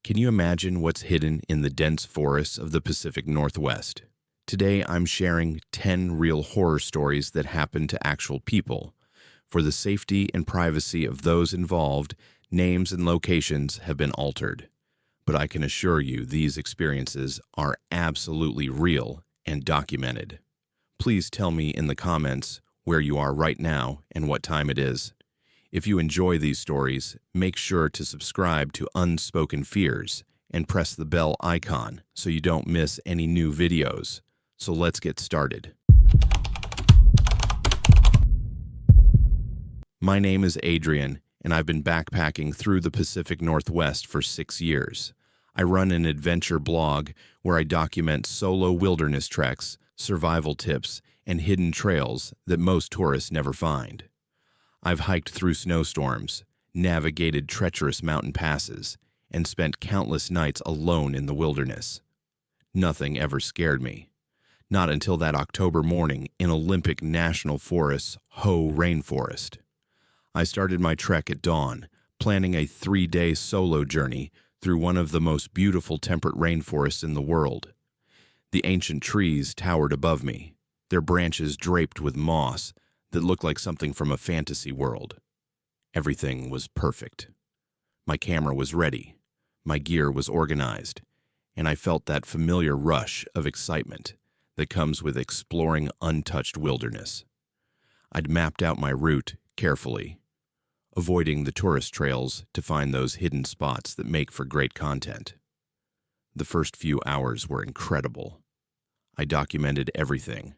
Can you imagine what's hidden in the dense forests of the Pacific Northwest? Today, I'm sharing 10 real horror stories that happened to actual people. For the safety and privacy of those involved, names and locations have been altered. But I can assure you these experiences are absolutely real and documented. Please tell me in the comments where you are right now and what time it is. If you enjoy these stories, make sure to subscribe to Unspoken Fears and press the bell icon so you don't miss any new videos. So let's get started. My name is Adrian, and I've been backpacking through the Pacific Northwest for 6 years. I run an adventure blog where I document solo wilderness treks, survival tips, and hidden trails that most tourists never find. I've hiked through snowstorms, navigated treacherous mountain passes, and spent countless nights alone in the wilderness. Nothing ever scared me. Not until that October morning in Olympic National Forest's Hoh Rainforest. I started my trek at dawn, planning a 3-day solo journey through one of the most beautiful temperate rainforests in the world. The ancient trees towered above me, their branches draped with moss that looked like something from a fantasy world. Everything was perfect. My camera was ready, my gear was organized, and I felt that familiar rush of excitement that comes with exploring untouched wilderness. I'd mapped out my route carefully, avoiding the tourist trails to find those hidden spots that make for great content. The first few hours were incredible. I documented everything.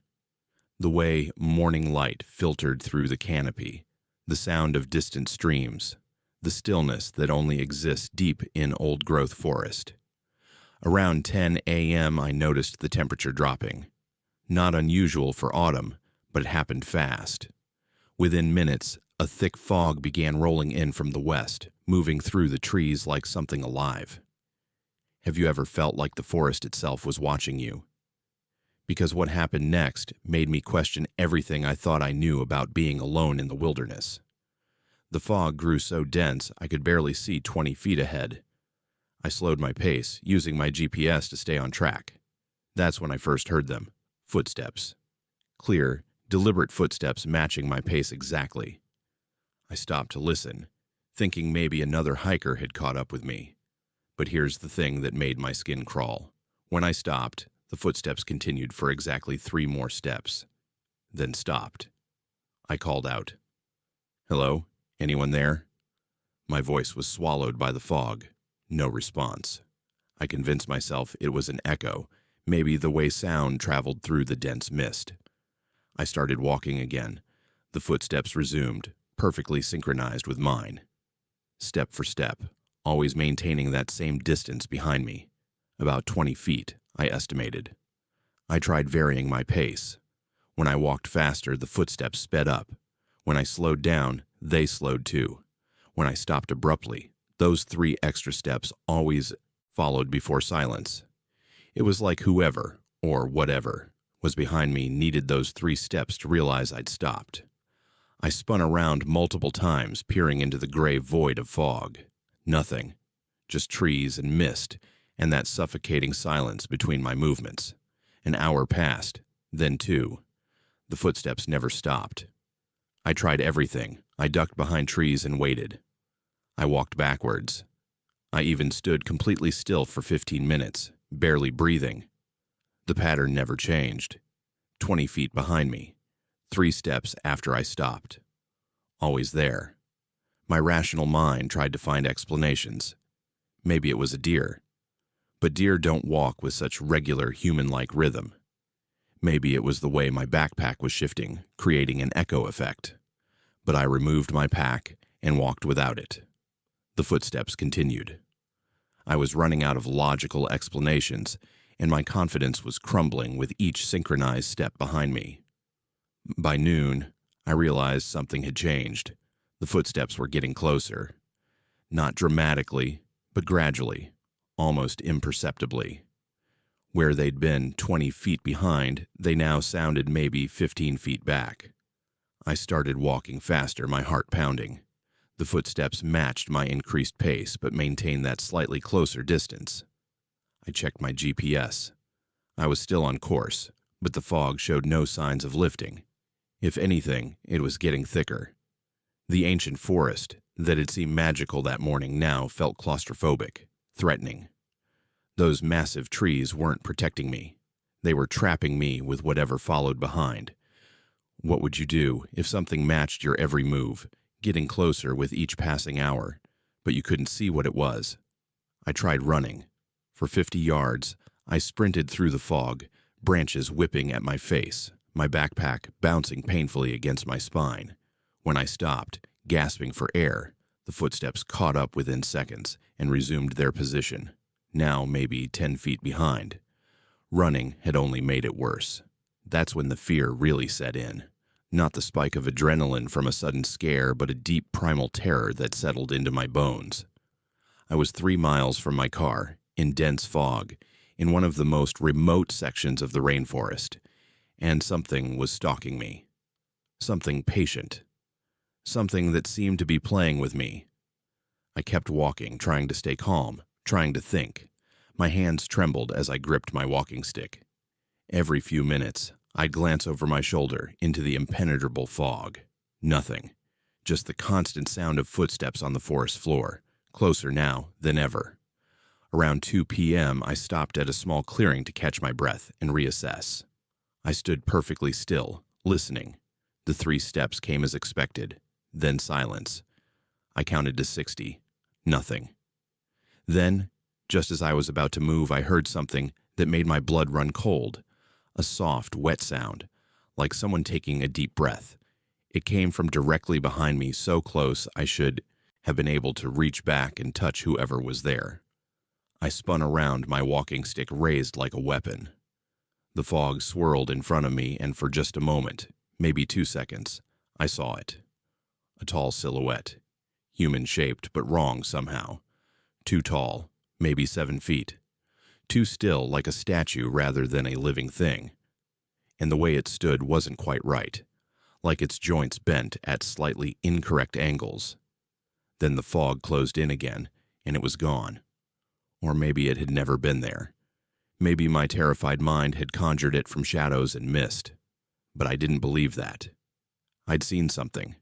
The way morning light filtered through the canopy, the sound of distant streams, the stillness that only exists deep in old-growth forest. Around 10 a.m. I noticed the temperature dropping. Not unusual for autumn, but it happened fast. Within minutes, a thick fog began rolling in from the west, moving through the trees like something alive. Have you ever felt like the forest itself was watching you? Because what happened next made me question everything I thought I knew about being alone in the wilderness. The fog grew so dense I could barely see 20 feet ahead. I slowed my pace, using my GPS to stay on track. That's when I first heard them. Footsteps. Clear, deliberate footsteps matching my pace exactly. I stopped to listen, thinking maybe another hiker had caught up with me. But here's the thing that made my skin crawl. When I stopped, the footsteps continued for exactly 3 more steps, then stopped. I called out, "Hello? Anyone there?" My voice was swallowed by the fog. No response. I convinced myself it was an echo, maybe the way sound traveled through the dense mist. I started walking again. The footsteps resumed, perfectly synchronized with mine. Step for step, always maintaining that same distance behind me. About 20 feet. I estimated. I tried varying my pace. When I walked faster, the footsteps sped up. When I slowed down, they slowed too. When I stopped abruptly, those 3 extra steps always followed before silence. It was like whoever, or whatever, was behind me needed those 3 steps to realize I'd stopped. I spun around multiple times, peering into the gray void of fog. Nothing. Just trees and mist, and that suffocating silence between my movements. An hour passed, then 2. The footsteps never stopped. I tried everything. I ducked behind trees and waited. I walked backwards. I even stood completely still for 15 minutes, barely breathing. The pattern never changed. 20 feet behind me. 3 steps after I stopped. Always there. My rational mind tried to find explanations. Maybe it was a deer. But deer don't walk with such regular human-like rhythm. Maybe it was the way my backpack was shifting, creating an echo effect. But I removed my pack and walked without it. The footsteps continued. I was running out of logical explanations, and my confidence was crumbling with each synchronized step behind me. By noon, I realized something had changed. The footsteps were getting closer. Not dramatically, but gradually. Almost imperceptibly. Where they'd been 20 feet behind, they now sounded maybe 15 feet back. I started walking faster, my heart pounding. The footsteps matched my increased pace but maintained that slightly closer distance. I checked my GPS. I was still on course, but the fog showed no signs of lifting. If anything, it was getting thicker. The ancient forest that had seemed magical that morning now felt claustrophobic, threatening. Those massive trees weren't protecting me. They were trapping me with whatever followed behind. What would you do if something matched your every move, getting closer with each passing hour, but you couldn't see what it was? I tried running. For 50 yards, I sprinted through the fog, branches whipping at my face, my backpack bouncing painfully against my spine. When I stopped, gasping for air, the footsteps caught up within seconds and resumed their position, now maybe 10 feet behind. Running had only made it worse. That's when the fear really set in. Not the spike of adrenaline from a sudden scare, but a deep primal terror that settled into my bones. I was 3 miles from my car, in dense fog, in one of the most remote sections of the rainforest, and something was stalking me. Something patient. Something that seemed to be playing with me. I kept walking, trying to stay calm, trying to think. My hands trembled as I gripped my walking stick. Every few minutes, I'd glance over my shoulder into the impenetrable fog. Nothing. Just the constant sound of footsteps on the forest floor, closer now than ever. Around 2 p.m., I stopped at a small clearing to catch my breath and reassess. I stood perfectly still, listening. The 3 steps came as expected, then silence. I counted to 60. Nothing. Then, just as I was about to move, I heard something that made my blood run cold. A soft, wet sound, like someone taking a deep breath. It came from directly behind me, so close I should have been able to reach back and touch whoever was there. I spun around, my walking stick raised like a weapon. The fog swirled in front of me, and for just a moment, maybe 2 seconds, I saw it. A tall silhouette, human-shaped but wrong somehow. Too tall, maybe 7 feet. Too still, like a statue rather than a living thing. And the way it stood wasn't quite right, like its joints bent at slightly incorrect angles. Then the fog closed in again, and it was gone. Or maybe it had never been there. Maybe my terrified mind had conjured it from shadows and mist. But I didn't believe that. I'd seen something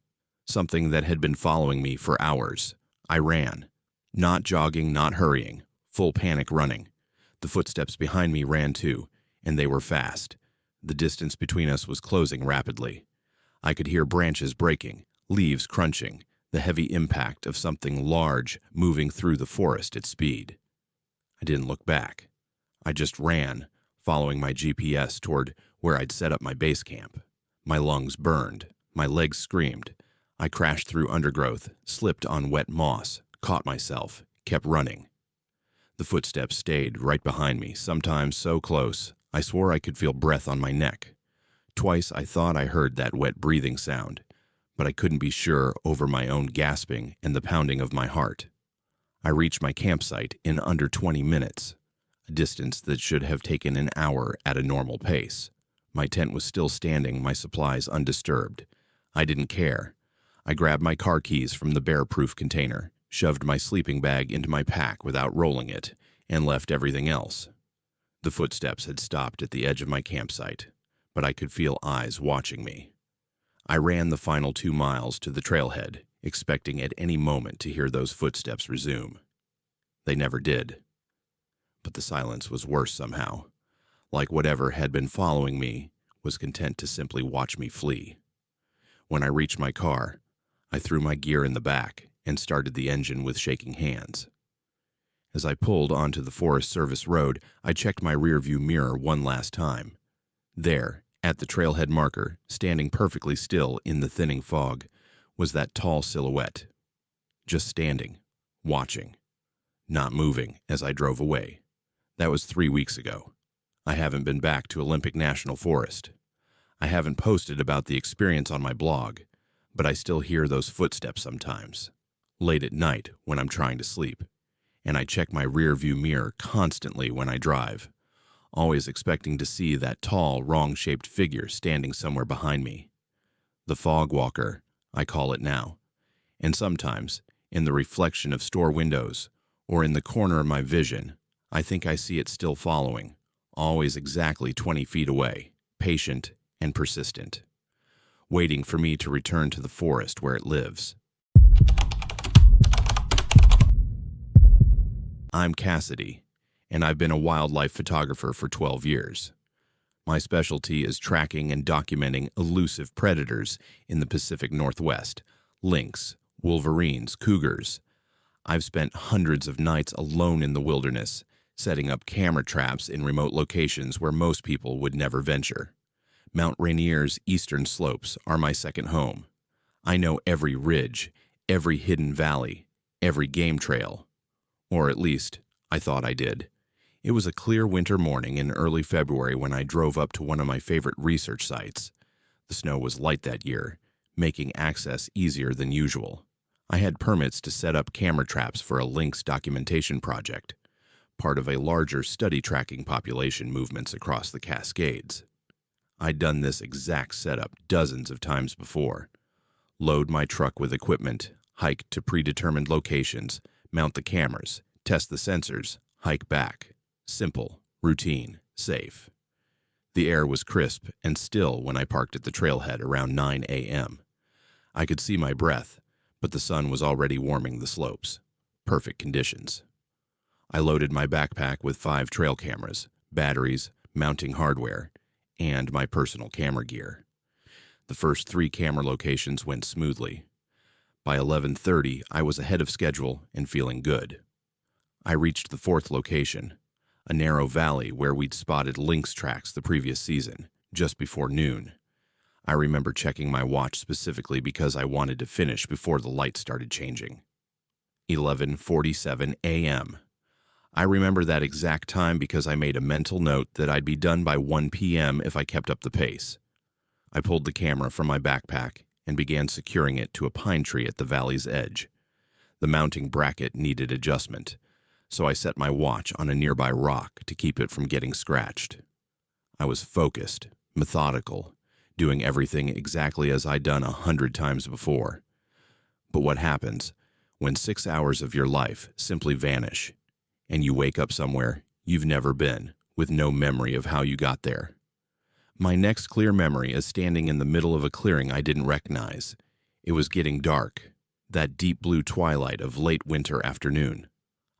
that had been following me for hours. I ran. Not jogging, not hurrying, full panic running. The footsteps behind me ran too, and they were fast. The distance between us was closing rapidly. I could hear branches breaking, leaves crunching, the heavy impact of something large moving through the forest at speed. I didn't look back. I just ran, following my GPS toward where I'd set up my base camp. My lungs burned. My legs screamed. I crashed through undergrowth, slipped on wet moss, caught myself, kept running. The footsteps stayed right behind me, sometimes so close, I swore I could feel breath on my neck. Twice I thought I heard that wet breathing sound, but I couldn't be sure over my own gasping and the pounding of my heart. I reached my campsite in under 20 minutes, a distance that should have taken an hour at a normal pace. My tent was still standing, my supplies undisturbed. I didn't care. I grabbed my car keys from the bear-proof container, shoved my sleeping bag into my pack without rolling it, and left everything else. The footsteps had stopped at the edge of my campsite, but I could feel eyes watching me. I ran the final 2 miles to the trailhead, expecting at any moment to hear those footsteps resume. They never did. But the silence was worse somehow, like whatever had been following me was content to simply watch me flee. When I reached my car, I threw my gear in the back and started the engine with shaking hands. As I pulled onto the Forest Service road, I checked my rearview mirror one last time. There, at the trailhead marker, standing perfectly still in the thinning fog, was that tall silhouette. Just standing, watching, not moving as I drove away. That was 3 weeks ago. I haven't been back to Olympic National Forest. I haven't posted about the experience on my blog, but I still hear those footsteps sometimes, late at night when I'm trying to sleep, and I check my rearview mirror constantly when I drive, always expecting to see that tall, wrong-shaped figure standing somewhere behind me. The fog walker, I call it now, And sometimes, in the reflection of store windows, or in the corner of my vision, I think I see it still following, always exactly 20 feet away, patient and persistent, waiting for me to return to the forest where it lives. I'm Cassidy, and I've been a wildlife photographer for 12 years. My specialty is tracking and documenting elusive predators in the Pacific Northwest: lynx, wolverines, cougars. I've spent hundreds of nights alone in the wilderness, setting up camera traps in remote locations where most people would never venture. Mount Rainier's eastern slopes are my second home. I know every ridge, every hidden valley, every game trail. Or at least, I thought I did. It was a clear winter morning in early February when I drove up to one of my favorite research sites. The snow was light that year, making access easier than usual. I had permits to set up camera traps for a lynx documentation project, part of a larger study tracking population movements across the Cascades. I'd done this exact setup dozens of times before. Load my truck with equipment, hike to predetermined locations, mount the cameras, test the sensors, hike back. Simple, routine, safe. The air was crisp and still when I parked at the trailhead around 9 a.m. I could see my breath, but the sun was already warming the slopes. Perfect conditions. I loaded my backpack with 5 trail cameras, batteries, mounting hardware, and my personal camera gear. The first 3 camera locations went smoothly. By 11:30, I was ahead of schedule and feeling good. I reached the 4th location, a narrow valley where we'd spotted lynx tracks the previous season, just before noon. I remember checking my watch specifically because I wanted to finish before the light started changing. 11:47 a.m. I remember that exact time because I made a mental note that I'd be done by 1 p.m. if I kept up the pace. I pulled the camera from my backpack and began securing it to a pine tree at the valley's edge. The mounting bracket needed adjustment, so I set my watch on a nearby rock to keep it from getting scratched. I was focused, methodical, doing everything exactly as I'd done 100 times before. But what happens when 6 hours of your life simply vanish, and you wake up somewhere you've never been, with no memory of how you got there? My next clear memory is standing in the middle of a clearing I didn't recognize. It was getting dark, that deep blue twilight of late winter afternoon.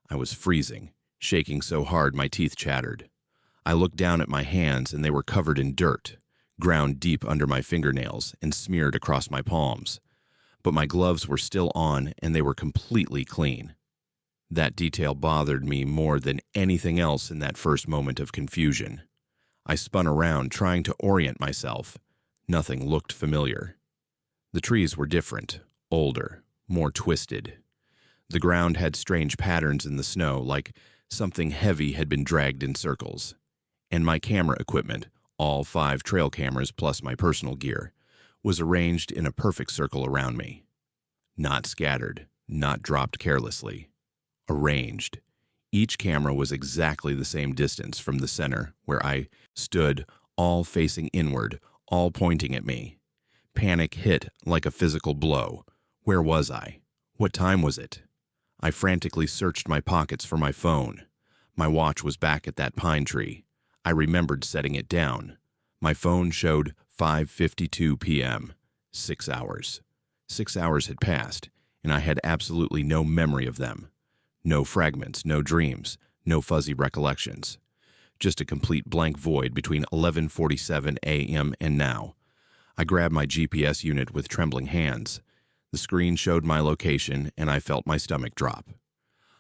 I was freezing, shaking so hard my teeth chattered. I looked down at my hands and they were covered in dirt, ground deep under my fingernails and smeared across my palms. But my gloves were still on and they were completely clean. That detail bothered me more than anything else in that first moment of confusion. I spun around trying to orient myself. Nothing looked familiar. The trees were different, older, more twisted. The ground had strange patterns in the snow, like something heavy had been dragged in circles. And my camera equipment, all 5 trail cameras plus my personal gear, was arranged in a perfect circle around me. Not scattered, not dropped carelessly. Arranged. Each camera was exactly the same distance from the center, where I stood, all facing inward, all pointing at me. Panic hit like a physical blow. Where was I? What time was it? I frantically searched my pockets for my phone. My watch was back at that pine tree. I remembered setting it down. My phone showed 5:52 p.m. 6 hours. 6 hours had passed, and I had absolutely no memory of them. No fragments, no dreams, no fuzzy recollections. Just a complete blank void between 11:47 a.m. and now. I grabbed my GPS unit with trembling hands. The screen showed my location, and I felt my stomach drop.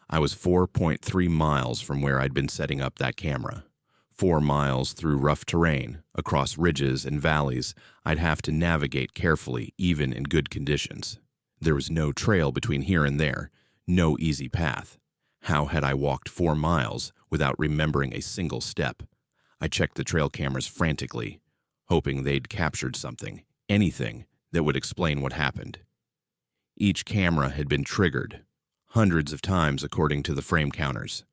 I was 4.3 miles from where I'd been setting up that camera. 4 miles through rough terrain, across ridges and valleys I'd have to navigate carefully, even in good conditions. There was no trail between here and there, no easy path. How had I walked 4 miles without remembering a single step? I checked the trail cameras frantically, hoping they'd captured something, anything that would explain what happened. Each camera had been triggered, hundreds of times according to the frame counters.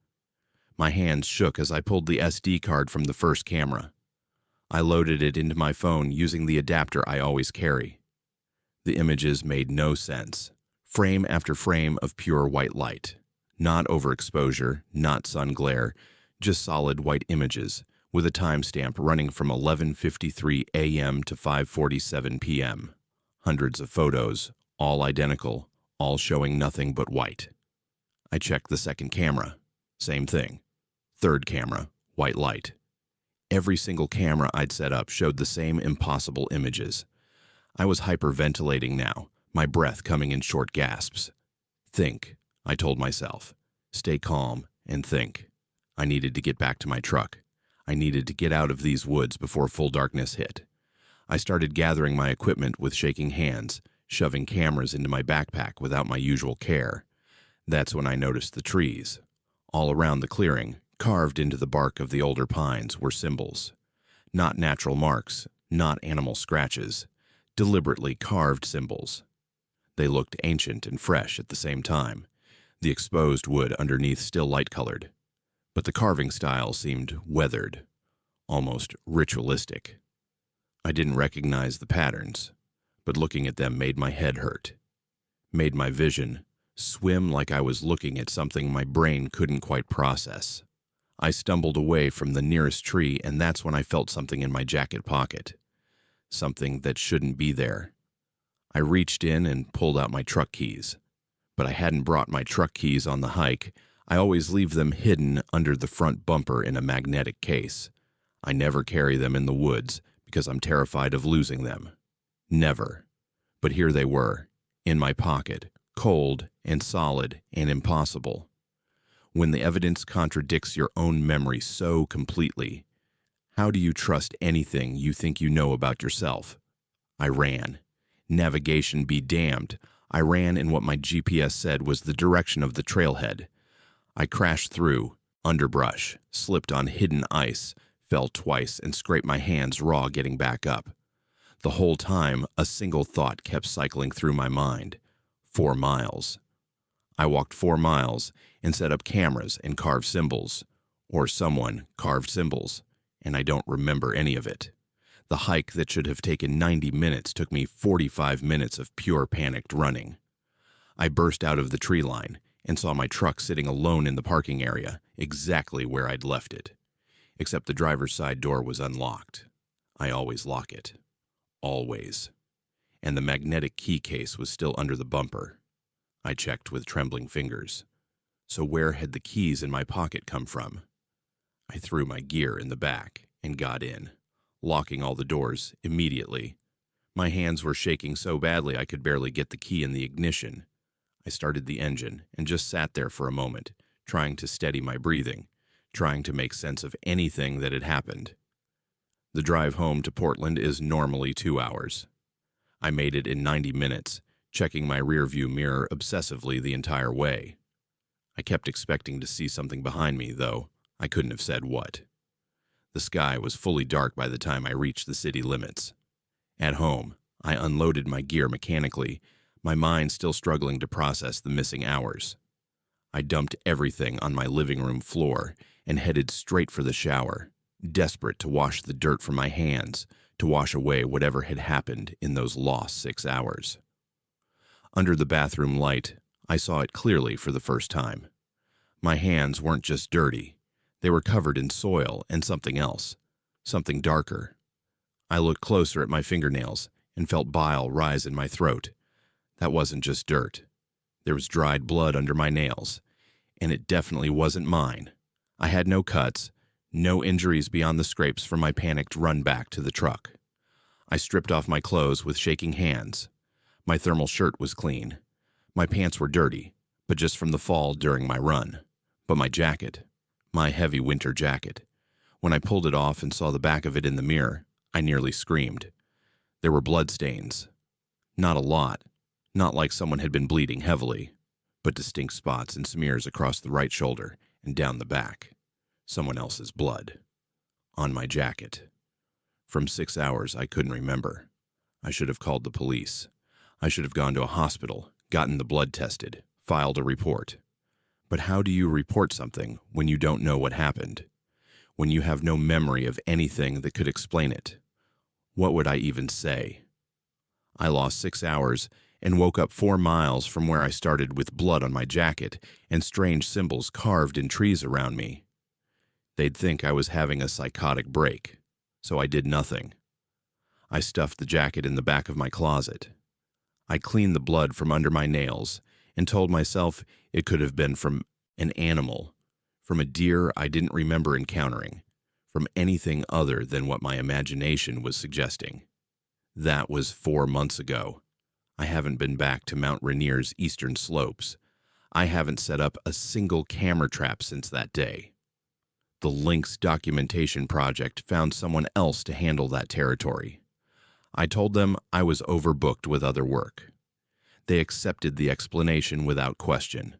My hands shook as I pulled the SD card from the first camera. I loaded it into my phone using the adapter I always carry. The images made no sense. Frame after frame of pure white light. Not overexposure, not sun glare, just solid white images, with a timestamp running from 11:53 a.m. to 5:47 p.m. Hundreds of photos, all identical, all showing nothing but white. I checked the second camera. Same thing. Third camera, white light. Every single camera I'd set up showed the same impossible images. I was hyperventilating now, my breath coming in short gasps. Think, I told myself. Stay calm and think. I needed to get back to my truck. I needed to get out of these woods before full darkness hit. I started gathering my equipment with shaking hands, shoving cameras into my backpack without my usual care. That's when I noticed the trees. All around the clearing, carved into the bark of the older pines, were symbols. Not natural marks, not animal scratches, deliberately carved symbols. They looked ancient and fresh at the same time, the exposed wood underneath still light-colored. But the carving style seemed weathered, almost ritualistic. I didn't recognize the patterns, but looking at them made my head hurt, made my vision swim like I was looking at something my brain couldn't quite process. I stumbled away from the nearest tree, and that's when I felt something in my jacket pocket. Something that shouldn't be there. I reached in and pulled out my truck keys, but I hadn't brought my truck keys on the hike. I always leave them hidden under the front bumper in a magnetic case. I never carry them in the woods because I'm terrified of losing them. Never. But here they were, in my pocket, cold and solid and impossible. When the evidence contradicts your own memory so completely, how do you trust anything you think you know about yourself? I ran. Navigation be damned. I ran in what my GPS said was the direction of the trailhead. I crashed through underbrush, slipped on hidden ice, fell twice, and scraped my hands raw getting back up. The whole time, a single thought kept cycling through my mind. 4 miles. I walked 4 miles and set up cameras and carved symbols. Or someone carved symbols, and I don't remember any of it. The hike that should have taken 90 minutes took me 45 minutes of pure panicked running. I burst out of the tree line and saw my truck sitting alone in the parking area, exactly where I'd left it. Except the driver's side door was unlocked. I always lock it. Always. And the magnetic key case was still under the bumper. I checked with trembling fingers. So where had the keys in my pocket come from? I threw my gear in the back and got in, locking all the doors immediately. My hands were shaking so badly I could barely get the key in the ignition. I started the engine and just sat there for a moment, trying to steady my breathing, trying to make sense of anything that had happened. The drive home to Portland is normally 2 hours. I made it in 90 minutes, checking my rearview mirror obsessively the entire way. I kept expecting to see something behind me, though I couldn't have said what. The sky was fully dark by the time I reached the city limits. At home, I unloaded my gear mechanically, my mind still struggling to process the missing hours. I dumped everything on my living room floor and headed straight for the shower, desperate to wash the dirt from my hands, to wash away whatever had happened in those lost 6 hours. Under the bathroom light, I saw it clearly for the first time. My hands weren't just dirty. They were covered in soil and something else, something darker. I looked closer at my fingernails and felt bile rise in my throat. That wasn't just dirt. There was dried blood under my nails, and it definitely wasn't mine. I had no cuts, no injuries beyond the scrapes from my panicked run back to the truck. I stripped off my clothes with shaking hands. My thermal shirt was clean. My pants were dirty, but just from the fall during my run. But my jacket, my heavy winter jacket, when I pulled it off and saw the back of it in the mirror, I nearly screamed. There were blood stains. Not a lot, not like someone had been bleeding heavily, but distinct spots and smears across the right shoulder and down the back. Someone else's blood. On my jacket. From 6 hours, I couldn't remember. I should have called the police. I should have gone to a hospital, gotten the blood tested, filed a report. But how do you report something when you don't know what happened? When you have no memory of anything that could explain it? What would I even say? I lost 6 hours and woke up 4 miles from where I started with blood on my jacket and strange symbols carved in trees around me. They'd think I was having a psychotic break, so I did nothing. I stuffed the jacket in the back of my closet. I cleaned the blood from under my nails and told myself it could have been from an animal, from a deer I didn't remember encountering, from anything other than what my imagination was suggesting. That was 4 months ago. I haven't been back to Mount Rainier's eastern slopes. I haven't set up a single camera trap since that day. The Lynx documentation project found someone else to handle that territory. I told them I was overbooked with other work. They accepted the explanation without question.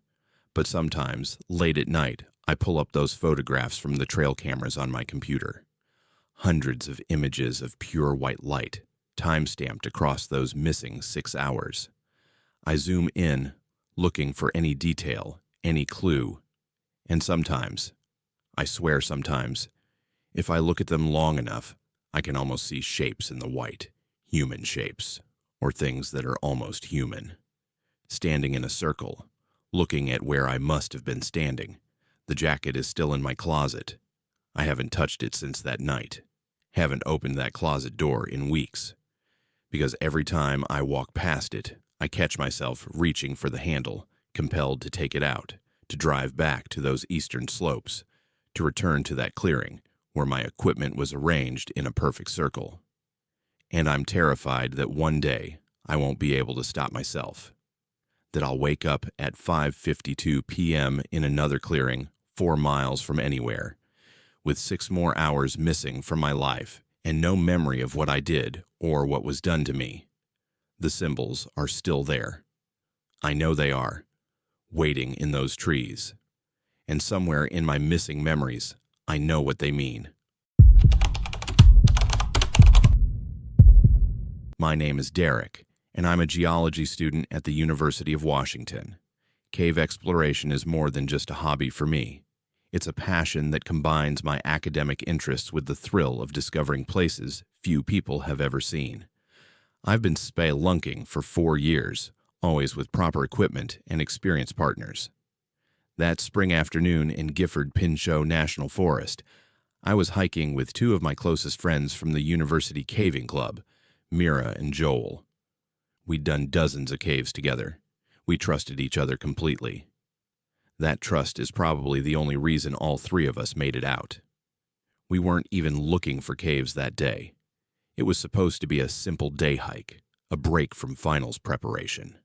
But sometimes, late at night, I pull up those photographs from the trail cameras on my computer. Hundreds of images of pure white light, time-stamped across those missing 6 hours. I zoom in, looking for any detail, any clue. And sometimes, I swear sometimes, if I look at them long enough, I can almost see shapes in the white, human shapes, or things that are almost human. Standing in a circle, looking at where I must have been standing. The jacket is still in my closet. I haven't touched it since that night. Haven't opened that closet door in weeks. Because every time I walk past it, I catch myself reaching for the handle, compelled to take it out, to drive back to those eastern slopes, to return to that clearing where my equipment was arranged in a perfect circle. And I'm terrified that one day I won't be able to stop myself. That I'll wake up at 5:52 p.m. in another clearing 4 miles from anywhere, with 6 more hours missing from my life and no memory of what I did or what was done to me. The symbols are still there. I know they are, waiting in those trees. And somewhere in my missing memories, I know what they mean. My name is Derek, and I'm a geology student at the University of Washington. Cave exploration is more than just a hobby for me. It's a passion that combines my academic interests with the thrill of discovering places few people have ever seen. I've been spelunking for 4 years, always with proper equipment and experienced partners. That spring afternoon in Gifford-Pinchot National Forest, I was hiking with 2 of my closest friends from the University Caving Club, Mira and Joel. We'd done dozens of caves together. We trusted each other completely. That trust is probably the only reason all 3 of us made it out. We weren't even looking for caves that day. It was supposed to be a simple day hike, a break from finals preparation.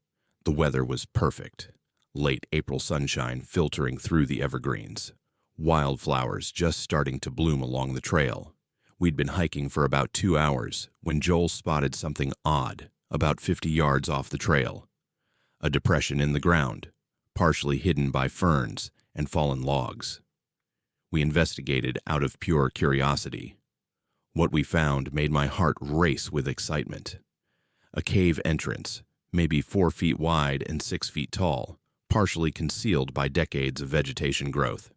The weather was perfect. Late April sunshine filtering through the evergreens. Wildflowers just starting to bloom along the trail. We'd been hiking for about 2 hours when Joel spotted something odd about 50 yards off the trail. A depression in the ground, partially hidden by ferns and fallen logs. We investigated out of pure curiosity. What we found made my heart race with excitement. A cave entrance, maybe 4 feet wide and 6 feet tall, partially concealed by decades of vegetation growth.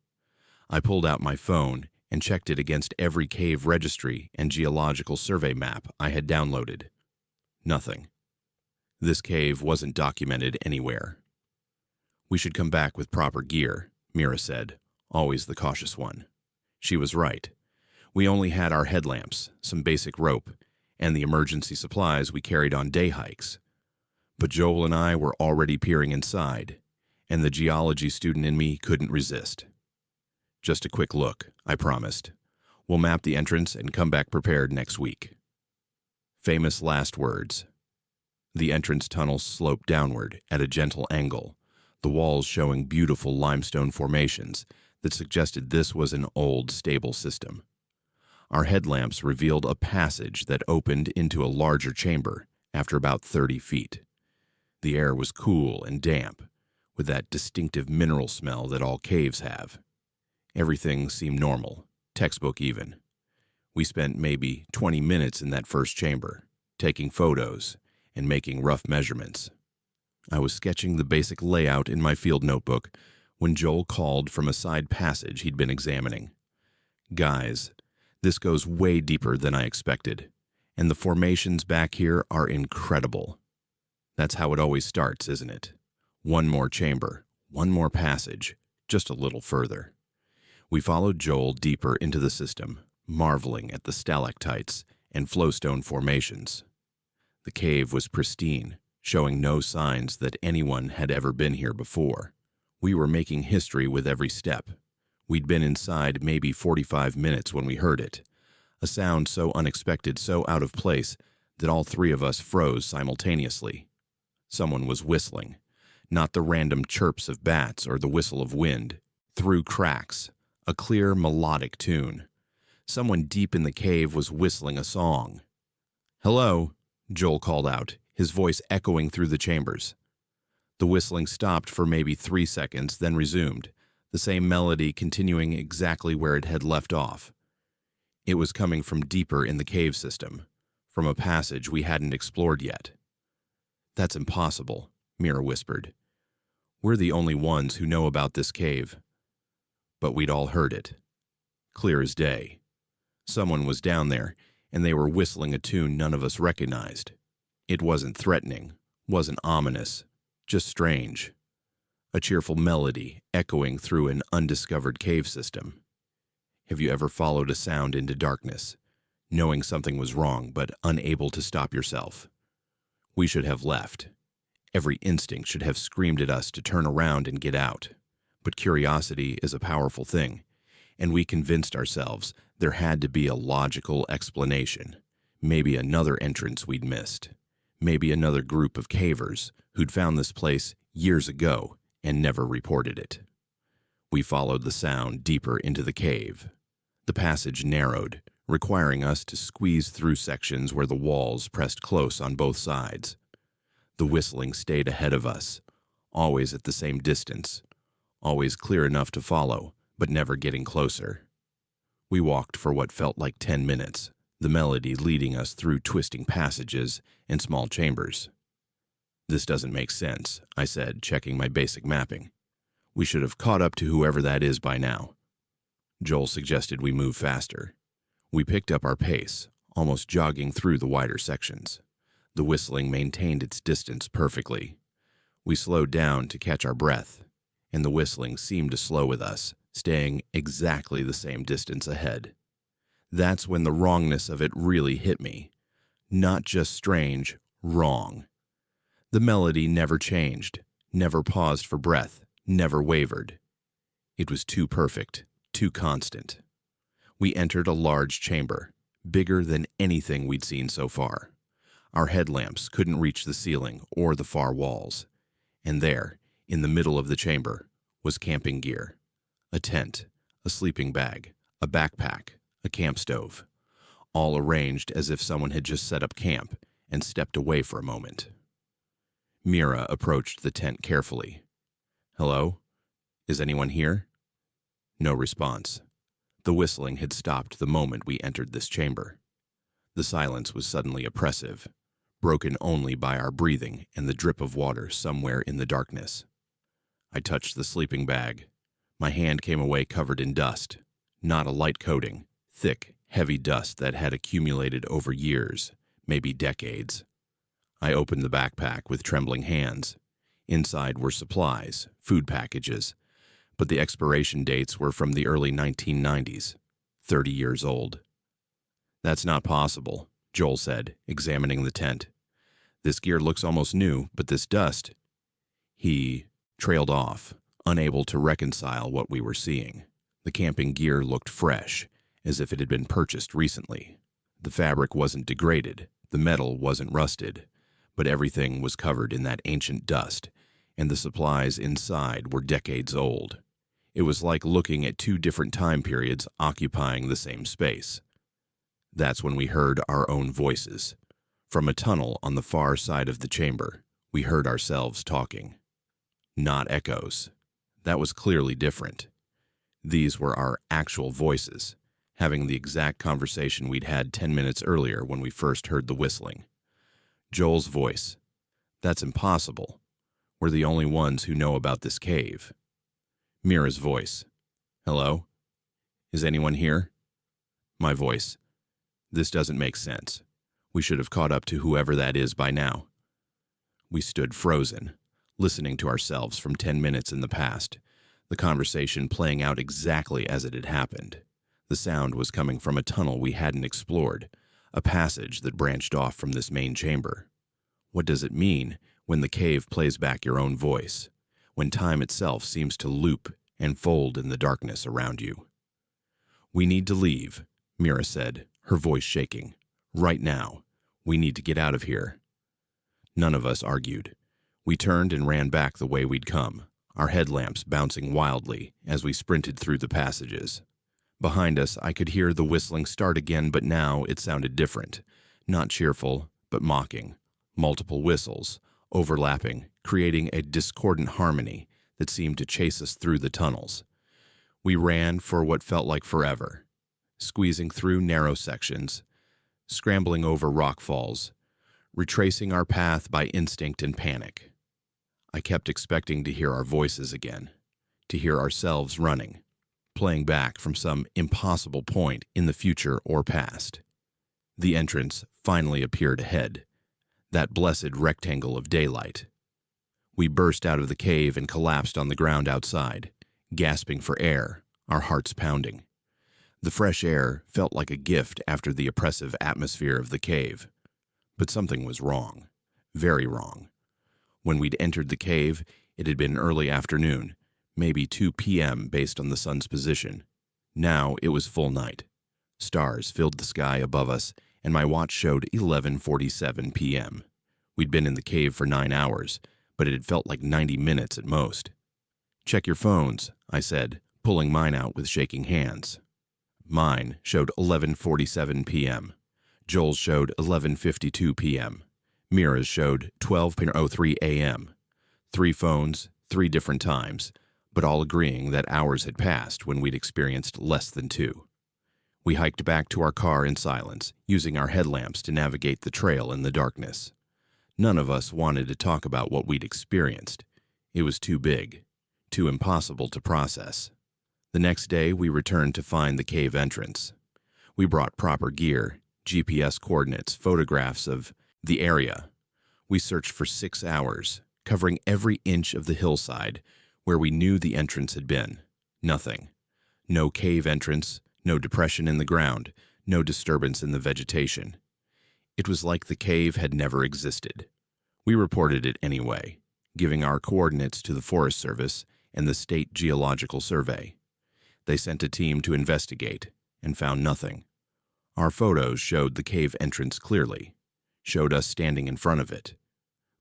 I pulled out my phone and checked it against every cave registry and geological survey map I had downloaded. Nothing. This cave wasn't documented anywhere. We should come back with proper gear, Mira said, always the cautious one. She was right. We only had our headlamps, some basic rope, and the emergency supplies we carried on day hikes. But Joel and I were already peering inside, and the geology student in me couldn't resist. Just a quick look, I promised. We'll map the entrance and come back prepared next week. Famous last words. The entrance tunnel sloped downward at a gentle angle, the walls showing beautiful limestone formations that suggested this was an old, stable system. Our headlamps revealed a passage that opened into a larger chamber after about 30 feet. The air was cool and damp, with that distinctive mineral smell that all caves have. Everything seemed normal, textbook even. We spent maybe 20 minutes in that first chamber, taking photos and making rough measurements. I was sketching the basic layout in my field notebook when Joel called from a side passage he'd been examining. Guys, this goes way deeper than I expected, and the formations back here are incredible. That's how it always starts, isn't it? One more chamber, one more passage, just a little further. We followed Joel deeper into the system, marveling at the stalactites and flowstone formations. The cave was pristine, showing no signs that anyone had ever been here before. We were making history with every step. We'd been inside maybe 45 minutes when we heard it, a sound so unexpected, so out of place, that all three of us froze simultaneously. Someone was whistling, not the random chirps of bats or the whistle of wind. Through cracks, a clear melodic tune. Someone deep in the cave was whistling a song. "Hello," Joel called out, his voice echoing through the chambers. The whistling stopped for maybe 3 seconds, then resumed, the same melody continuing exactly where it had left off. It was coming from deeper in the cave system, from a passage we hadn't explored yet. "That's impossible," Mira whispered. "We're the only ones who know about this cave." But we'd all heard it. Clear as day. Someone was down there, and they were whistling a tune none of us recognized. It wasn't threatening, wasn't ominous, just strange. A cheerful melody echoing through an undiscovered cave system. Have you ever followed a sound into darkness, knowing something was wrong but unable to stop yourself? We should have left. Every instinct should have screamed at us to turn around and get out. But curiosity is a powerful thing, and we convinced ourselves there had to be a logical explanation. Maybe another entrance we'd missed. Maybe another group of cavers who'd found this place years ago and never reported it. We followed the sound deeper into the cave. The passage narrowed, requiring us to squeeze through sections where the walls pressed close on both sides. The whistling stayed ahead of us, always at the same distance, always clear enough to follow, but never getting closer. We walked for what felt like 10 minutes, the melody leading us through twisting passages and small chambers. "This doesn't make sense," I said, checking my basic mapping. "We should have caught up to whoever that is by now." Joel suggested we move faster. We picked up our pace, almost jogging through the wider sections. The whistling maintained its distance perfectly. We slowed down to catch our breath, and the whistling seemed to slow with us, staying exactly the same distance ahead. That's when the wrongness of it really hit me. Not just strange, wrong. The melody never changed, never paused for breath, never wavered. It was too perfect, too constant. We entered a large chamber, bigger than anything we'd seen so far. Our headlamps couldn't reach the ceiling or the far walls. And there, in the middle of the chamber, was camping gear. A tent, a sleeping bag, a backpack, a camp stove, all arranged as if someone had just set up camp and stepped away for a moment. Mira approached the tent carefully. "Hello? Is anyone here?" No response. The whistling had stopped the moment we entered this chamber. The silence was suddenly oppressive, broken only by our breathing and the drip of water somewhere in the darkness. I touched the sleeping bag. My hand came away covered in dust, not a light coating, thick, heavy dust that had accumulated over years, maybe decades. I opened the backpack with trembling hands. Inside were supplies, food packages, but the expiration dates were from the early 1990s, 30 years old. "That's not possible," Joel said, examining the tent. "This gear looks almost new, but this dust..." He trailed off, unable to reconcile what we were seeing. The camping gear looked fresh, as if it had been purchased recently. The fabric wasn't degraded, the metal wasn't rusted, but everything was covered in that ancient dust, and the supplies inside were decades old. It was like looking at two different time periods occupying the same space. That's when we heard our own voices. From a tunnel on the far side of the chamber, we heard ourselves talking. Not echoes. That was clearly different. These were our actual voices, having the exact conversation we'd had 10 minutes earlier when we first heard the whistling. Joel's voice. "That's impossible. We're the only ones who know about this cave." Mira's voice. "Hello? Is anyone here?" My voice. "This doesn't make sense. We should have caught up to whoever that is by now." We stood frozen, listening to ourselves from 10 minutes in the past, the conversation playing out exactly as it had happened. The sound was coming from a tunnel we hadn't explored, a passage that branched off from this main chamber. What does it mean when the cave plays back your own voice, when time itself seems to loop and fold in the darkness around you? "We need to leave," Mira said, her voice shaking. "Right now. We need to get out of here." None of us argued. We turned and ran back the way we'd come, our headlamps bouncing wildly as we sprinted through the passages. Behind us, I could hear the whistling start again, but now it sounded different. Not cheerful, but mocking. Multiple whistles, overlapping, creating a discordant harmony that seemed to chase us through the tunnels. We ran for what felt like forever, squeezing through narrow sections, scrambling over rock falls, retracing our path by instinct and panic. I kept expecting to hear our voices again, to hear ourselves running, playing back from some impossible point in the future or past. The entrance finally appeared ahead, that blessed rectangle of daylight. We burst out of the cave and collapsed on the ground outside, gasping for air, our hearts pounding. The fresh air felt like a gift after the oppressive atmosphere of the cave. But something was wrong, very wrong. When we'd entered the cave, it had been early afternoon, maybe 2 p.m. based on the sun's position. Now it was full night. Stars filled the sky above us, and my watch showed 11:47 p.m. We'd been in the cave for 9 hours, but it had felt like 90 minutes at most. "Check your phones," I said, pulling mine out with shaking hands. Mine showed 11:47 p.m. Joel's showed 11:52 p.m. Mira's showed 12:03 a.m. 3 phones, 3 different times, but all agreeing that hours had passed when we'd experienced less than 2. We hiked back to our car in silence, using our headlamps to navigate the trail in the darkness. None of us wanted to talk about what we'd experienced. It was too big, too impossible to process. The next day, we returned to find the cave entrance. We brought proper gear, GPS coordinates, photographs of the area. We searched for 6 hours, covering every inch of the hillside where we knew the entrance had been. Nothing. No cave entrance, no depression in the ground, no disturbance in the vegetation. It was like the cave had never existed. We reported it anyway, giving our coordinates to the Forest Service and the State Geological Survey. They sent a team to investigate and found nothing. Our photos showed the cave entrance clearly, showed us standing in front of it,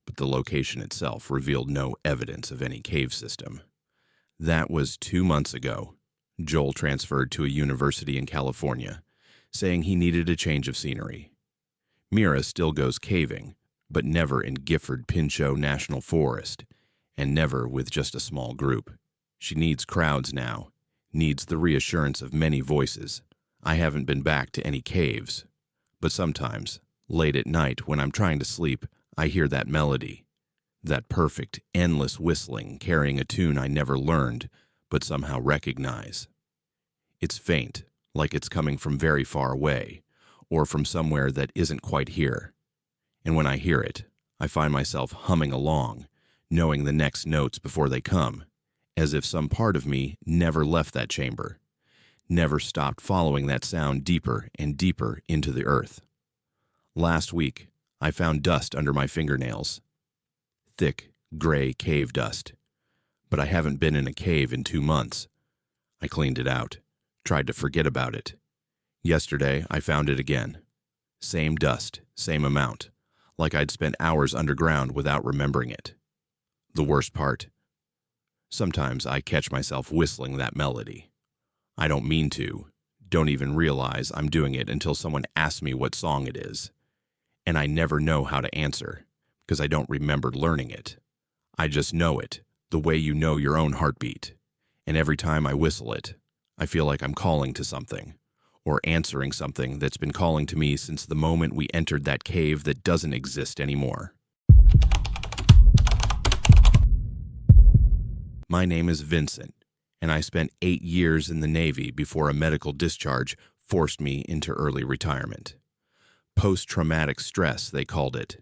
but the location itself revealed no evidence of any cave system. That was 2 months ago. Joel transferred to a university in California, saying he needed a change of scenery. Mira still goes caving, but never in Gifford Pinchot National Forest, and never with just a small group. She needs crowds now, needs the reassurance of many voices. I haven't been back to any caves, but sometimes, late at night when I'm trying to sleep, I hear that melody, that perfect, endless whistling carrying a tune I never learned, but somehow recognize. It's faint, like it's coming from very far away, or from somewhere that isn't quite here. And when I hear it, I find myself humming along, knowing the next notes before they come, as if some part of me never left that chamber, never stopped following that sound deeper and deeper into the earth. Last week, I found dust under my fingernails. Thick, gray cave dust. But I haven't been in a cave in 2 months. I cleaned it out, tried to forget about it. Yesterday, I found it again. Same dust, same amount, like I'd spent hours underground without remembering it. The worst part? Sometimes I catch myself whistling that melody. I don't mean to, don't even realize I'm doing it until someone asks me what song it is. And I never know how to answer, because I don't remember learning it. I just know it, the way you know your own heartbeat. And every time I whistle it, I feel like I'm calling to something, or answering something that's been calling to me since the moment we entered that cave that doesn't exist anymore. My name is Vincent, and I spent 8 years in the Navy before a medical discharge forced me into early retirement. Post-traumatic stress, they called it.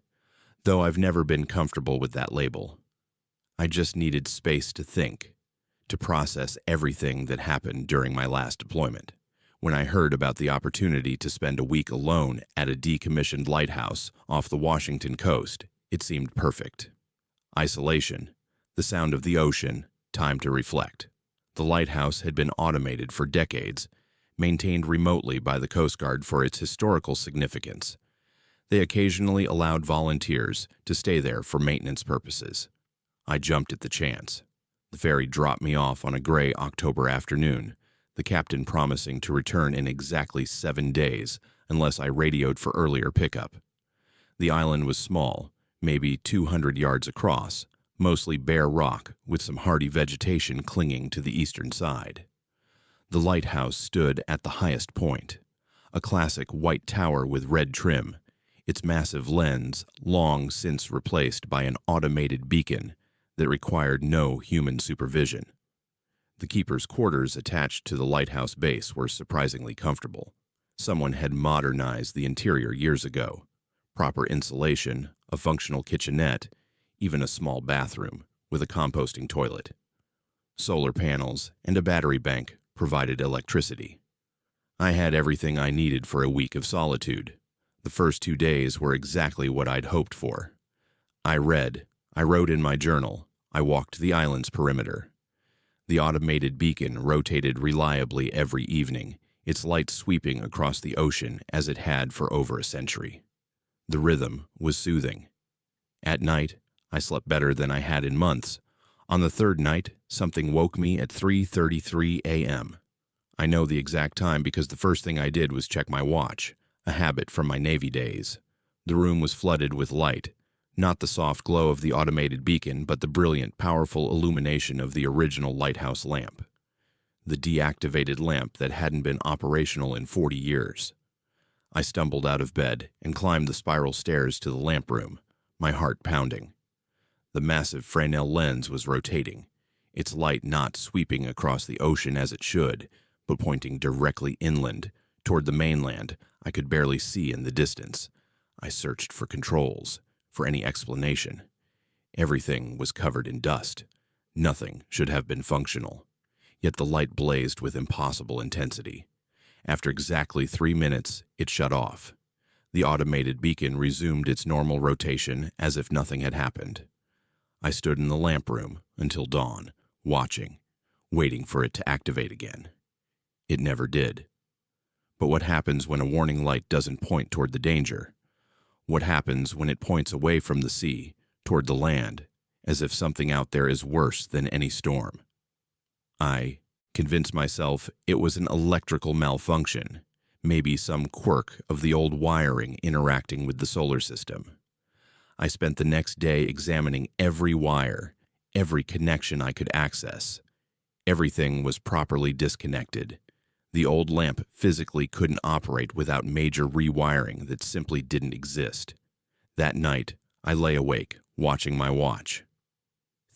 though I've never been comfortable with that label. I just needed space to think, to process everything that happened during my last deployment. When I heard about the opportunity to spend a week alone at a decommissioned lighthouse off the Washington coast, it seemed perfect. Isolation, the sound of the ocean, time to reflect. The lighthouse had been automated for decades, maintained remotely by the Coast Guard for its historical significance. They occasionally allowed volunteers to stay there for maintenance purposes. I jumped at the chance. The ferry dropped me off on a gray October afternoon, the captain promising to return in exactly 7 days unless I radioed for earlier pickup. The island was small, maybe 200 yards across, mostly bare rock with some hardy vegetation clinging to the eastern side. The lighthouse stood at the highest point, a classic white tower with red trim, its massive lens long since replaced by an automated beacon that required no human supervision. The keeper's quarters attached to the lighthouse base were surprisingly comfortable. Someone had modernized the interior years ago. Proper insulation, a functional kitchenette, even a small bathroom with a composting toilet. Solar panels and a battery bank provided electricity. I had everything I needed for a week of solitude. The first 2 days were exactly what I'd hoped for. I read, I wrote in my journal, I walked the island's perimeter. The automated beacon rotated reliably every evening, its light sweeping across the ocean as it had for over a century. The rhythm was soothing. At night, I slept better than I had in months. On the third night, something woke me at 3:33 a.m. I know the exact time because the first thing I did was check my watch, a habit from my Navy days. The room was flooded with light, not the soft glow of the automated beacon, but the brilliant, powerful illumination of the original lighthouse lamp. The deactivated lamp that hadn't been operational in 40 years. I stumbled out of bed and climbed the spiral stairs to the lamp room, my heart pounding. The massive Fresnel lens was rotating, its light not sweeping across the ocean as it should, but pointing directly inland, toward the mainland I could barely see in the distance. I searched for controls, for any explanation. Everything was covered in dust. Nothing should have been functional. Yet the light blazed with impossible intensity. After exactly 3 minutes, it shut off. The automated beacon resumed its normal rotation as if nothing had happened. I stood in the lamp room until dawn, watching, waiting for it to activate again. It never did. But what happens when a warning light doesn't point toward the danger? What happens when it points away from the sea, toward the land, as if something out there is worse than any storm? I convinced myself it was an electrical malfunction, maybe some quirk of the old wiring interacting with the solar system. I spent the next day examining every wire, every connection I could access. Everything was properly disconnected. The old lamp physically couldn't operate without major rewiring that simply didn't exist. That night, I lay awake, watching my watch.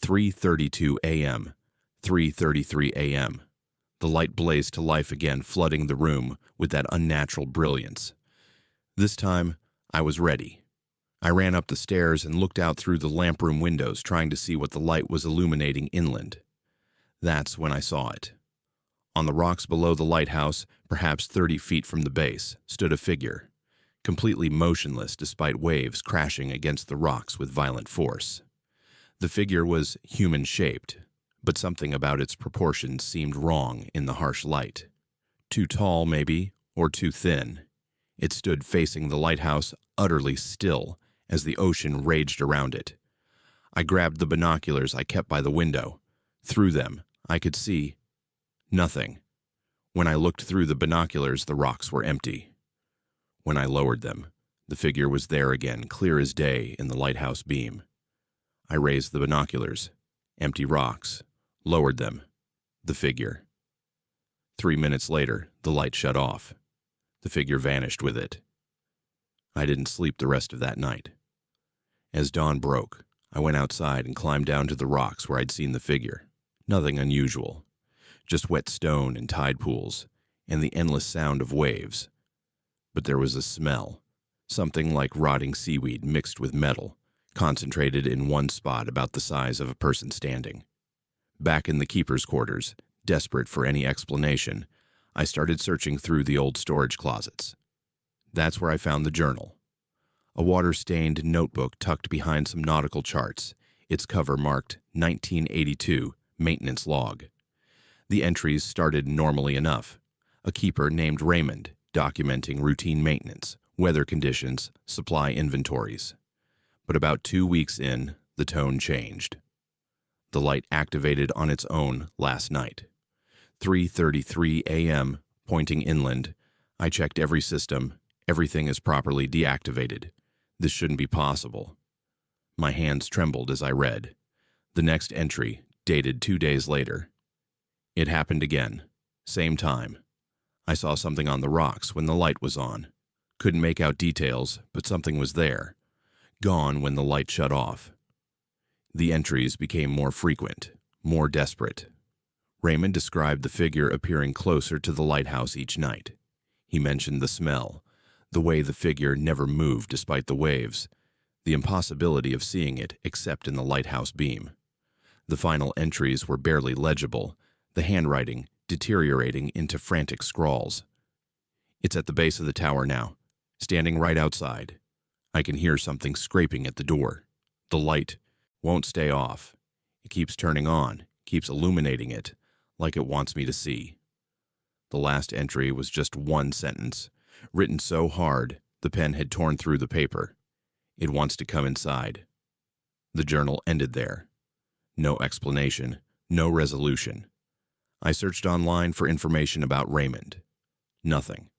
3:32 a.m., 3:33 a.m. The light blazed to life again, flooding the room with that unnatural brilliance. This time, I was ready. I ran up the stairs and looked out through the lamp room windows, trying to see what the light was illuminating inland. That's when I saw it. On the rocks below the lighthouse, perhaps 30 feet from the base, stood a figure, completely motionless despite waves crashing against the rocks with violent force. The figure was human-shaped, but something about its proportions seemed wrong in the harsh light. Too tall, maybe, or too thin. It stood facing the lighthouse, utterly still, as the ocean raged around it. I grabbed the binoculars I kept by the window. Through them, I could see nothing. When I looked through the binoculars, the rocks were empty. When I lowered them, the figure was there again, clear as day in the lighthouse beam. I raised the binoculars. Empty rocks. Lowered them. The figure. 3 minutes later, the light shut off. The figure vanished with it. I didn't sleep the rest of that night. As dawn broke, I went outside and climbed down to the rocks where I'd seen the figure. Nothing unusual. Just wet stone and tide pools, and the endless sound of waves. But there was a smell, something like rotting seaweed mixed with metal, concentrated in one spot about the size of a person standing. Back in the keeper's quarters, desperate for any explanation, I started searching through the old storage closets. That's where I found the journal. A water-stained notebook tucked behind some nautical charts, its cover marked 1982 Maintenance Log. The entries started normally enough. A keeper named Raymond, documenting routine maintenance, weather conditions, supply inventories. But about 2 weeks in, the tone changed. The light activated on its own last night. 3:33 a.m., pointing inland. I checked every system. Everything is properly deactivated. This shouldn't be possible. My hands trembled as I read. The next entry, dated 2 days later. It happened again. Same time. I saw something on the rocks when the light was on. Couldn't make out details, but something was there. Gone when the light shut off. The entries became more frequent, more desperate. Raymond described the figure appearing closer to the lighthouse each night. He mentioned the smell, the way the figure never moved despite the waves, the impossibility of seeing it except in the lighthouse beam. The final entries were barely legible, the handwriting deteriorating into frantic scrawls. It's at the base of the tower now, standing right outside. I can hear something scraping at the door. The light won't stay off. It keeps turning on, keeps illuminating it, like it wants me to see. The last entry was just one sentence, written so hard the pen had torn through the paper. It wants to come inside. The journal ended there. No explanation, no resolution. I searched online for information about Raymond. Nothing.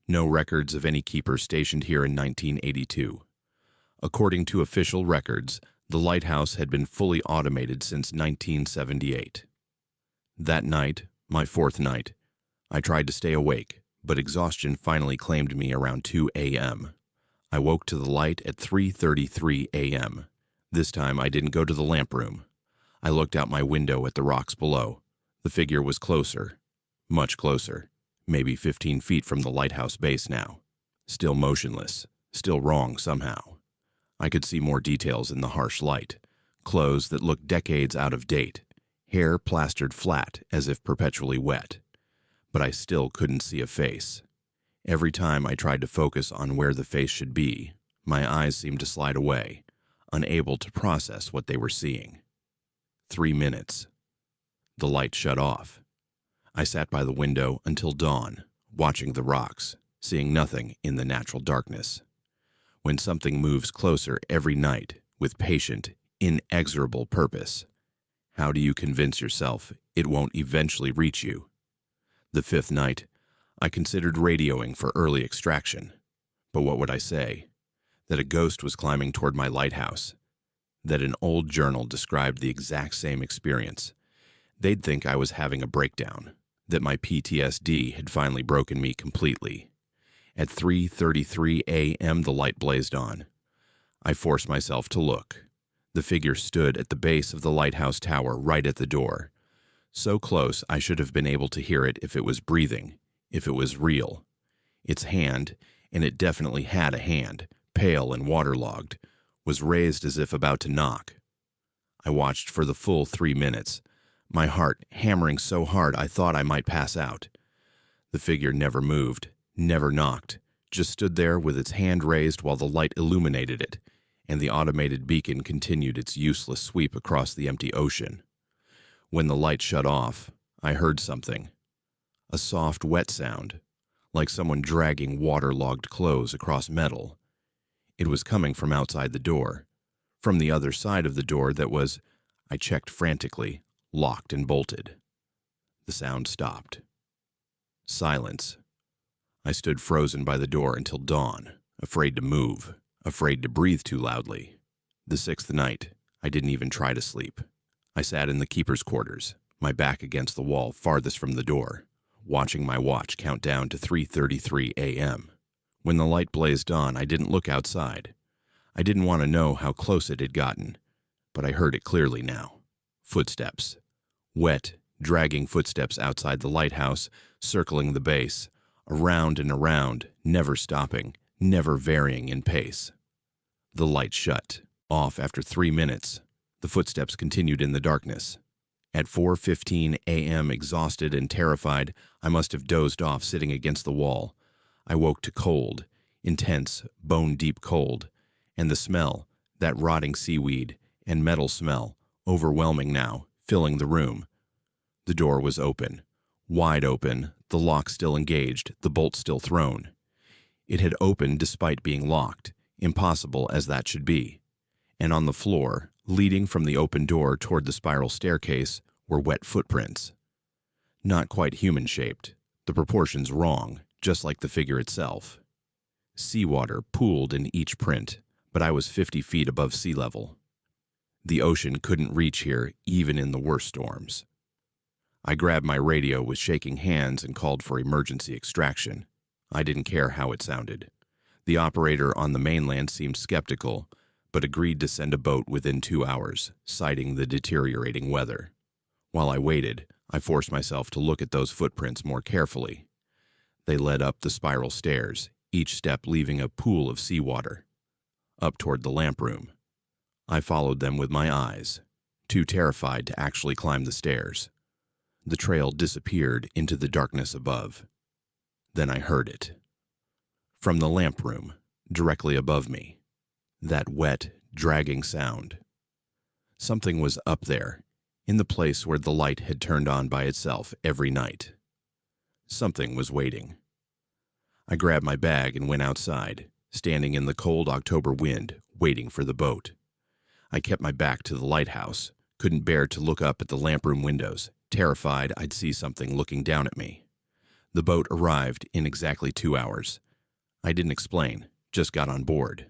No records of any keeper stationed here in 1982. According to official records, the lighthouse had been fully automated since 1978. That night, my fourth night, I tried to stay awake, but exhaustion finally claimed me around 2 a.m. I woke to the light at 3:33 a.m. This time I didn't go to the lamp room. I looked out my window at the rocks below. The figure was closer, much closer, maybe 15 feet from the lighthouse base now. Still motionless, still wrong somehow. I could see more details in the harsh light. Clothes that looked decades out of date. Hair plastered flat as if perpetually wet. But I still couldn't see a face. Every time I tried to focus on where the face should be, my eyes seemed to slide away, unable to process what they were seeing. 3 minutes. The light shut off. I sat by the window until dawn, watching the rocks, seeing nothing in the natural darkness. When something moves closer every night with patient, inexorable purpose, how do you convince yourself it won't eventually reach you? The fifth night, I considered radioing for early extraction. But what would I say? That a ghost was climbing toward my lighthouse. That an old journal described the exact same experience. They'd think I was having a breakdown. That my PTSD had finally broken me completely. At 3:33 a.m. the light blazed on. I forced myself to look. The figure stood at the base of the lighthouse tower right at the door. So close I should have been able to hear it if it was breathing, if it was real. Its hand, and it definitely had a hand, pale and waterlogged, was raised as if about to knock. I watched for the full 3 minutes, my heart hammering so hard I thought I might pass out. The figure never moved, never knocked, just stood there with its hand raised while the light illuminated it, and the automated beacon continued its useless sweep across the empty ocean. When the light shut off, I heard something. A soft, wet sound, like someone dragging waterlogged clothes across metal. It was coming from outside the door, from the other side of the door that was, I checked frantically, locked and bolted. The sound stopped. Silence. I stood frozen by the door until dawn, afraid to move, afraid to breathe too loudly. The sixth night, I didn't even try to sleep. I sat in the keeper's quarters, my back against the wall farthest from the door, watching my watch count down to 3:33 a.m. When the light blazed on, I didn't look outside. I didn't want to know how close it had gotten, but I heard it clearly now. Footsteps. Wet, dragging footsteps outside the lighthouse, circling the base, around and around, never stopping, never varying in pace. The light shut. Off after 3 minutes. The footsteps continued in the darkness. At 4:15 a.m., exhausted and terrified, I must have dozed off sitting against the wall. I woke to cold, intense, bone-deep cold, and the smell, that rotting seaweed and metal smell, overwhelming now, filling the room. The door was open, wide open, the lock still engaged, the bolt still thrown. It had opened despite being locked, impossible as that should be. And on the floor, leading from the open door toward the spiral staircase, were wet footprints. Not quite human-shaped, the proportions wrong, just like the figure itself. Seawater pooled in each print, but I was 50 feet above sea level. The ocean couldn't reach here even in the worst storms. I grabbed my radio with shaking hands and called for emergency extraction. I didn't care how it sounded. The operator on the mainland seemed skeptical, but agreed to send a boat within 2 hours, citing the deteriorating weather. While I waited, I forced myself to look at those footprints more carefully. They led up the spiral stairs, each step leaving a pool of seawater. Up toward the lamp room. I followed them with my eyes, too terrified to actually climb the stairs. The trail disappeared into the darkness above. Then I heard it. From the lamp room, directly above me. That wet, dragging sound. Something was up there, in the place where the light had turned on by itself every night. Something was waiting. I grabbed my bag and went outside, standing in the cold October wind, waiting for the boat. I kept my back to the lighthouse, couldn't bear to look up at the lamp room windows, terrified I'd see something looking down at me. The boat arrived in exactly 2 hours. I didn't explain, just got on board.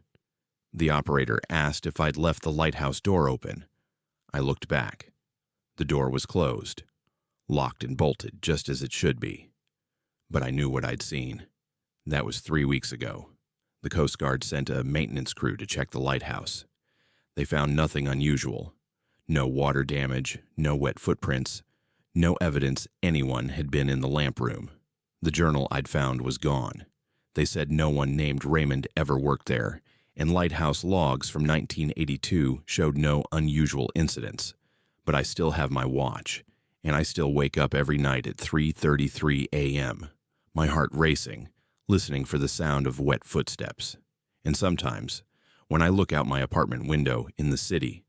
The operator asked if I'd left the lighthouse door open. I looked back. The door was closed, locked and bolted just as it should be. But I knew what I'd seen. That was 3 weeks ago. The Coast Guard sent a maintenance crew to check the lighthouse. They found nothing unusual. No water damage, no wet footprints, no evidence anyone had been in the lamp room. The journal I'd found was gone. They said no one named Raymond ever worked there, and lighthouse logs from 1982 showed no unusual incidents. But I still have my watch, and I still wake up every night at 3:33 a.m., my heart racing, listening for the sound of wet footsteps. And sometimes, when I look out my apartment window in the city,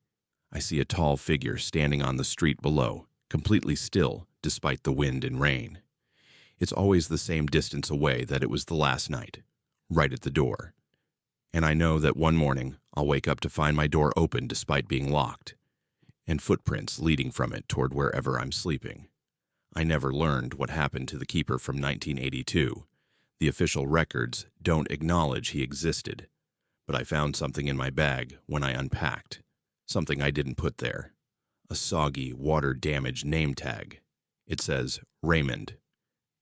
I see a tall figure standing on the street below, completely still despite the wind and rain. It's always the same distance away that it was the last night, right at the door. And I know that one morning I'll wake up to find my door open despite being locked, and footprints leading from it toward wherever I'm sleeping. I never learned what happened to the keeper from 1982. The official records don't acknowledge he existed, but I found something in my bag when I unpacked, something I didn't put there. A soggy, water-damaged name tag. It says Raymond,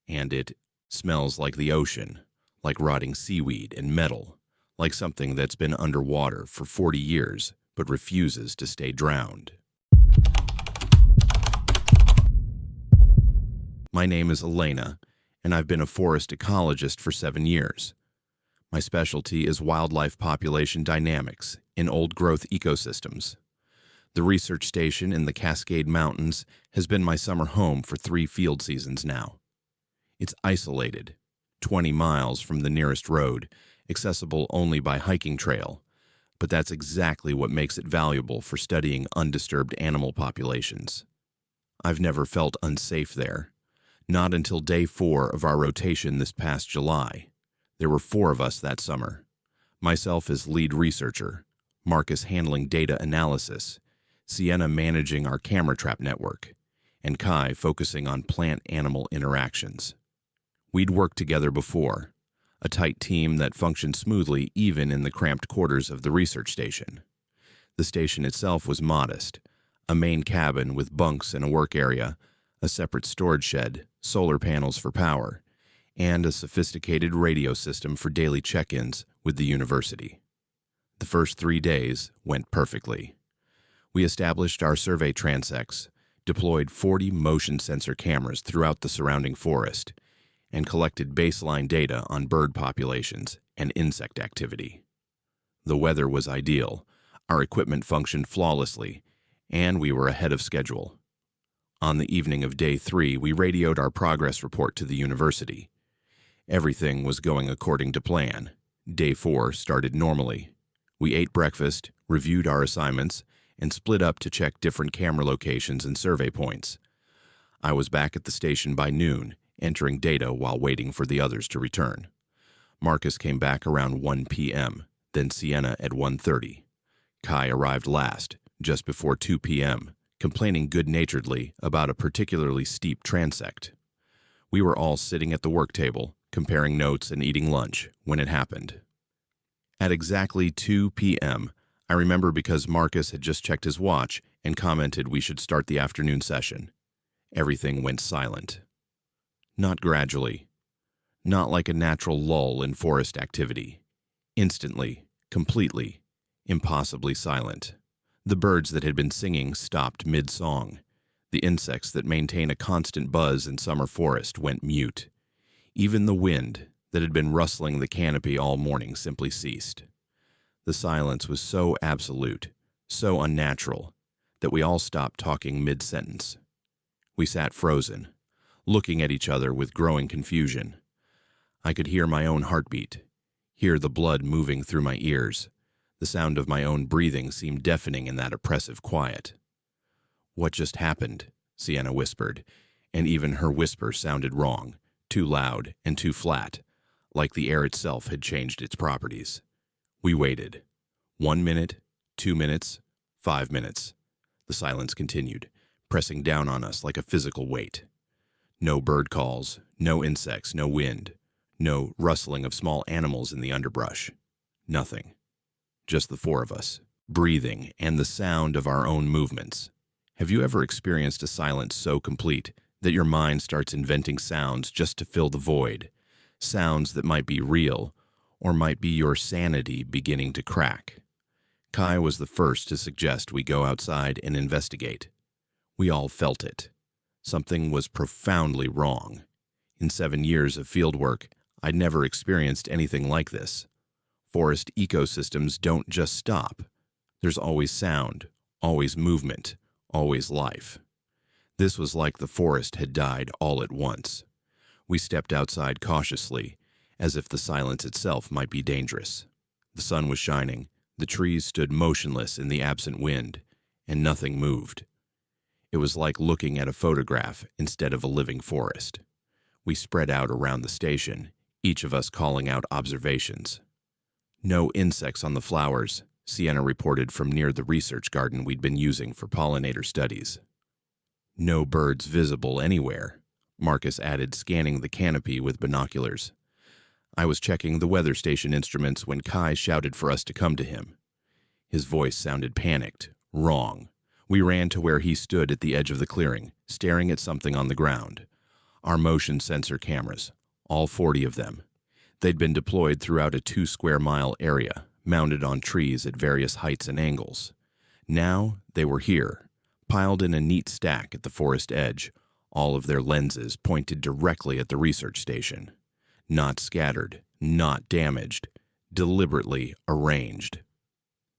and it smells like the ocean, like rotting seaweed and metal, like something that's been underwater for 40 years but refuses to stay drowned. My name is Elena, and I've been a forest ecologist for 7 years. My specialty is wildlife population dynamics in old-growth ecosystems. The research station in the Cascade Mountains has been my summer home for 3 field seasons now. It's isolated, 20 miles from the nearest road, accessible only by hiking trail, but that's exactly what makes it valuable for studying undisturbed animal populations. I've never felt unsafe there. Not until day 4 of our rotation this past July. There were 4 of us that summer. Myself as lead researcher, Marcus handling data analysis, Sienna managing our camera trap network, and Kai focusing on plant-animal interactions. We'd worked together before, a tight team that functioned smoothly even in the cramped quarters of the research station. The station itself was modest, a main cabin with bunks and a work area, a separate storage shed, solar panels for power, and a sophisticated radio system for daily check-ins with the university. The first 3 days went perfectly. We established our survey transects, deployed 40 motion sensor cameras throughout the surrounding forest, and collected baseline data on bird populations and insect activity. The weather was ideal, Our equipment functioned flawlessly, and we were ahead of schedule. On the evening of day 3, we radioed our progress report to the university. Everything was going according to plan. Day 4 started normally. We ate breakfast, reviewed our assignments, and split up to check different camera locations and survey points. I was back at the station by noon, entering data while waiting for the others to return. Marcus came back around 1 p.m., then Sienna at 1:30. Kai arrived last, just before 2 p.m., complaining good-naturedly about a particularly steep transect. We were all sitting at the work table, comparing notes and eating lunch, when it happened. At exactly 2 p.m., I remember because Marcus had just checked his watch and commented we should start the afternoon session. Everything went silent. Not gradually. Not like a natural lull in forest activity. Instantly, completely, impossibly silent. The birds that had been singing stopped mid-song. The insects that maintain a constant buzz in summer forest went mute. Even the wind that had been rustling the canopy all morning simply ceased. The silence was so absolute, so unnatural, that we all stopped talking mid-sentence. We sat frozen, looking at each other with growing confusion. I could hear my own heartbeat, hear the blood moving through my ears. The sound of my own breathing seemed deafening in that oppressive quiet. "What just happened?" Sienna whispered, and even her whisper sounded wrong, too loud and too flat, like the air itself had changed its properties. We waited. 1 minute, 2 minutes, 5 minutes. The silence continued, pressing down on us like a physical weight. No bird calls, no insects, no wind, no rustling of small animals in the underbrush. Nothing. Just the 4 of us, breathing and the sound of our own movements. Have you ever experienced a silence so complete that your mind starts inventing sounds just to fill the void? Sounds that might be real, or might be your sanity beginning to crack. Kai was the first to suggest we go outside and investigate. We all felt it. Something was profoundly wrong. In 7 years of fieldwork, I'd never experienced anything like this. Forest ecosystems don't just stop. There's always sound, always movement, always life. This was like the forest had died all at once. We stepped outside cautiously, as if the silence itself might be dangerous. The sun was shining, the trees stood motionless in the absent wind, and nothing moved. It was like looking at a photograph instead of a living forest. We spread out around the station, each of us calling out observations. "No insects on the flowers," Sienna reported from near the research garden we'd been using for pollinator studies. "No birds visible anywhere," Marcus added, scanning the canopy with binoculars. I was checking the weather station instruments when Kai shouted for us to come to him. His voice sounded panicked, wrong. We ran to where he stood at the edge of the clearing, staring at something on the ground. Our motion sensor cameras, all 40 of them. They'd been deployed throughout a 2-square-mile area, mounted on trees at various heights and angles. Now they were here, piled in a neat stack at the forest edge, all of their lenses pointed directly at the research station. Not scattered, not damaged, deliberately arranged.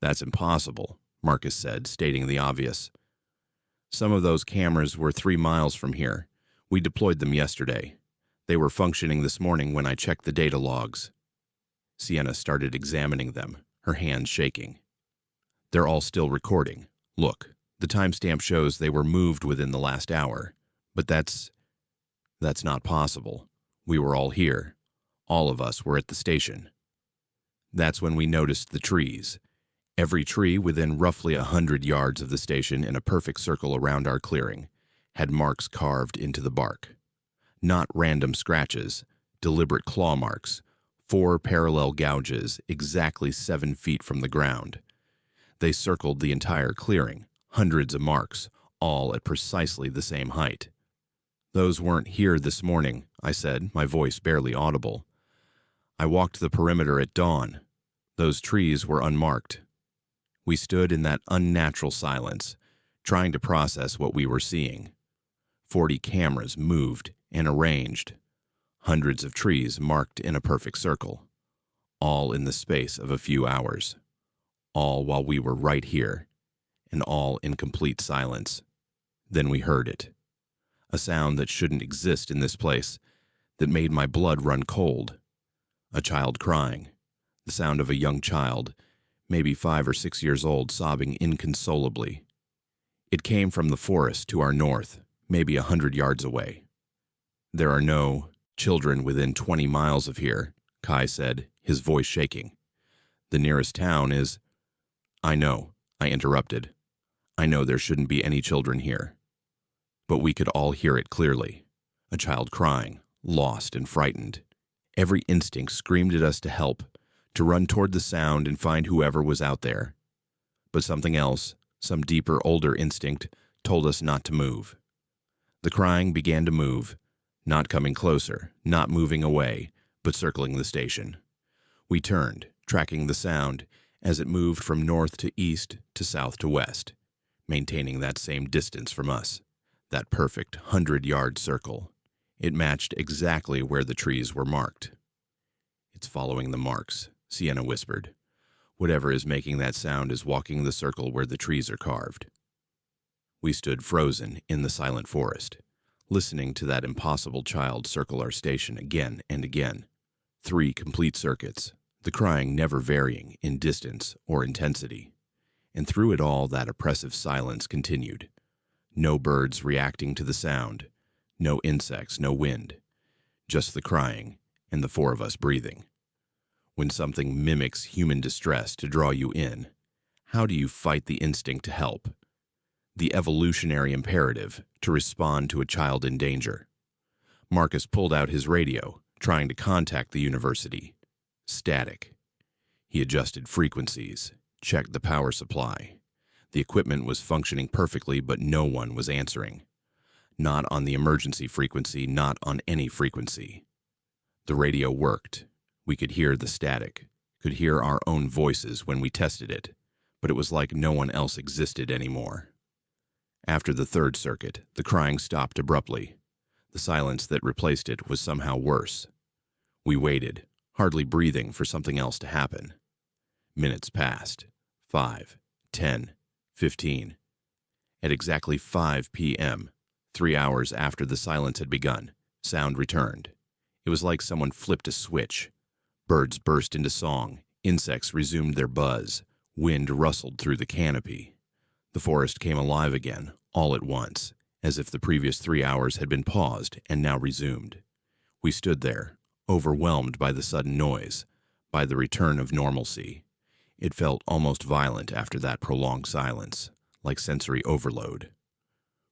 "That's impossible," Marcus said, stating the obvious. "Some of those cameras were 3 miles from here. We deployed them yesterday. They were functioning this morning when I checked the data logs." Sienna started examining them, her hands shaking. "They're all still recording. Look, the timestamp shows they were moved within the last hour. But that's not possible. We were all here. All of us were at the station." That's when we noticed the trees. Every tree within roughly 100 yards of the station in a perfect circle around our clearing had marks carved into the bark. Not random scratches, deliberate claw marks, 4 parallel gouges exactly 7 feet from the ground. They circled the entire clearing, hundreds of marks, all at precisely the same height. "Those weren't here this morning," I said, my voice barely audible. "I walked the perimeter at dawn. Those trees were unmarked." We stood in that unnatural silence, trying to process what we were seeing. 40 cameras moved and arranged. Hundreds of trees marked in a perfect circle. All in the space of a few hours. all while we were right here, and all in complete silence. Then we heard it. A sound that shouldn't exist in this place, that made my blood run cold. A child crying. The sound of a young child, maybe 5 or 6 years old, sobbing inconsolably. It came from the forest to our north, maybe 100 yards away. There are no children within 20 miles of here, Kai said, his voice shaking. The nearest town is... I know, I interrupted. I know there shouldn't be any children here. But we could all hear it clearly. A child crying, lost and frightened. Every instinct screamed at us to help, to run toward the sound and find whoever was out there. But something else, some deeper, older instinct, told us not to move. The crying began to move, not coming closer, not moving away, but circling the station. We turned, tracking the sound as it moved from north to east to south to west, maintaining that same distance from us, that perfect 100-yard circle. It matched exactly where the trees were marked. It's following the marks, Sienna whispered. Whatever is making that sound is walking the circle where the trees are carved. We stood frozen in the silent forest, listening to that impossible child circle our station again and again. 3 complete circuits, the crying never varying in distance or intensity. And through it all, that oppressive silence continued. No birds reacting to the sound, no insects, no wind, just the crying and the 4 of us breathing. When something mimics human distress to draw you in, how do you fight the instinct to help? The evolutionary imperative to respond to a child in danger. Marcus pulled out his radio, trying to contact the university. Static. He adjusted frequencies, checked the power supply. The equipment was functioning perfectly, but no one was answering. Not on the emergency frequency, not on any frequency. The radio worked. We could hear the static, could hear our own voices when we tested it, but it was like no one else existed anymore. After the 3rd circuit, the crying stopped abruptly. The silence that replaced it was somehow worse. We waited, hardly breathing, for something else to happen. Minutes passed. 5, 10, 15. At exactly 5 p.m., 3 hours after the silence had begun, sound returned. It was like someone flipped a switch. Birds burst into song, insects resumed their buzz, wind rustled through the canopy. The forest came alive again, all at once, as if the previous 3 hours had been paused and now resumed. We stood there, overwhelmed by the sudden noise, by the return of normalcy. It felt almost violent after that prolonged silence, like sensory overload.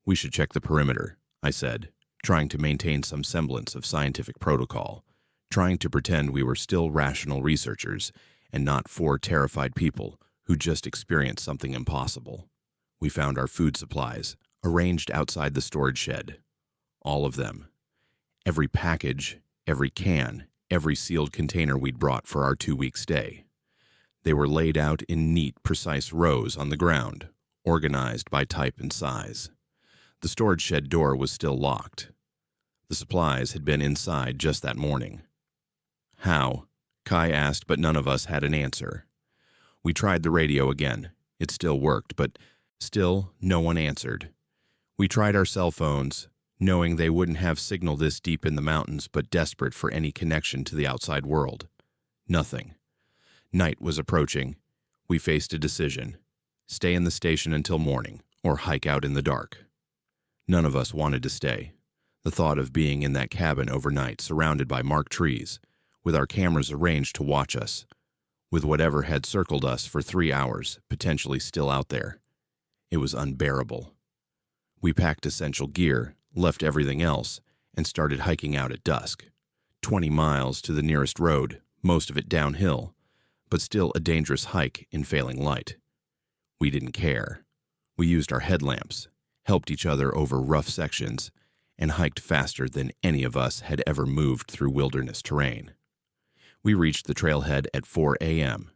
We should check the perimeter, I said, trying to maintain some semblance of scientific protocol, trying to pretend we were still rational researchers and not 4 terrified people who just experienced something impossible. We found our food supplies, arranged outside the storage shed. All of them. Every package, every can, every sealed container we'd brought for our 2-week stay. They were laid out in neat, precise rows on the ground, organized by type and size. The storage shed door was still locked. The supplies had been inside just that morning. How? Kai asked, but none of us had an answer. We tried the radio again. It still worked, but still no one answered. We tried our cell phones, knowing they wouldn't have signal this deep in the mountains, but desperate for any connection to the outside world. Nothing. Night was approaching. We faced a decision. Stay in the station until morning, or hike out in the dark. None of us wanted to stay. The thought of being in that cabin overnight, surrounded by marked trees, with our cameras arranged to watch us, with whatever had circled us for 3 hours, potentially still out there. It was unbearable. We packed essential gear, left everything else, and started hiking out at dusk. 20 miles to the nearest road, most of it downhill, but still a dangerous hike in failing light. We didn't care. We used our headlamps, helped each other over rough sections, and hiked faster than any of us had ever moved through wilderness terrain. We reached the trailhead at 4 a.m.,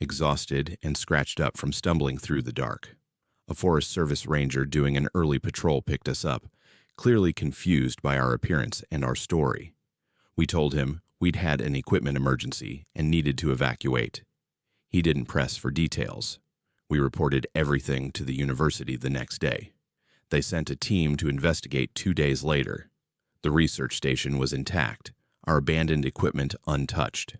exhausted and scratched up from stumbling through the dark. A Forest Service ranger doing an early patrol picked us up, clearly confused by our appearance and our story. We told him we'd had an equipment emergency and needed to evacuate. He didn't press for details. We reported everything to the university the next day. They sent a team to investigate 2 days later. The research station was intact, our abandoned equipment untouched.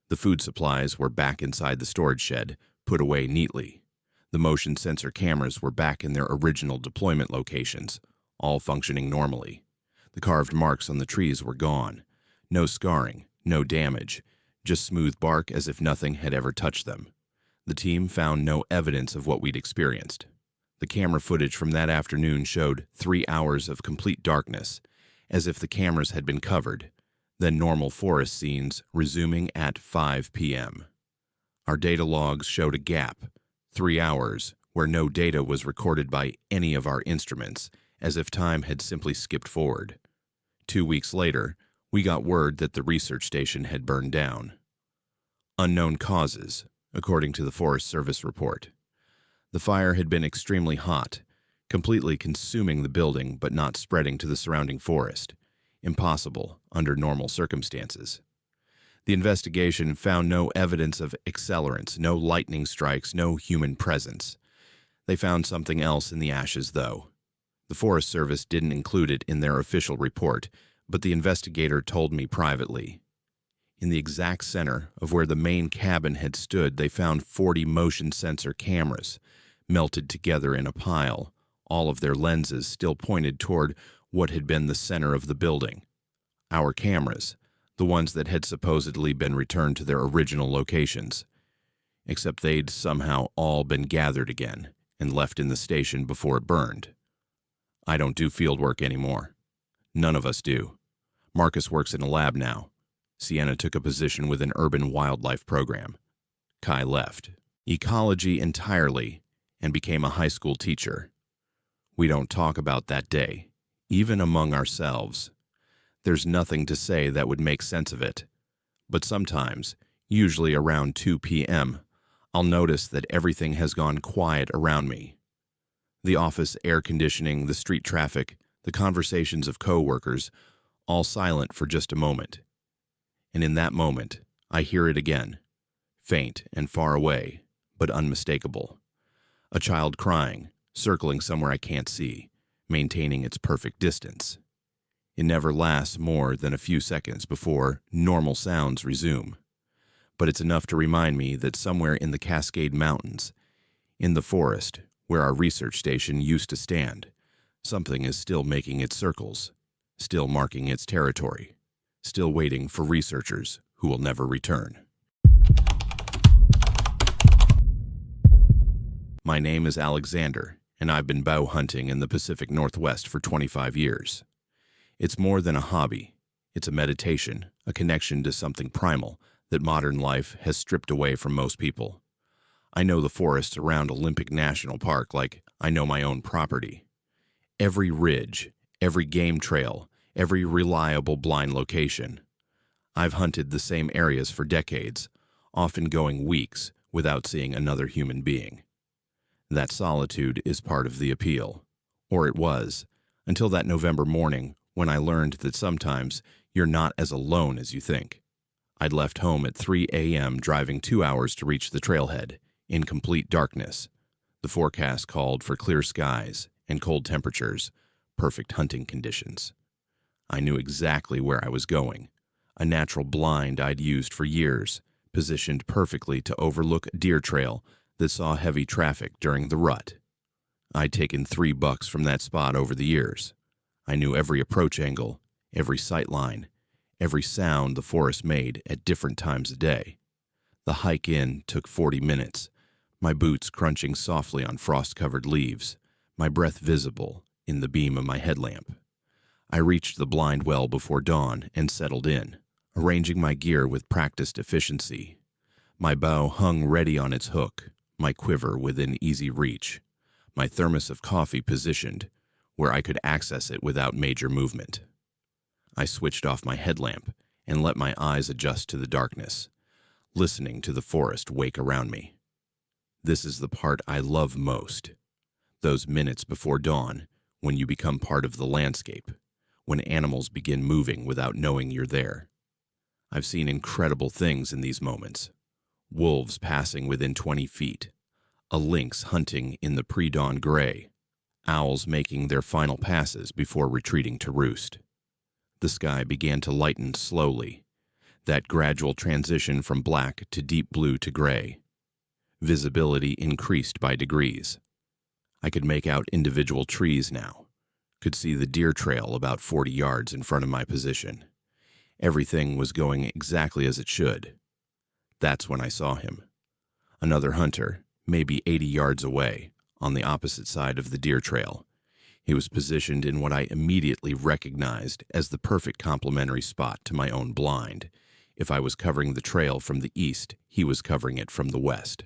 The food supplies were back inside the storage shed, put away neatly. The motion sensor cameras were back in their original deployment locations, all functioning normally. The carved marks on the trees were gone. No scarring, no damage, just smooth bark as if nothing had ever touched them. The team found no evidence of what we'd experienced. The camera footage from that afternoon showed 3 hours of complete darkness, as if the cameras had been covered, then normal forest scenes resuming at 5 p.m. Our data logs showed a gap, 3 hours, where no data was recorded by any of our instruments, as if time had simply skipped forward. 2 weeks later, we got word that the research station had burned down. Unknown causes, according to the Forest Service report. The fire had been extremely hot, completely consuming the building but not spreading to the surrounding forest. Impossible under normal circumstances. The investigation found no evidence of accelerants, no lightning strikes, no human presence. They found something else in the ashes, though. The Forest Service didn't include it in their official report, but the investigator told me privately. In the exact center of where the main cabin had stood, they found 40 motion sensor cameras, melted together in a pile, all of their lenses still pointed toward what had been the center of the building. Our cameras, the ones that had supposedly been returned to their original locations. Except they'd somehow all been gathered again and left in the station before it burned. I don't do field work anymore. None of us do. Marcus works in a lab now. Sienna took a position with an urban wildlife program. Kai left ecology entirely and became a high school teacher. We don't talk about that day, even among ourselves. There's nothing to say that would make sense of it. But sometimes, usually around 2 p.m., I'll notice that everything has gone quiet around me. The office air conditioning, the street traffic, the conversations of co-workers, all silent for just a moment. And in that moment, I hear it again, faint and far away, but unmistakable. A child crying, circling somewhere I can't see, maintaining its perfect distance. It never lasts more than a few seconds before normal sounds resume. But it's enough to remind me that somewhere in the Cascade Mountains, in the forest where our research station used to stand, something is still making its circles, still marking its territory, still waiting for researchers who will never return. My name is Alexander, and I've been bow hunting in the Pacific Northwest for 25 years. It's more than a hobby. It's a meditation, a connection to something primal that modern life has stripped away from most people. I know the forests around Olympic National Park like I know my own property. Every ridge, every game trail, every reliable blind location. I've hunted the same areas for decades, often going weeks without seeing another human being. That solitude is part of the appeal, or it was, until that November morning when I learned that sometimes you're not as alone as you think. I'd left home at 3 a.m. driving 2 hours to reach the trailhead, in complete darkness. The forecast called for clear skies and cold temperatures, perfect hunting conditions. I knew exactly where I was going, a natural blind I'd used for years, positioned perfectly to overlook a deer trail that saw heavy traffic during the rut. I'd taken 3 bucks from that spot over the years. I knew every approach angle, every sight line, every sound the forest made at different times of day. The hike in took 40 minutes, my boots crunching softly on frost-covered leaves, my breath visible in the beam of my headlamp. I reached the blind well before dawn and settled in, arranging my gear with practiced efficiency. My bow hung ready on its hook, my quiver within easy reach, my thermos of coffee positioned where I could access it without major movement. I switched off my headlamp and let my eyes adjust to the darkness, listening to the forest wake around me. This is the part I love most. Those minutes before dawn, when you become part of the landscape, when animals begin moving without knowing you're there. I've seen incredible things in these moments. wolves passing within 20 feet, a lynx hunting in the pre-dawn gray, owls making their final passes before retreating to roost. The sky began to lighten slowly, that gradual transition from black to deep blue to gray. Visibility increased by degrees. I could make out individual trees now, could see the deer trail about 40 yards in front of my position. Everything was going exactly as it should. That's when I saw him. Another hunter, maybe 80 yards away, on the opposite side of the deer trail. He was positioned in what I immediately recognized as the perfect complementary spot to my own blind. If I was covering the trail from the east, he was covering it from the west.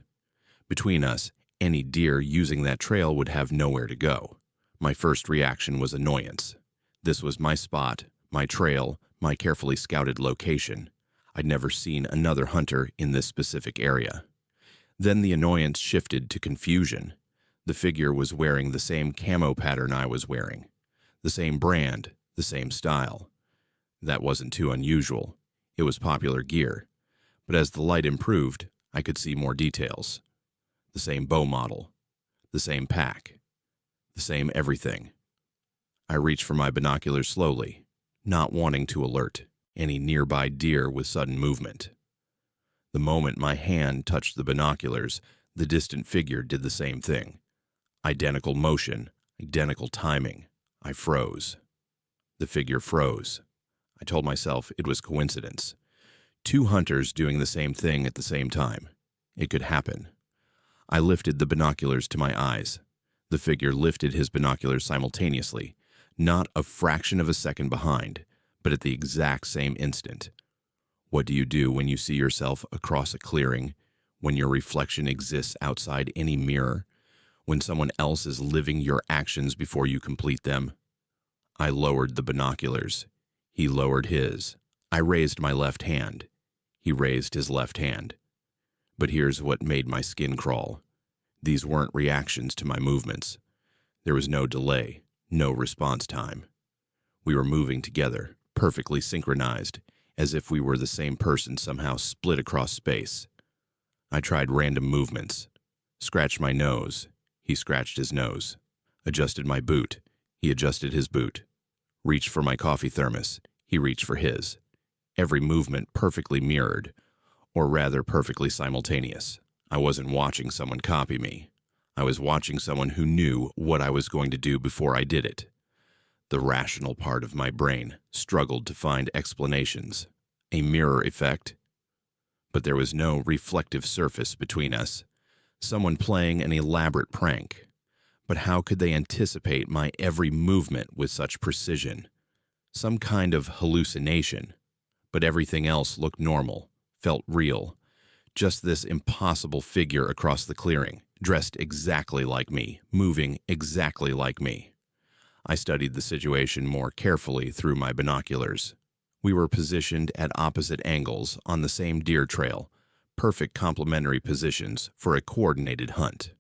Between us, any deer using that trail would have nowhere to go. My first reaction was annoyance. This was my spot, my trail, my carefully scouted location. I'd never seen another hunter in this specific area. Then the annoyance shifted to confusion. The figure was wearing the same camo pattern I was wearing, the same brand, the same style. That wasn't too unusual. It was popular gear. But as the light improved, I could see more details. The same bow model, the same pack, the same everything. I reached for my binoculars slowly, not wanting to alert any nearby deer with sudden movement. The moment my hand touched the binoculars, the distant figure did the same thing. Identical motion, identical timing. I froze. The figure froze. I told myself it was coincidence. Two hunters doing the same thing at the same time. It could happen. I lifted the binoculars to my eyes. The figure lifted his binoculars simultaneously, not a fraction of a second behind, but at the exact same instant. What do you do when you see yourself across a clearing, when your reflection exists outside any mirror, when someone else is living your actions before you complete them? I lowered the binoculars. He lowered his. I raised my left hand. He raised his left hand. But here's what made my skin crawl. These weren't reactions to my movements. There was no delay, no response time. We were moving together, perfectly synchronized, as if we were the same person somehow split across space. I tried random movements. Scratched my nose. He scratched his nose. Adjusted my boot. He adjusted his boot. Reached for my coffee thermos. He reached for his. Every movement perfectly mirrored, or rather perfectly simultaneous. I wasn't watching someone copy me. I was watching someone who knew what I was going to do before I did it. The rational part of my brain struggled to find explanations. A mirror effect? But there was no reflective surface between us. Someone playing an elaborate prank. But how could they anticipate my every movement with such precision? Some kind of hallucination. But everything else looked normal, felt real. Just this impossible figure across the clearing, dressed exactly like me, moving exactly like me. I studied the situation more carefully through my binoculars. We were positioned at opposite angles on the same deer trail, perfect complementary positions for a coordinated hunt.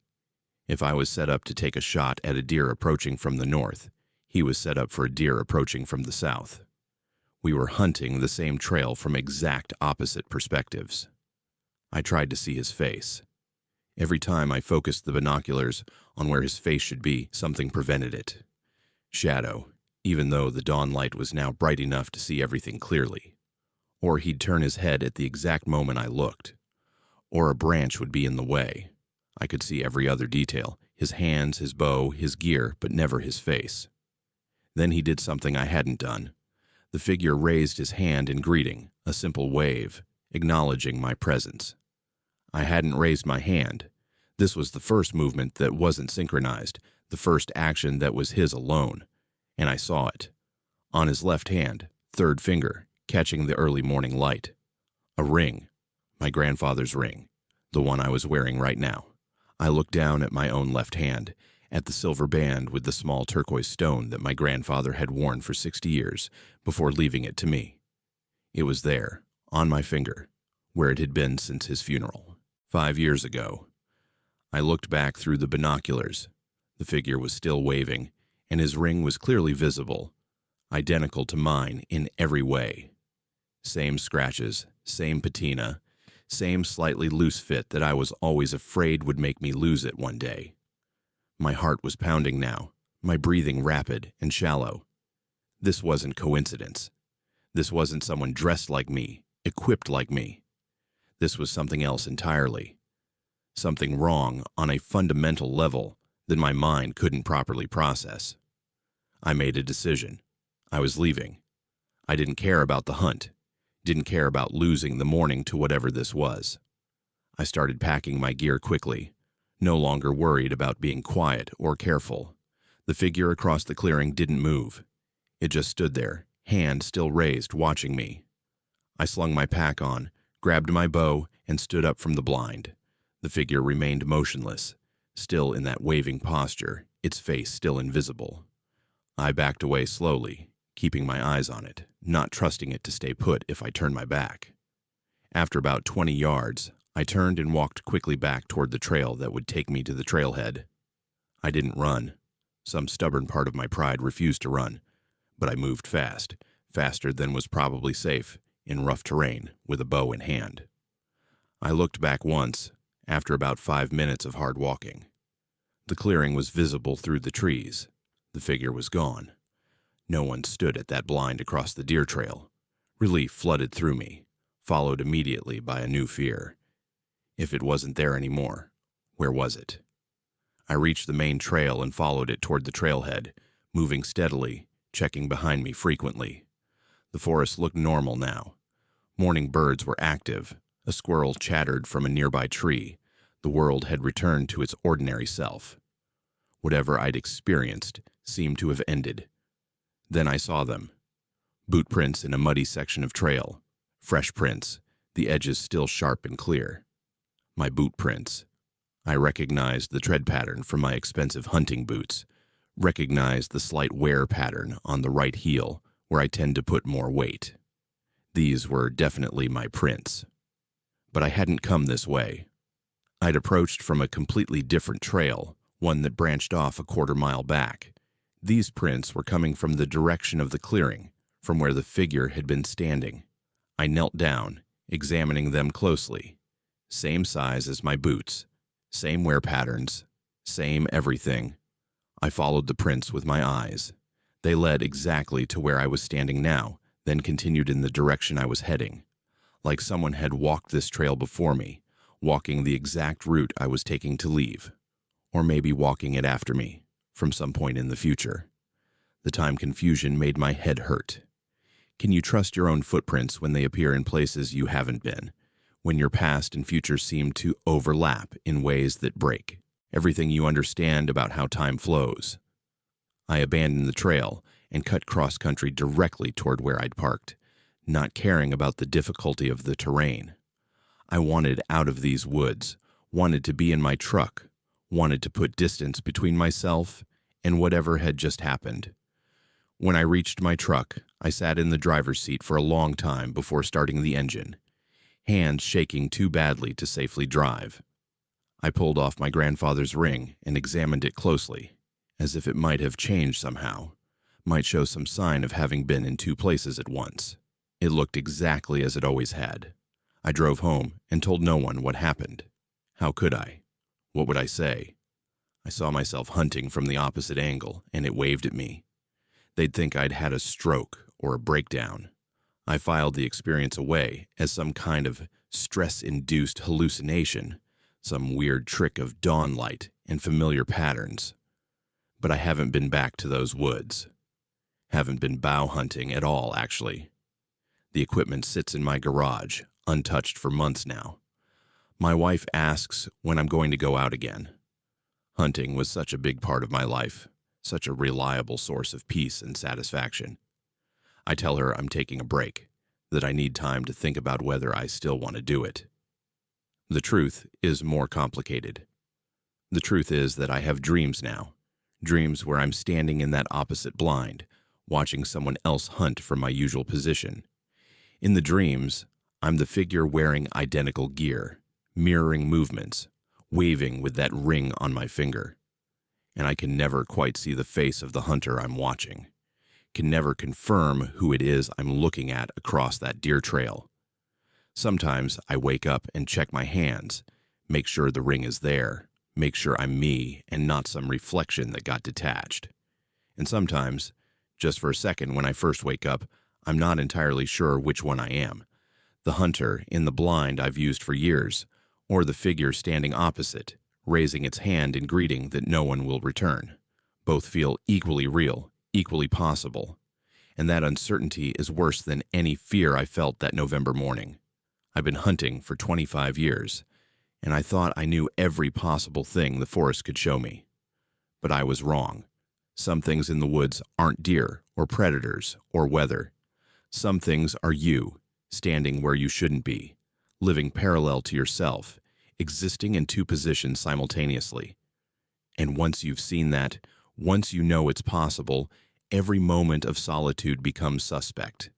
If I was set up to take a shot at a deer approaching from the north, he was set up for a deer approaching from the south. We were hunting the same trail from exact opposite perspectives. I tried to see his face. Every time I focused the binoculars on where his face should be, something prevented it. Shadow, even though the dawn light was now bright enough to see everything clearly. Or he'd turn his head at the exact moment I looked. Or a branch would be in the way. I could see every other detail, his hands, his bow, his gear, but never his face. Then he did something I hadn't done. The figure raised his hand in greeting, a simple wave, acknowledging my presence. I hadn't raised my hand. This was the first movement that wasn't synchronized, the first action that was his alone, and I saw it. On his left hand, third finger, catching the early morning light. A ring, my grandfather's ring, the one I was wearing right now. I looked down at my own left hand, at the silver band with the small turquoise stone that my grandfather had worn for 60 years before leaving it to me. It was there, on my finger, where it had been since his funeral. 5 years ago. I looked back through the binoculars. The figure was still waving, and his ring was clearly visible, identical to mine in every way. Same scratches, same patina, Same slightly loose fit that I was always afraid would make me lose it one day. My heart was pounding now, my breathing rapid and shallow. This wasn't coincidence. This wasn't someone dressed like me, equipped like me. This was something else entirely. Something wrong on a fundamental level that my mind couldn't properly process. I made a decision. I was leaving. I didn't care about the hunt, didn't care about losing the morning to whatever this was. I started packing my gear quickly, no longer worried about being quiet or careful. The figure across the clearing didn't move. It just stood there, hand still raised, watching me. I slung my pack on, grabbed my bow, and stood up from the blind. The figure remained motionless, still in that waving posture, its face still invisible. I backed away slowly, keeping my eyes on it, not trusting it to stay put if I turned my back. After about 20 yards, I turned and walked quickly back toward the trail that would take me to the trailhead. I didn't run. Some stubborn part of my pride refused to run, but I moved fast, faster than was probably safe, in rough terrain, with a bow in hand. I looked back once, after about 5 minutes of hard walking. The clearing was visible through the trees. The figure was gone. No one stood at that blind across the deer trail. Relief flooded through me, followed immediately by a new fear. If it wasn't there anymore, where was it? I reached the main trail and followed it toward the trailhead, moving steadily, checking behind me frequently. The forest looked normal now. Morning birds were active. A squirrel chattered from a nearby tree. The world had returned to its ordinary self. Whatever I'd experienced seemed to have ended. Then I saw them. Boot prints in a muddy section of trail. Fresh prints, the edges still sharp and clear. My boot prints. I recognized the tread pattern from my expensive hunting boots, recognized the slight wear pattern on the right heel where I tend to put more weight. These were definitely my prints. But I hadn't come this way. I'd approached from a completely different trail, one that branched off a quarter-mile back. These prints were coming from the direction of the clearing, from where the figure had been standing. I knelt down, examining them closely. Same size as my boots, same wear patterns, same everything. I followed the prints with my eyes. They led exactly to where I was standing now, then continued in the direction I was heading. Like someone had walked this trail before me, walking the exact route I was taking to leave. Or maybe walking it after me, from some point in the future. The time confusion made my head hurt. Can you trust your own footprints when they appear in places you haven't been? When your past and future seem to overlap in ways that break everything you understand about how time flows? I abandoned the trail and cut cross-country directly toward where I'd parked, not caring about the difficulty of the terrain. I wanted out of these woods, wanted to be in my truck, wanted to put distance between myself and whatever had just happened. When I reached my truck, I sat in the driver's seat for a long time before starting the engine, hands shaking too badly to safely drive. I pulled off my grandfather's ring and examined it closely, as if it might have changed somehow, might show some sign of having been in two places at once. It looked exactly as it always had. I drove home and told no one what happened. How could I? What would I say? I saw myself hunting from the opposite angle, and it waved at me. They'd think I'd had a stroke or a breakdown. I filed the experience away as some kind of stress-induced hallucination, some weird trick of dawn light and familiar patterns. But I haven't been back to those woods. Haven't been bow hunting at all, actually. The equipment sits in my garage, untouched for months now. My wife asks when I'm going to go out again. Hunting was such a big part of my life, such a reliable source of peace and satisfaction. I tell her I'm taking a break, that I need time to think about whether I still want to do it. The truth is more complicated. The truth is that I have dreams now, dreams where I'm standing in that opposite blind, watching someone else hunt from my usual position. In the dreams, I'm the figure wearing identical gear, mirroring movements, waving with that ring on my finger. And I can never quite see the face of the hunter I'm watching, can never confirm who it is I'm looking at across that deer trail. Sometimes I wake up and check my hands, make sure the ring is there, make sure I'm me and not some reflection that got detached. And sometimes, just for a second when I first wake up, I'm not entirely sure which one I am. The hunter in the blind I've used for years, or the figure standing opposite, raising its hand in greeting that no one will return. Both feel equally real, equally possible. And that uncertainty is worse than any fear I felt that November morning. I've been hunting for 25 years, and I thought I knew every possible thing the forest could show me. But I was wrong. Some things in the woods aren't deer or predators or weather. Some things are you, standing where you shouldn't be, living parallel to yourself, existing in two positions simultaneously. And once you've seen that, once you know it's possible, every moment of solitude becomes suspect.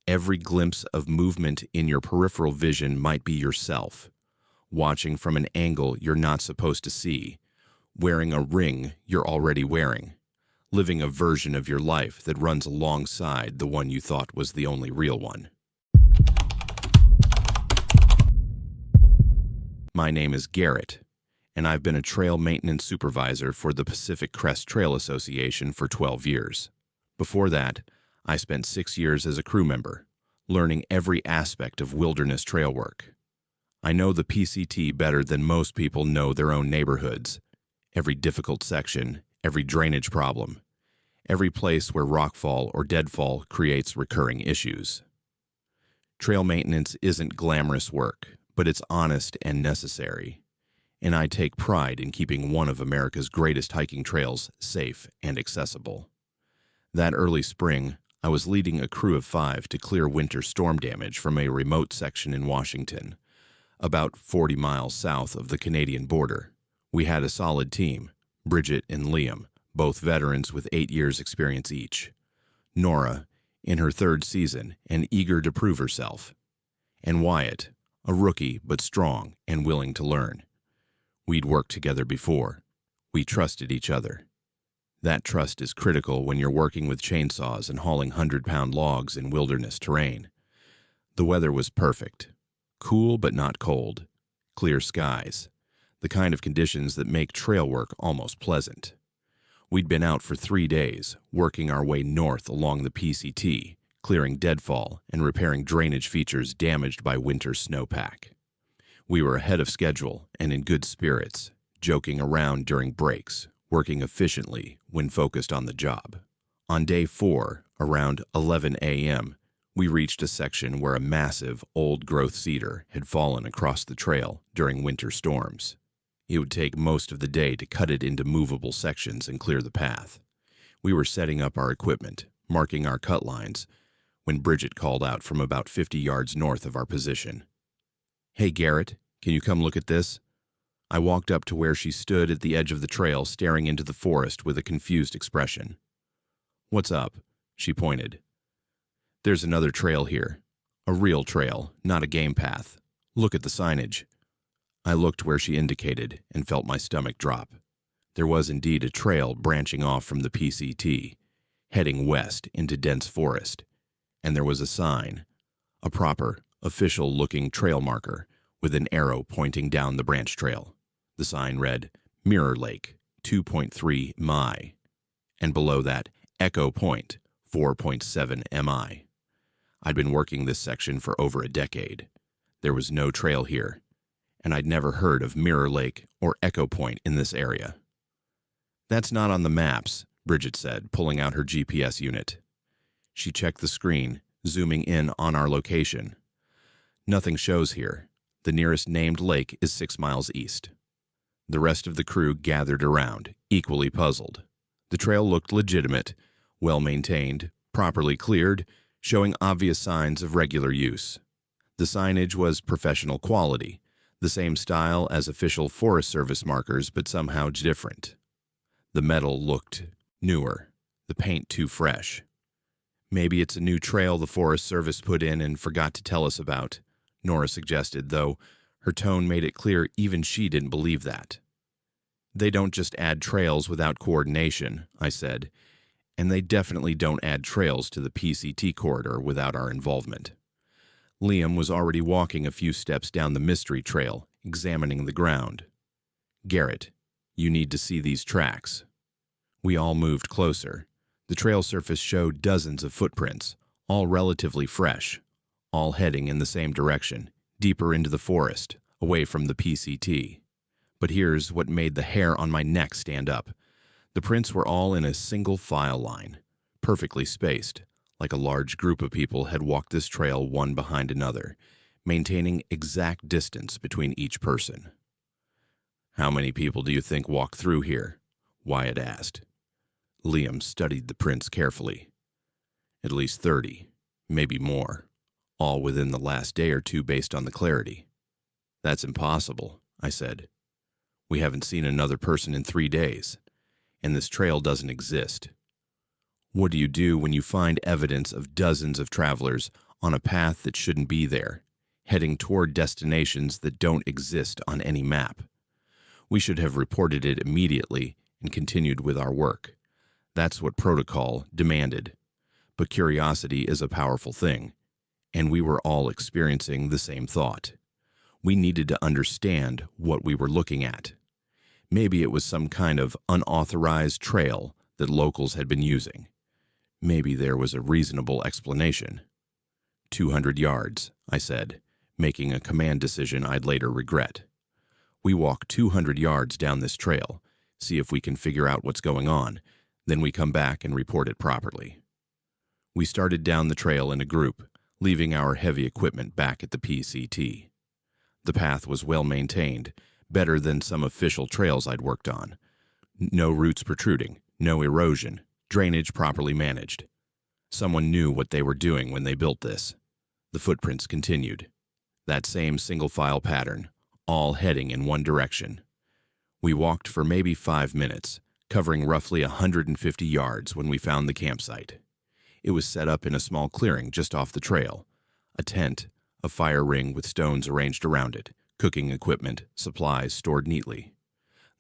Every glimpse of movement in your peripheral vision might be yourself, watching from an angle you're not supposed to see, wearing a ring you're already wearing, living a version of your life that runs alongside the one you thought was the only real one. My name is Garrett, and I've been a trail maintenance supervisor for the Pacific Crest Trail Association for 12 years. Before that, I spent 6 years as a crew member, learning every aspect of wilderness trail work. I know the PCT better than most people know their own neighborhoods, every difficult section, every drainage problem, every place where rockfall or deadfall creates recurring issues. Trail maintenance isn't glamorous work, but it's honest and necessary, and I take pride in keeping one of America's greatest hiking trails safe and accessible. That early spring, I was leading a crew of 5 to clear winter storm damage from a remote section in Washington, about 40 miles south of the Canadian border. We had a solid team, Bridget and Liam, both veterans with 8 years' experience each. Nora, in her 3rd season and eager to prove herself. And Wyatt, a rookie but strong and willing to learn. We'd worked together before. We trusted each other. That trust is critical when you're working with chainsaws and hauling 100-pound logs in wilderness terrain. The weather was perfect. Cool but not cold. Clear skies. The kind of conditions that make trail work almost pleasant. We'd been out for 3 days, working our way north along the PCT, clearing deadfall and repairing drainage features damaged by winter snowpack. We were ahead of schedule and in good spirits, joking around during breaks, working efficiently when focused on the job. On day 4, around 11 a.m., we reached a section where a massive, old-growth cedar had fallen across the trail during winter storms. It would take most of the day to cut it into movable sections and clear the path. We were setting up our equipment, marking our cut lines, when Bridget called out from about 50 yards north of our position. "Hey, Garrett, can you come look at this?" I walked up to where she stood at the edge of the trail, staring into the forest with a confused expression. "What's up?" she pointed. "There's another trail here. A real trail, not a game path. Look at the signage." I looked where she indicated and felt my stomach drop. There was indeed a trail branching off from the PCT, heading west into dense forest, and there was a sign, a proper, official-looking trail marker with an arrow pointing down the branch trail. The sign read, Mirror Lake, 2.3 mi, and below that, Echo Point, 4.7 mi. I'd been working this section for over a decade. There was no trail here, and I'd never heard of Mirror Lake or Echo Point in this area. "That's not on the maps," Bridget said, pulling out her GPS unit. She checked the screen, zooming in on our location. "Nothing shows here. The nearest named lake is 6 miles east." The rest of the crew gathered around, equally puzzled. The trail looked legitimate, well-maintained, properly cleared, showing obvious signs of regular use. The signage was professional quality, the same style as official Forest Service markers, but somehow different. The metal looked newer, the paint too fresh. "Maybe it's a new trail the Forest Service put in and forgot to tell us about," Nora suggested, though her tone made it clear even she didn't believe that. "They don't just add trails without coordination," I said, "and they definitely don't add trails to the PCT corridor without our involvement. Liam was already walking a few steps down the mystery trail, examining the ground. "Garrett, you need to see these tracks." We all moved closer. The trail surface showed dozens of footprints, all relatively fresh, all heading in the same direction, deeper into the forest, away from the PCT. But here's what made the hair on my neck stand up. The prints were all in a single file line, perfectly spaced, like a large group of people had walked this trail one behind another, maintaining exact distance between each person. "How many people do you think walked through here?" Wyatt asked. Liam studied the prints carefully. "At least 30, maybe more, all within the last day or two based on the clarity." "That's impossible," I said. "We haven't seen another person in 3 days, and this trail doesn't exist." "What do you do when you find evidence of dozens of travelers on a path that shouldn't be there, heading toward destinations that don't exist on any map?" We should have reported it immediately and continued with our work. That's what protocol demanded. But curiosity is a powerful thing, and we were all experiencing the same thought. We needed to understand what we were looking at. Maybe it was some kind of unauthorized trail that locals had been using. Maybe there was a reasonable explanation. 200 yards, I said, making a command decision I'd later regret. We walk 200 yards down this trail, see if we can figure out what's going on, then we come back and report it properly. We started down the trail in a group, leaving our heavy equipment back at the PCT. The path was well maintained, better than some official trails I'd worked on. No roots protruding, no erosion, drainage properly managed. Someone knew what they were doing when they built this. The footprints continued. That same single-file pattern, all heading in one direction. We walked for maybe 5 minutes, covering roughly 150 yards when we found the campsite. It was set up in a small clearing just off the trail. A tent, a fire ring with stones arranged around it, cooking equipment, supplies stored neatly.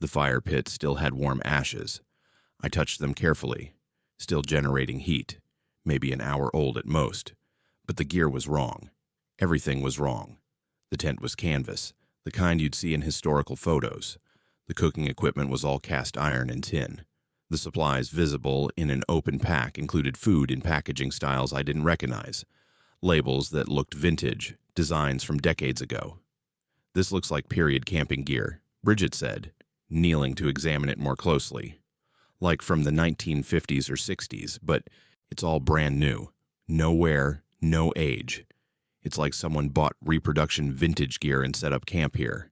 The fire pit still had warm ashes. I touched them carefully, still generating heat, maybe an hour old at most. But the gear was wrong. Everything was wrong. The tent was canvas, the kind you'd see in historical photos. The cooking equipment was all cast iron and tin. The supplies visible in an open pack included food in packaging styles I didn't recognize, labels that looked vintage, designs from decades ago. "This looks like period camping gear," Bridget said, kneeling to examine it more closely. "Like from the 1950s or 60s, but it's all brand new. No wear, no age. It's like someone bought reproduction vintage gear and set up camp here."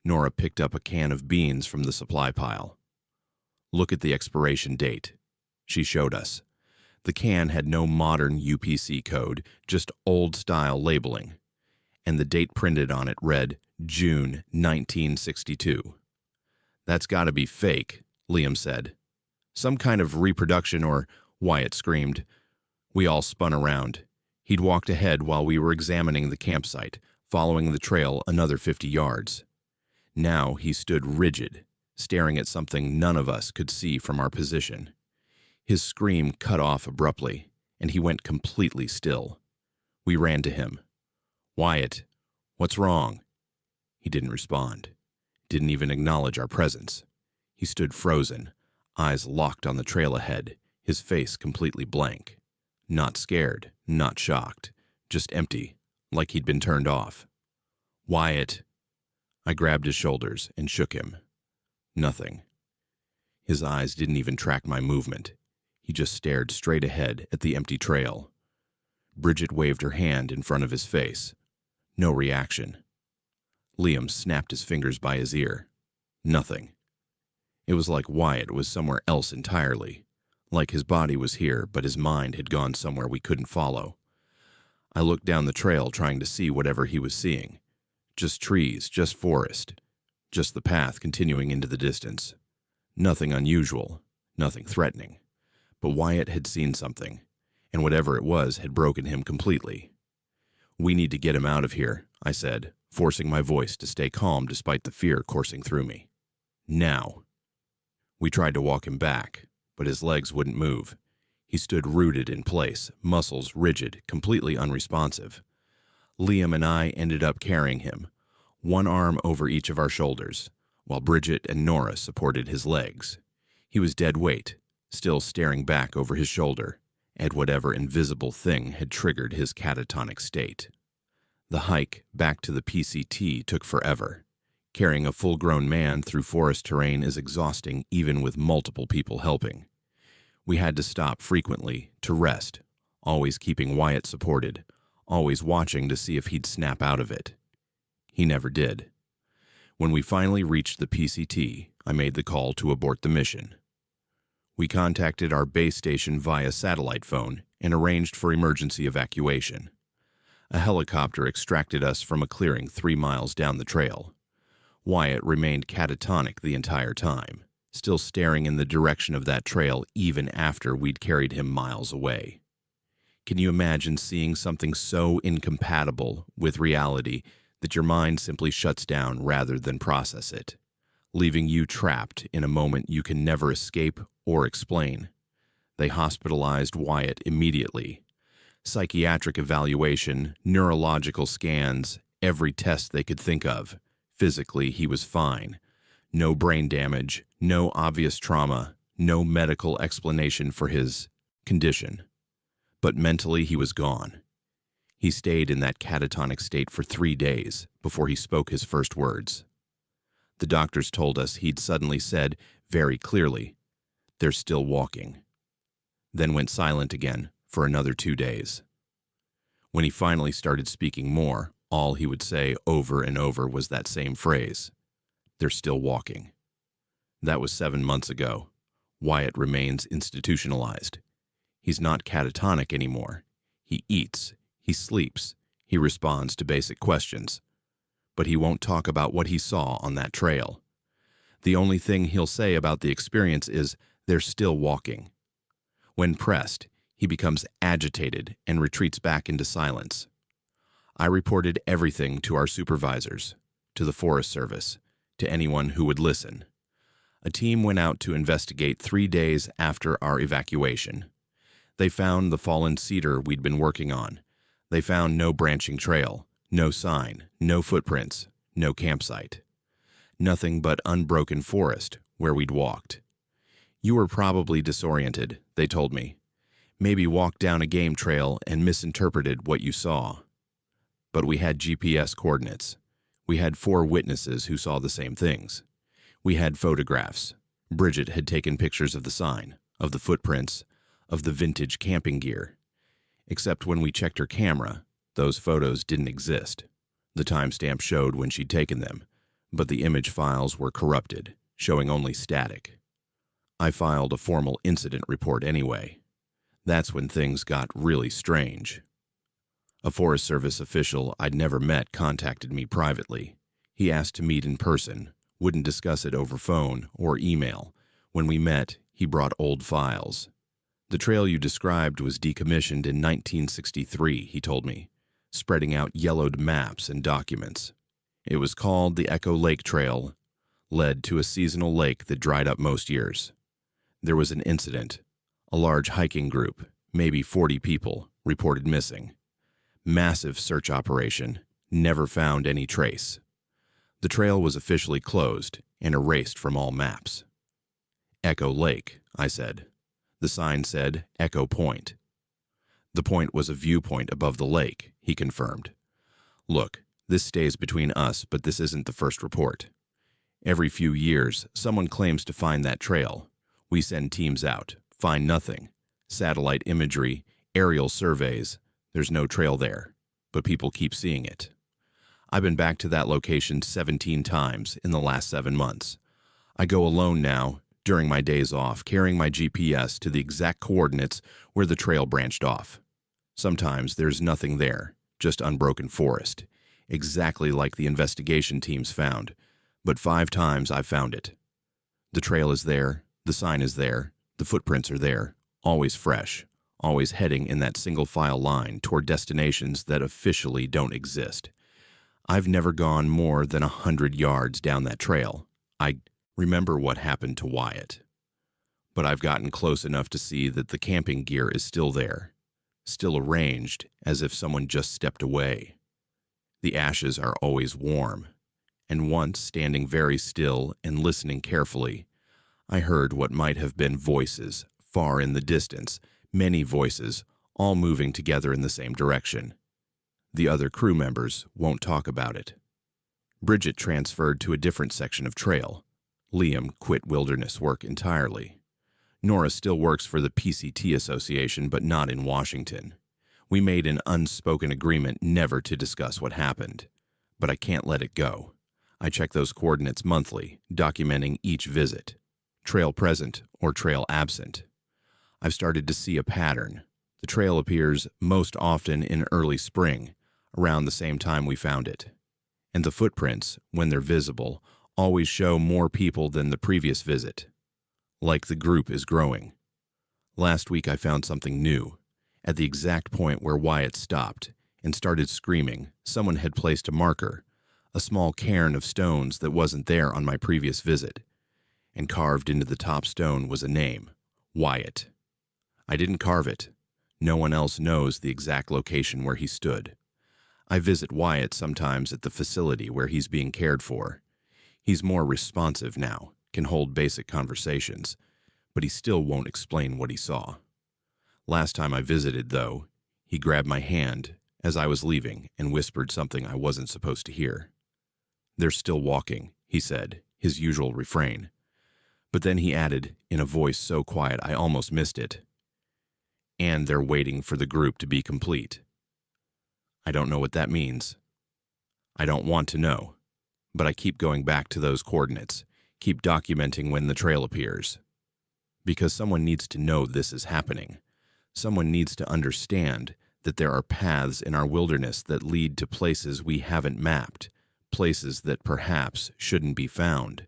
Nora picked up a can of beans from the supply pile. "Look at the expiration date." She showed us. The can had no modern UPC code, just old-style labeling, and the date printed on it read June 1962. "That's got to be fake," Liam said. "Some kind of reproduction or," Wyatt screamed. We all spun around. He'd walked ahead while we were examining the campsite, following the trail another 50 yards. Now he stood rigid, staring at something none of us could see from our position. His scream cut off abruptly, and he went completely still. We ran to him. "Wyatt, what's wrong?" He didn't respond, didn't even acknowledge our presence. He stood frozen, eyes locked on the trail ahead, his face completely blank. Not scared, not shocked, just empty, like he'd been turned off. "Wyatt." I grabbed his shoulders and shook him. Nothing. His eyes didn't even track my movement. He just stared straight ahead at the empty trail. Bridget waved her hand in front of his face. No reaction. Liam snapped his fingers by his ear. Nothing. It was like Wyatt was somewhere else entirely. Like his body was here, but his mind had gone somewhere we couldn't follow. I looked down the trail trying to see whatever he was seeing. Just trees, just forest. Just the path continuing into the distance. Nothing unusual, nothing threatening. But Wyatt had seen something, and whatever it was had broken him completely. "We need to get him out of here," I said, forcing my voice to stay calm despite the fear coursing through me. "Now." We tried to walk him back, but his legs wouldn't move. He stood rooted in place, muscles rigid, completely unresponsive. Liam and I ended up carrying him, one arm over each of our shoulders, while Bridget and Nora supported his legs. He was dead weight, still staring back over his shoulder at whatever invisible thing had triggered his catatonic state. The hike back to the PCT took forever. Carrying a full-grown man through forest terrain is exhausting even with multiple people helping. We had to stop frequently to rest, always keeping Wyatt supported, always watching to see if he'd snap out of it. He never did. When we finally reached the PCT, I made the call to abort the mission. We contacted our base station via satellite phone and arranged for emergency evacuation. A helicopter extracted us from a clearing 3 miles down the trail. Wyatt remained catatonic the entire time, still staring in the direction of that trail even after we'd carried him miles away. Can you imagine seeing something so incompatible with reality that your mind simply shuts down rather than process it, leaving you trapped in a moment you can never escape or explain? They hospitalized Wyatt immediately. Psychiatric evaluation, neurological scans, every test they could think of. Physically, he was fine. No brain damage, no obvious trauma, no medical explanation for his condition. But mentally, he was gone. He stayed in that catatonic state for 3 days before he spoke his first words. The doctors told us he'd suddenly said, very clearly, "They're still walking," then went silent again for another 2 days. When he finally started speaking more, all he would say over and over was that same phrase, "They're still walking." That was 7 months ago. Wyatt remains institutionalized. He's not catatonic anymore. He eats, he sleeps, he responds to basic questions. But he won't talk about what he saw on that trail. The only thing he'll say about the experience is, "They're still walking." When pressed, he becomes agitated and retreats back into silence. I reported everything to our supervisors, to the Forest Service, to anyone who would listen. A team went out to investigate 3 days after our evacuation. They found the fallen cedar we'd been working on. They found no branching trail, no sign, no footprints, no campsite. Nothing but unbroken forest where we'd walked. "You were probably disoriented," they told me. "Maybe walked down a game trail and misinterpreted what you saw." But we had GPS coordinates. We had 4 witnesses who saw the same things. We had photographs. Bridget had taken pictures of the sign, of the footprints, of the vintage camping gear. Except when we checked her camera, those photos didn't exist. The timestamp showed when she'd taken them, but the image files were corrupted, showing only static. I filed a formal incident report anyway. That's when things got really strange. A Forest Service official I'd never met contacted me privately. He asked to meet in person, wouldn't discuss it over phone or email. When we met, he brought old files. "The trail you described was decommissioned in 1963, he told me, spreading out yellowed maps and documents. It was called the Echo Lake Trail, led to a seasonal lake that dried up most years. There was an incident. A large hiking group, maybe 40 people, reported missing. Massive search operation, never found any trace. The trail was officially closed and erased from all maps." "Echo Lake," I said. The sign said Echo Point. "The point was a viewpoint above the lake," he confirmed. "Look, this stays between us, but this isn't the first report. Every few years, someone claims to find that trail. We send teams out, find nothing. Satellite imagery, aerial surveys. There's no trail there, but people keep seeing it. I've been back to that location 17 times in the last 7 months. I go alone now, during my days off, carrying my GPS to the exact coordinates where the trail branched off. Sometimes there's nothing there, just unbroken forest, exactly like the investigation teams found, but 5 times I've found it. The trail is there, the sign is there, the footprints are there, always fresh, always heading in that single-file line toward destinations that officially don't exist. I've never gone more than 100 yards down that trail. I remember what happened to Wyatt. But I've gotten close enough to see that the camping gear is still there, still arranged as if someone just stepped away. The ashes are always warm, and once, standing very still and listening carefully, I heard what might have been voices far in the distance, many voices, all moving together in the same direction. The other crew members won't talk about it. Bridget transferred to a different section of trail. Liam quit wilderness work entirely. Nora still works for the PCT Association, but not in Washington. We made an unspoken agreement never to discuss what happened, but I can't let it go. I check those coordinates monthly, documenting each visit, trail present or trail absent. I've started to see a pattern. The trail appears most often in early spring, around the same time we found it. And the footprints, when they're visible, always show more people than the previous visit. Like the group is growing. Last week I found something new. At the exact point where Wyatt stopped and started screaming, someone had placed a marker, a small cairn of stones that wasn't there on my previous visit. And carved into the top stone was a name, Wyatt. I didn't carve it. No one else knows the exact location where he stood. I visit Wyatt sometimes at the facility where he's being cared for. He's more responsive now, can hold basic conversations, but he still won't explain what he saw. Last time I visited, though, he grabbed my hand as I was leaving and whispered something I wasn't supposed to hear. "They're still walking," he said, his usual refrain. But then he added, in a voice so quiet I almost missed it, "And they're waiting for the group to be complete." I don't know what that means. I don't want to know, but I keep going back to those coordinates, keep documenting when the trail appears. Because someone needs to know this is happening. Someone needs to understand that there are paths in our wilderness that lead to places we haven't mapped, places that perhaps shouldn't be found.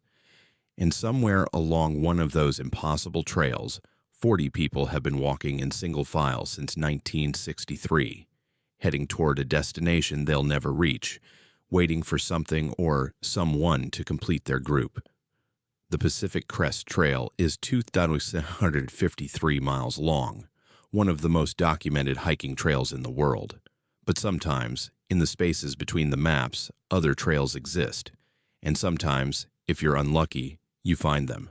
And somewhere along one of those impossible trails, 40 people have been walking in single file since 1963, heading toward a destination they'll never reach, waiting for something or someone to complete their group. The Pacific Crest Trail is 2,753 miles long, one of the most documented hiking trails in the world. But sometimes, in the spaces between the maps, other trails exist, and sometimes, if you're unlucky, you find them.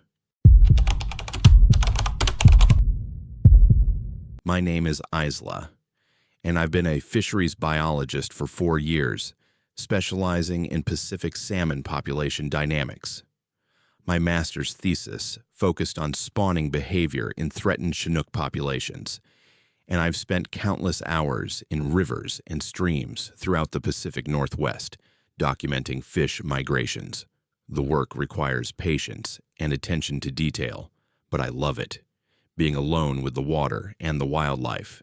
My name is Isla, and I've been a fisheries biologist for 4 years, specializing in Pacific salmon population dynamics. My master's thesis focused on spawning behavior in threatened Chinook populations, and I've spent countless hours in rivers and streams throughout the Pacific Northwest, documenting fish migrations. The work requires patience and attention to detail, but I love it, being alone with the water and the wildlife,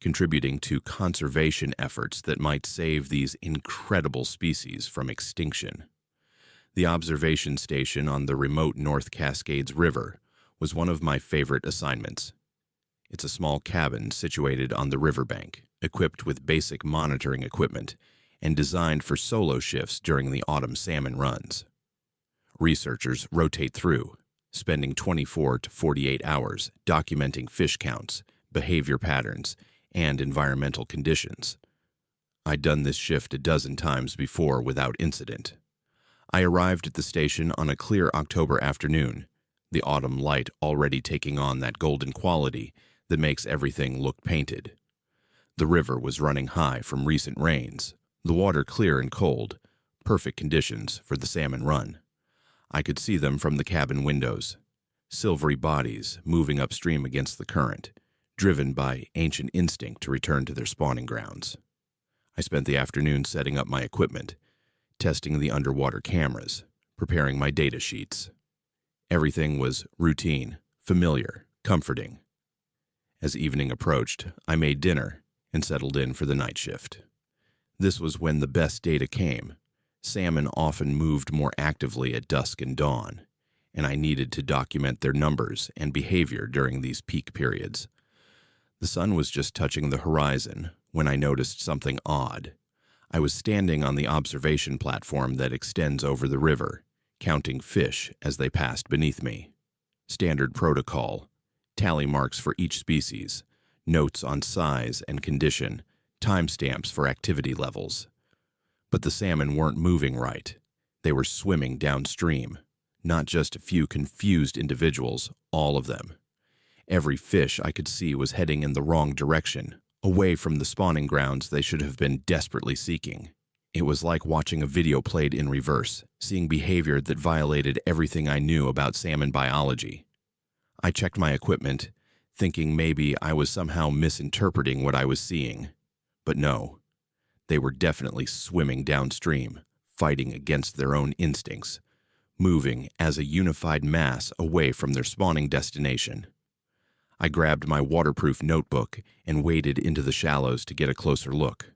contributing to conservation efforts that might save these incredible species from extinction. The observation station on the remote North Cascades River was one of my favorite assignments. It's a small cabin situated on the riverbank, equipped with basic monitoring equipment, and designed for solo shifts during the autumn salmon runs. Researchers rotate through, spending 24 to 48 hours documenting fish counts, behavior patterns, and environmental conditions. I'd done this shift a dozen times before without incident. I arrived at the station on a clear October afternoon, the autumn light already taking on that golden quality that makes everything look painted. The river was running high from recent rains, the water clear and cold, perfect conditions for the salmon run. I could see them from the cabin windows, silvery bodies moving upstream against the current, driven by ancient instinct to return to their spawning grounds. I spent the afternoon setting up my equipment, testing the underwater cameras, preparing my data sheets. Everything was routine, familiar, comforting. As evening approached, I made dinner and settled in for the night shift. This was when the best data came. Salmon often moved more actively at dusk and dawn, and I needed to document their numbers and behavior during these peak periods. The sun was just touching the horizon when I noticed something odd. I was standing on the observation platform that extends over the river, counting fish as they passed beneath me. Standard protocol, tally marks for each species, notes on size and condition, timestamps for activity levels. But the salmon weren't moving right. They were swimming downstream. Not just a few confused individuals, all of them. Every fish I could see was heading in the wrong direction, away from the spawning grounds they should have been desperately seeking. It was like watching a video played in reverse, seeing behavior that violated everything I knew about salmon biology. I checked my equipment, thinking maybe I was somehow misinterpreting what I was seeing. But no, they were definitely swimming downstream, fighting against their own instincts, moving as a unified mass away from their spawning destination. I grabbed my waterproof notebook and waded into the shallows to get a closer look.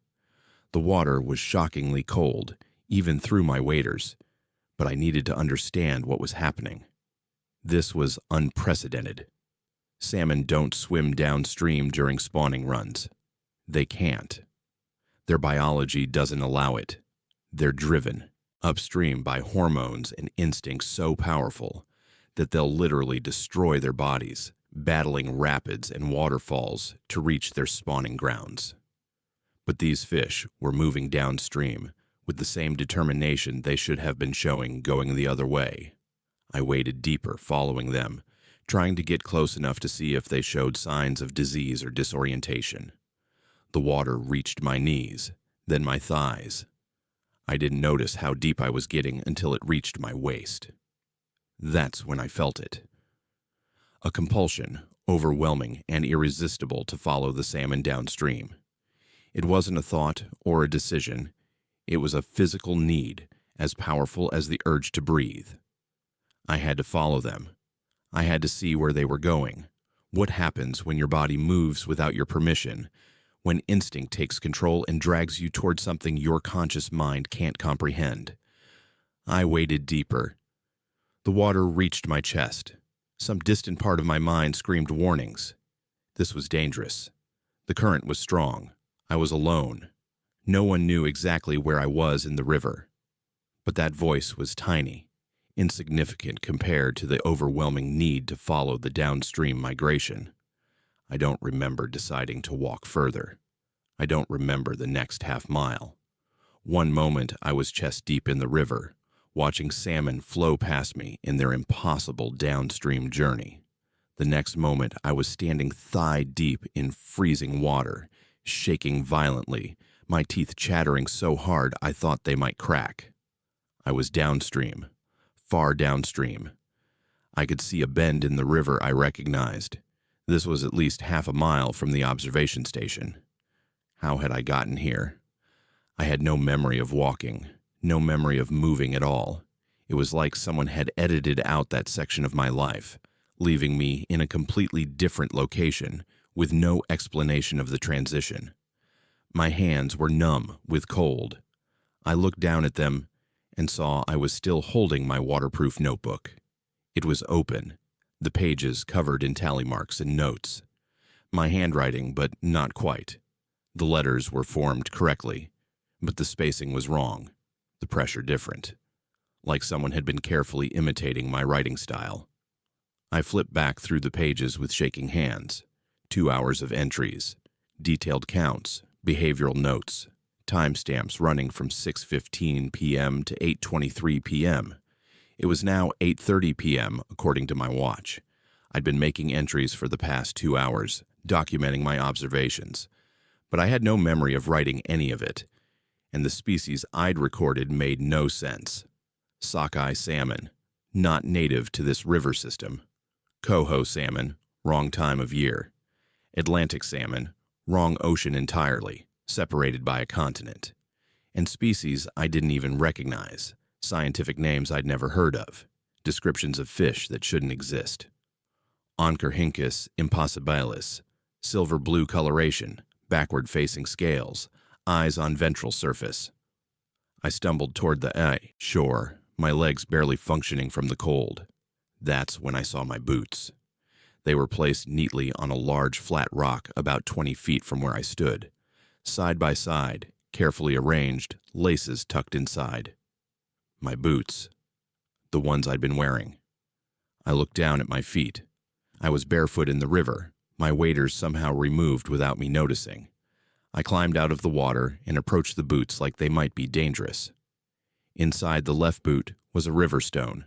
The water was shockingly cold, even through my waders, but I needed to understand what was happening. This was unprecedented. Salmon don't swim downstream during spawning runs. They can't. Their biology doesn't allow it. They're driven upstream by hormones and instincts so powerful that they'll literally destroy their bodies, battling rapids and waterfalls to reach their spawning grounds. But these fish were moving downstream with the same determination they should have been showing going the other way. I waded deeper, following them, trying to get close enough to see if they showed signs of disease or disorientation. The water reached my knees, then my thighs. I didn't notice how deep I was getting until it reached my waist. That's when I felt it. A compulsion, overwhelming and irresistible, to follow the salmon downstream. It wasn't a thought or a decision. It was a physical need, as powerful as the urge to breathe. I had to follow them. I had to see where they were going. What happens when your body moves without your permission, when instinct takes control and drags you toward something your conscious mind can't comprehend? I waded deeper. The water reached my chest. Some distant part of my mind screamed warnings. This was dangerous. The current was strong. I was alone. No one knew exactly where I was in the river. But that voice was tiny, insignificant compared to the overwhelming need to follow the downstream migration. I don't remember deciding to walk further. I don't remember the next half mile. One moment I was chest deep in the river, watching salmon flow past me in their impossible downstream journey. The next moment I was standing thigh deep in freezing water, shaking violently, my teeth chattering so hard I thought they might crack. I was downstream, far downstream. I could see a bend in the river I recognized. This was at least half a mile from the observation station. How had I gotten here? I had no memory of walking, no memory of moving at all. It was like someone had edited out that section of my life, leaving me in a completely different location, with no explanation of the transition. My hands were numb with cold. I looked down at them and saw I was still holding my waterproof notebook. It was open, the pages covered in tally marks and notes. My handwriting, but not quite. The letters were formed correctly, but the spacing was wrong, the pressure different, like someone had been carefully imitating my writing style. I flipped back through the pages with shaking hands. 2 hours of entries, detailed counts, behavioral notes, timestamps running from 6:15 p.m. to 8:23 p.m. It was now 8:30 p.m. according to my watch. I'd been making entries for the past 2 hours, documenting my observations, but I had no memory of writing any of it, and the species I'd recorded made no sense. Sockeye salmon, not native to this river system. Coho salmon, wrong time of year. Atlantic salmon, wrong ocean entirely, separated by a continent. And species I didn't even recognize, scientific names I'd never heard of, descriptions of fish that shouldn't exist. Oncorhynchus impossibilis, silver blue coloration, backward-facing scales, eyes on ventral surface. I stumbled toward the shore, my legs barely functioning from the cold. That's when I saw my boots. They were placed neatly on a large flat rock about 20 feet from where I stood. Side by side, carefully arranged, laces tucked inside. My boots. The ones I'd been wearing. I looked down at my feet. I was barefoot in the river, my waders somehow removed without me noticing. I climbed out of the water and approached the boots like they might be dangerous. Inside the left boot was a river stone,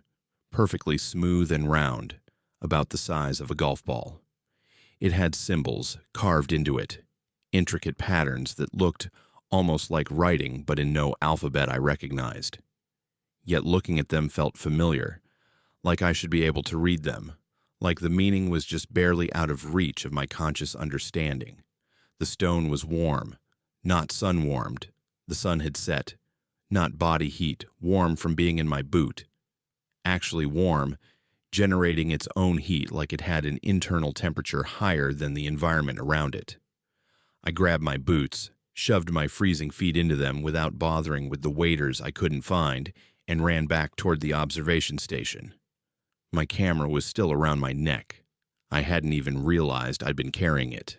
perfectly smooth and round, about the size of a golf ball. It had symbols carved into it, intricate patterns that looked almost like writing but in no alphabet I recognized. Yet looking at them felt familiar, like I should be able to read them, like the meaning was just barely out of reach of my conscious understanding. The stone was warm, not sun-warmed. The sun had set, not body heat, warm from being in my boot. Actually warm, generating its own heat like it had an internal temperature higher than the environment around it. I grabbed my boots, shoved my freezing feet into them without bothering with the waders I couldn't find, and ran back toward the observation station. My camera was still around my neck. I hadn't even realized I'd been carrying it.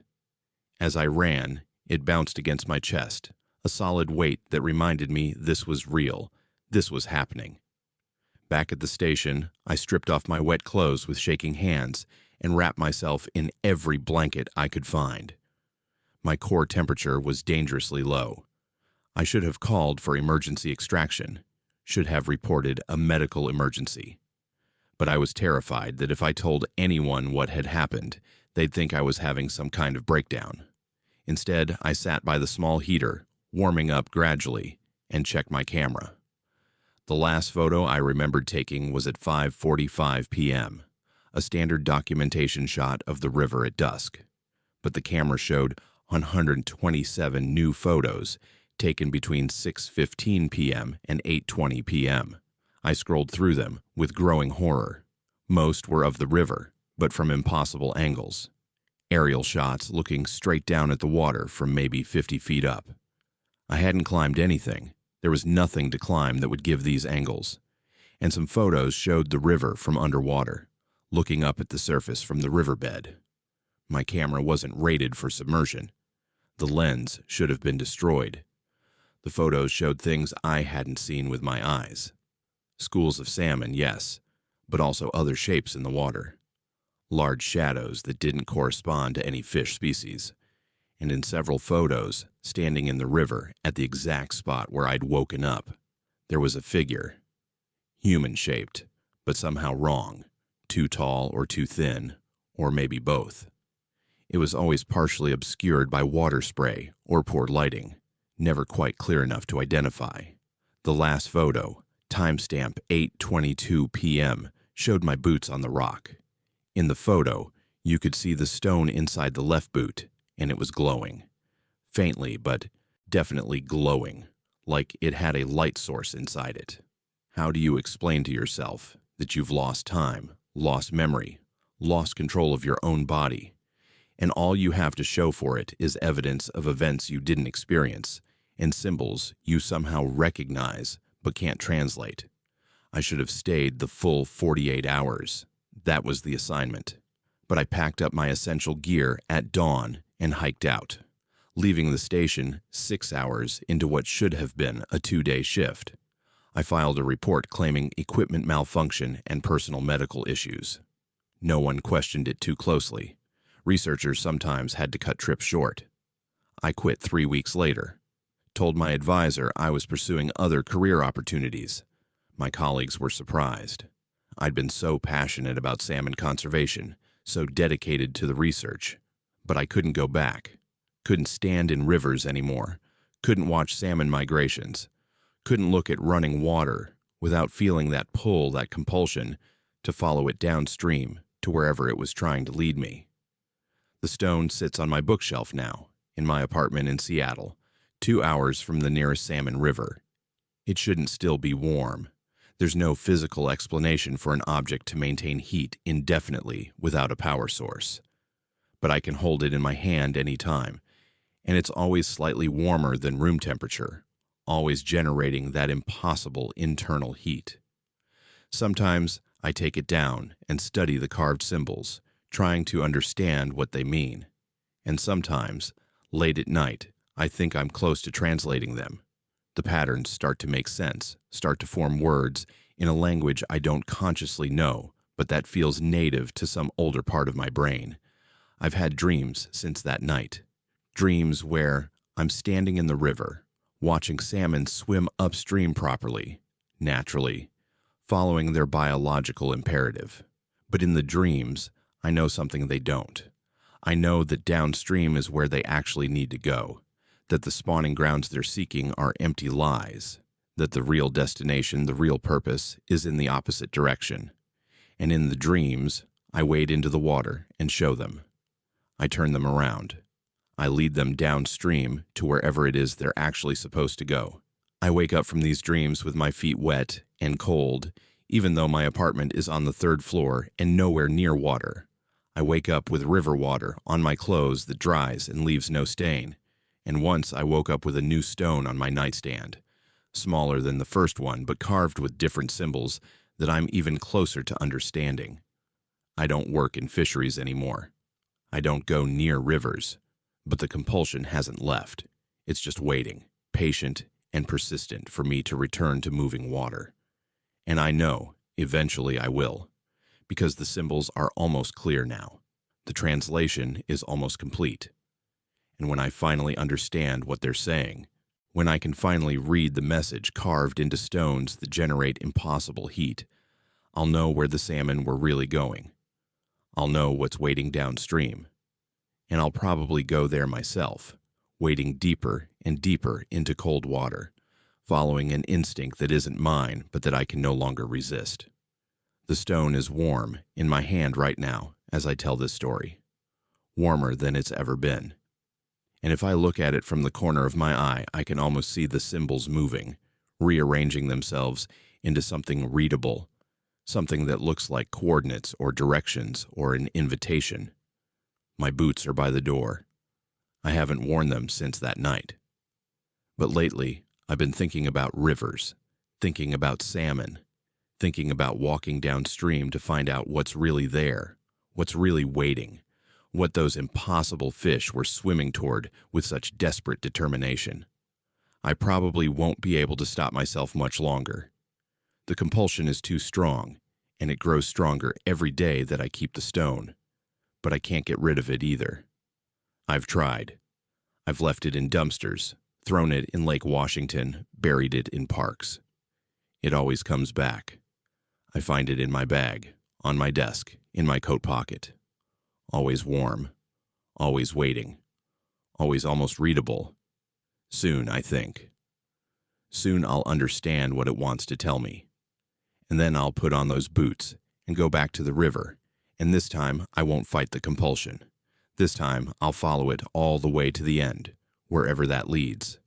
As I ran, it bounced against my chest, a solid weight that reminded me this was real, this was happening. Back at the station, I stripped off my wet clothes with shaking hands and wrapped myself in every blanket I could find. My core temperature was dangerously low. I should have called for emergency extraction, should have reported a medical emergency. But I was terrified that if I told anyone what had happened, they'd think I was having some kind of breakdown. Instead, I sat by the small heater, warming up gradually, and checked my camera. The last photo I remembered taking was at 5:45 p.m., a standard documentation shot of the river at dusk. But the camera showed 127 new photos taken between 6:15 p.m. and 8:20 p.m. I scrolled through them with growing horror. Most were of the river, but from impossible angles. Aerial shots looking straight down at the water from maybe 50 feet up. I hadn't climbed anything. There was nothing to climb that would give these angles. And some photos showed the river from underwater, looking up at the surface from the riverbed. My camera wasn't rated for submersion. The lens should have been destroyed. The photos showed things I hadn't seen with my eyes. Schools of salmon, yes, but also other shapes in the water. Large shadows that didn't correspond to any fish species. And in several photos, standing in the river at the exact spot where I'd woken up, there was a figure. Human-shaped, but somehow wrong. Too tall or too thin, or maybe both. It was always partially obscured by water spray or poor lighting, never quite clear enough to identify. The last photo, timestamp 8:22 p.m., showed my boots on the rock. In the photo, you could see the stone inside the left boot, and it was glowing. Faintly, but definitely glowing, like it had a light source inside it. How do you explain to yourself that you've lost time, lost memory, lost control of your own body, and all you have to show for it is evidence of events you didn't experience and symbols you somehow recognize but can't translate? I should have stayed the full 48 hours. That was the assignment. But I packed up my essential gear at dawn and hiked out, leaving the station 6 hours into what should have been a 2-day shift. I filed a report claiming equipment malfunction and personal medical issues. No one questioned it too closely. Researchers sometimes had to cut trips short. I quit 3 weeks later. Told my advisor I was pursuing other career opportunities. My colleagues were surprised. I'd been so passionate about salmon conservation, so dedicated to the research, but I couldn't go back. Couldn't stand in rivers anymore. Couldn't watch salmon migrations. Couldn't look at running water without feeling that pull, that compulsion to follow it downstream to wherever it was trying to lead me. The stone sits on my bookshelf now, in my apartment in Seattle, 2 hours from the nearest salmon river. It shouldn't still be warm. There's no physical explanation for an object to maintain heat indefinitely without a power source. But I can hold it in my hand any time, and it's always slightly warmer than room temperature, always generating that impossible internal heat. Sometimes I take it down and study the carved symbols, trying to understand what they mean. And sometimes, late at night, I think I'm close to translating them. The patterns start to make sense, start to form words in a language I don't consciously know, but that feels native to some older part of my brain. I've had dreams since that night. Dreams where I'm standing in the river, watching salmon swim upstream properly, naturally, following their biological imperative. But in the dreams, I know something they don't. I know that downstream is where they actually need to go, that the spawning grounds they're seeking are empty lies, that the real destination, the real purpose, is in the opposite direction. And in the dreams, I wade into the water and show them. I turn them around. I lead them downstream to wherever it is they're actually supposed to go. I wake up from these dreams with my feet wet and cold, even though my apartment is on the 3rd floor and nowhere near water. I wake up with river water on my clothes that dries and leaves no stain. And once I woke up with a new stone on my nightstand, smaller than the first one but carved with different symbols that I'm even closer to understanding. I don't work in fisheries anymore. I don't go near rivers. But the compulsion hasn't left. It's just waiting, patient and persistent for me to return to moving water. And I know, eventually I will, because the symbols are almost clear now. The translation is almost complete. And when I finally understand what they're saying, when I can finally read the message carved into stones that generate impossible heat, I'll know where the salmon were really going. I'll know what's waiting downstream. And I'll probably go there myself, wading deeper and deeper into cold water, following an instinct that isn't mine but that I can no longer resist. The stone is warm in my hand right now as I tell this story, warmer than it's ever been. And if I look at it from the corner of my eye, I can almost see the symbols moving, rearranging themselves into something readable, something that looks like coordinates or directions or an invitation. My boots are by the door. I haven't worn them since that night. But lately, I've been thinking about rivers, thinking about salmon, thinking about walking downstream to find out what's really there, what's really waiting, what those impossible fish were swimming toward with such desperate determination. I probably won't be able to stop myself much longer. The compulsion is too strong, and it grows stronger every day that I keep the stone. But I can't get rid of it either. I've tried. I've left it in dumpsters, thrown it in Lake Washington, buried it in parks. It always comes back. I find it in my bag, on my desk, in my coat pocket. Always warm, always waiting, always almost readable. Soon, I think. Soon I'll understand what it wants to tell me. And then I'll put on those boots and go back to the river. And this time, I won't fight the compulsion. This time, I'll follow it all the way to the end, wherever that leads.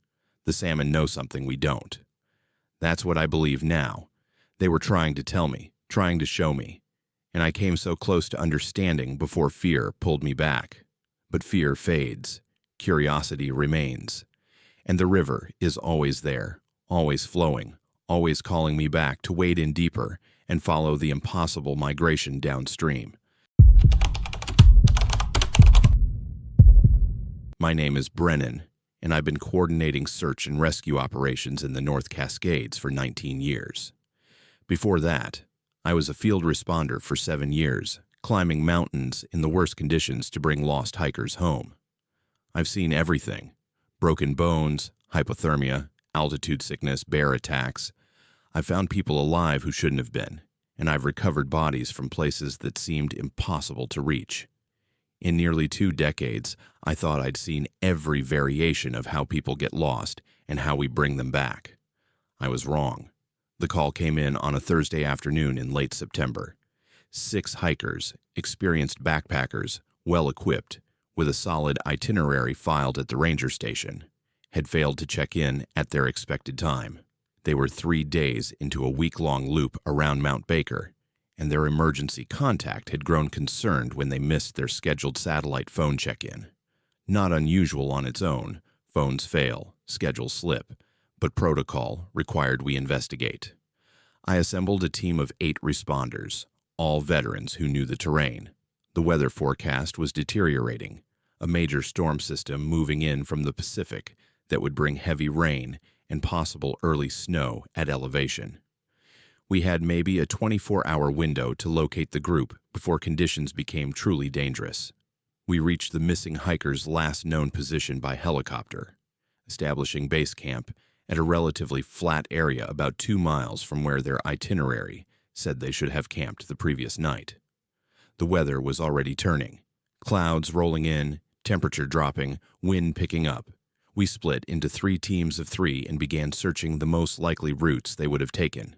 The salmon know something we don't. That's what I believe now. They were trying to tell me, trying to show me. And I came so close to understanding before fear pulled me back. But fear fades. Curiosity remains. And the river is always there, always flowing, always calling me back to wade in deeper and follow the impossible migration downstream. My name is Brennan, and I've been coordinating search and rescue operations in the North Cascades for 19 years. Before that, I was a field responder for 7 years, climbing mountains in the worst conditions to bring lost hikers home. I've seen everything: broken bones, hypothermia, altitude sickness, bear attacks. I've found people alive who shouldn't have been, and I've recovered bodies from places that seemed impossible to reach. In nearly 2 decades, I thought I'd seen every variation of how people get lost and how we bring them back. I was wrong. The call came in on a Thursday afternoon in late September. 6 hikers, experienced backpackers, well-equipped, with a solid itinerary filed at the ranger station, had failed to check in at their expected time. They were 3 days into a week-long loop around Mount Baker, and their emergency contact had grown concerned when they missed their scheduled satellite phone check-in. Not unusual on its own, phones fail, schedules slip, but protocol required we investigate. I assembled a team of 8 responders, all veterans who knew the terrain. The weather forecast was deteriorating, a major storm system moving in from the Pacific that would bring heavy rain and possible early snow at elevation. We had maybe a 24-hour window to locate the group before conditions became truly dangerous. We reached the missing hiker's last known position by helicopter. establishing base camp at a relatively flat area about 2 miles from where their itinerary said they should have camped the previous night. The weather was already turning, clouds rolling in, temperature dropping, wind picking up. We split into 3 teams of 3 and began searching the most likely routes they would have taken.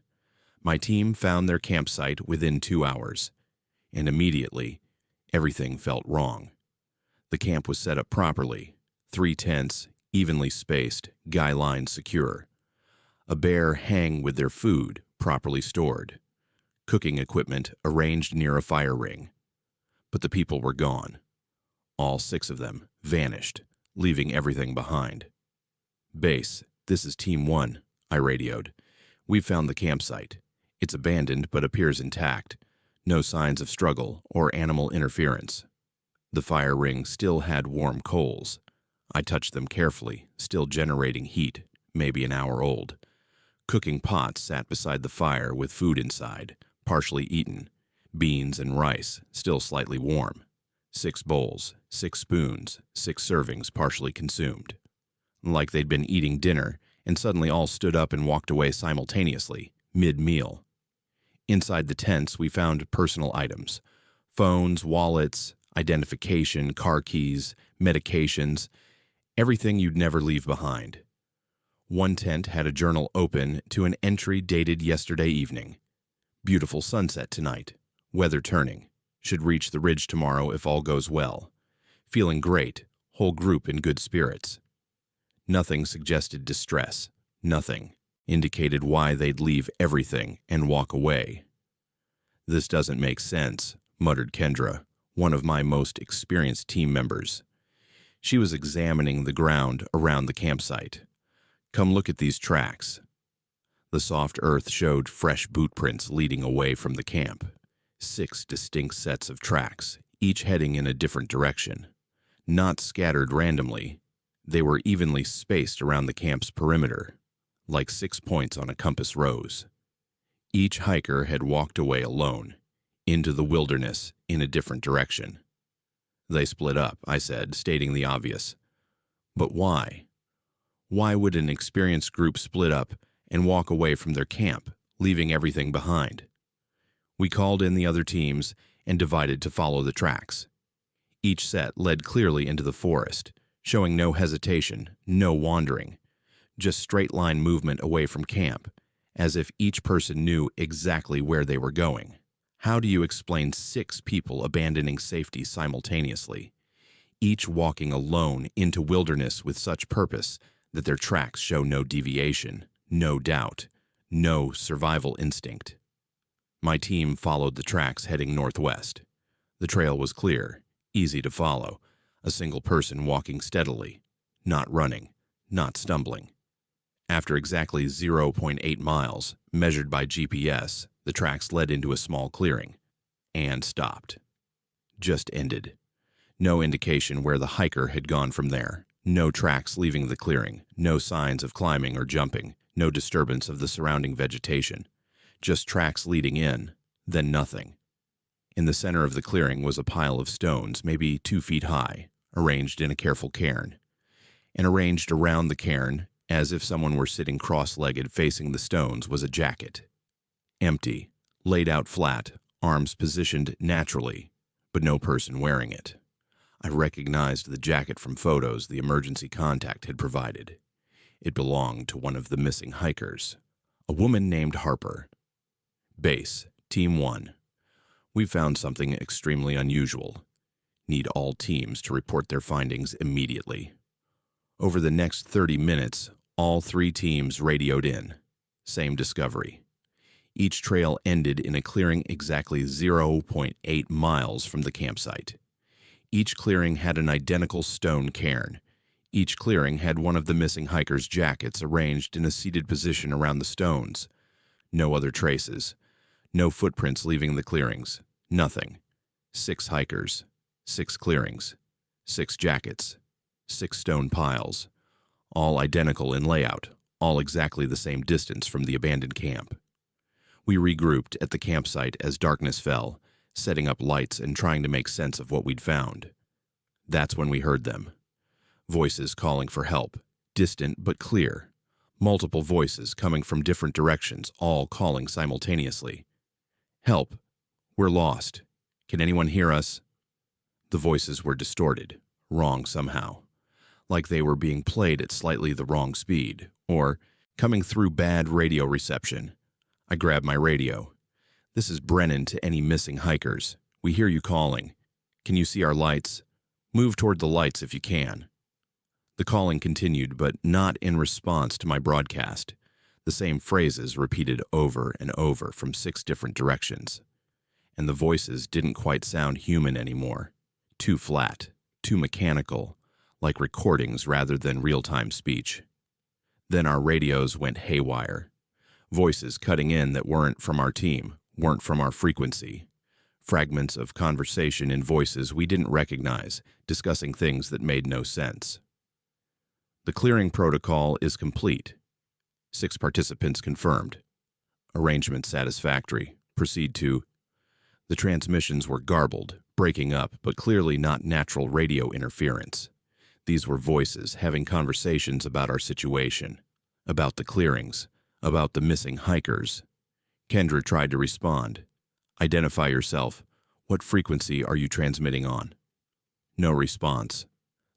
My team found their campsite within 2 hours, and immediately, everything felt wrong. The camp was set up properly, 3 tents, evenly spaced, guy lines secure. A bear hang with their food, properly stored. Cooking equipment arranged near a fire ring. But the people were gone. All 6 of them vanished, leaving everything behind. "Base, this is Team 1, I radioed. "We've found the campsite. It's abandoned but appears intact. No signs of struggle or animal interference." The fire ring still had warm coals. I touched them carefully, still generating heat, maybe an hour old. Cooking pots sat beside the fire with food inside, partially eaten. Beans and rice, still slightly warm. 6 bowls, 6 spoons, 6 servings partially consumed. Like they'd been eating dinner and suddenly all stood up and walked away simultaneously, mid-meal. Inside the tents, we found personal items: phones, wallets, identification, car keys, medications, everything you'd never leave behind. One tent had a journal open to an entry dated yesterday evening. "Beautiful sunset tonight. Weather turning. Should reach the ridge tomorrow if all goes well. Feeling great. Whole group in good spirits." Nothing suggested distress. Nothing indicated why they'd leave everything and walk away. "This doesn't make sense," muttered Kendra, one of my most experienced team members. She was examining the ground around the campsite. "Come look at these tracks." The soft earth showed fresh boot prints leading away from the camp. 6 distinct sets of tracks, each heading in a different direction. Not scattered randomly, they were evenly spaced around the camp's perimeter, like 6 points on a compass rose. Each hiker had walked away alone, into the wilderness in a different direction. "They split up," I said, stating the obvious. "But why? Why would an experienced group split up and walk away from their camp, leaving everything behind?" We called in the other teams and divided to follow the tracks. Each set led clearly into the forest, showing no hesitation, no wandering, just straight-line movement away from camp, as if each person knew exactly where they were going. How do you explain 6 people abandoning safety simultaneously, each walking alone into wilderness with such purpose that their tracks show no deviation, no doubt, no survival instinct? My team followed the tracks heading northwest. The trail was clear, easy to follow, a single person walking steadily, not running, not stumbling. After exactly 0.8 miles, measured by GPS, the tracks led into a small clearing, and stopped. Just ended. No indication where the hiker had gone from there. No tracks leaving the clearing, no signs of climbing or jumping, no disturbance of the surrounding vegetation. Just tracks leading in, then nothing. In the center of the clearing was a pile of stones, maybe 2 feet high, arranged in a careful cairn. And arranged around the cairn, as if someone were sitting cross-legged facing the stones, was a jacket. Empty, laid out flat, arms positioned naturally, but no person wearing it. I recognized the jacket from photos the emergency contact had provided. It belonged to one of the missing hikers, a woman named Harper. "Base, Team 1. We found something extremely unusual. Need all teams to report their findings immediately." Over the next 30 minutes, all 3 teams radioed in. Same discovery. Each trail ended in a clearing exactly 0.8 miles from the campsite. Each clearing had an identical stone cairn. Each clearing had one of the missing hikers' jackets arranged in a seated position around the stones. No other traces. No footprints leaving the clearings. Nothing. 6 hikers. 6 clearings. 6 jackets. 6 stone piles. All identical in layout. All exactly the same distance from the abandoned camp. We regrouped at the campsite as darkness fell, setting up lights and trying to make sense of what we'd found. That's when we heard them. Voices calling for help, distant but clear. Multiple voices coming from different directions, all calling simultaneously. "Help! We're lost. Can anyone hear us?" The voices were distorted, wrong somehow, like they were being played at slightly the wrong speed, or coming through bad radio reception. I grabbed my radio. "This is Brennan to any missing hikers. We hear you calling. Can you see our lights? Move toward the lights if you can." The calling continued, but not in response to my broadcast. The same phrases repeated over and over from 6 different directions. And the voices didn't quite sound human anymore. Too flat, too mechanical, like recordings rather than real-time speech. Then our radios went haywire. Voices cutting in that weren't from our team, weren't from our frequency. Fragments of conversation in voices we didn't recognize, discussing things that made no sense. The clearing protocol is complete. 6 participants confirmed. Arrangement satisfactory. Proceed to... The transmissions were garbled, breaking up, but clearly not natural radio interference. These were voices having conversations about our situation, about the clearings, about the missing hikers. Kendra tried to respond. "Identify yourself. What frequency are you transmitting on?" No response.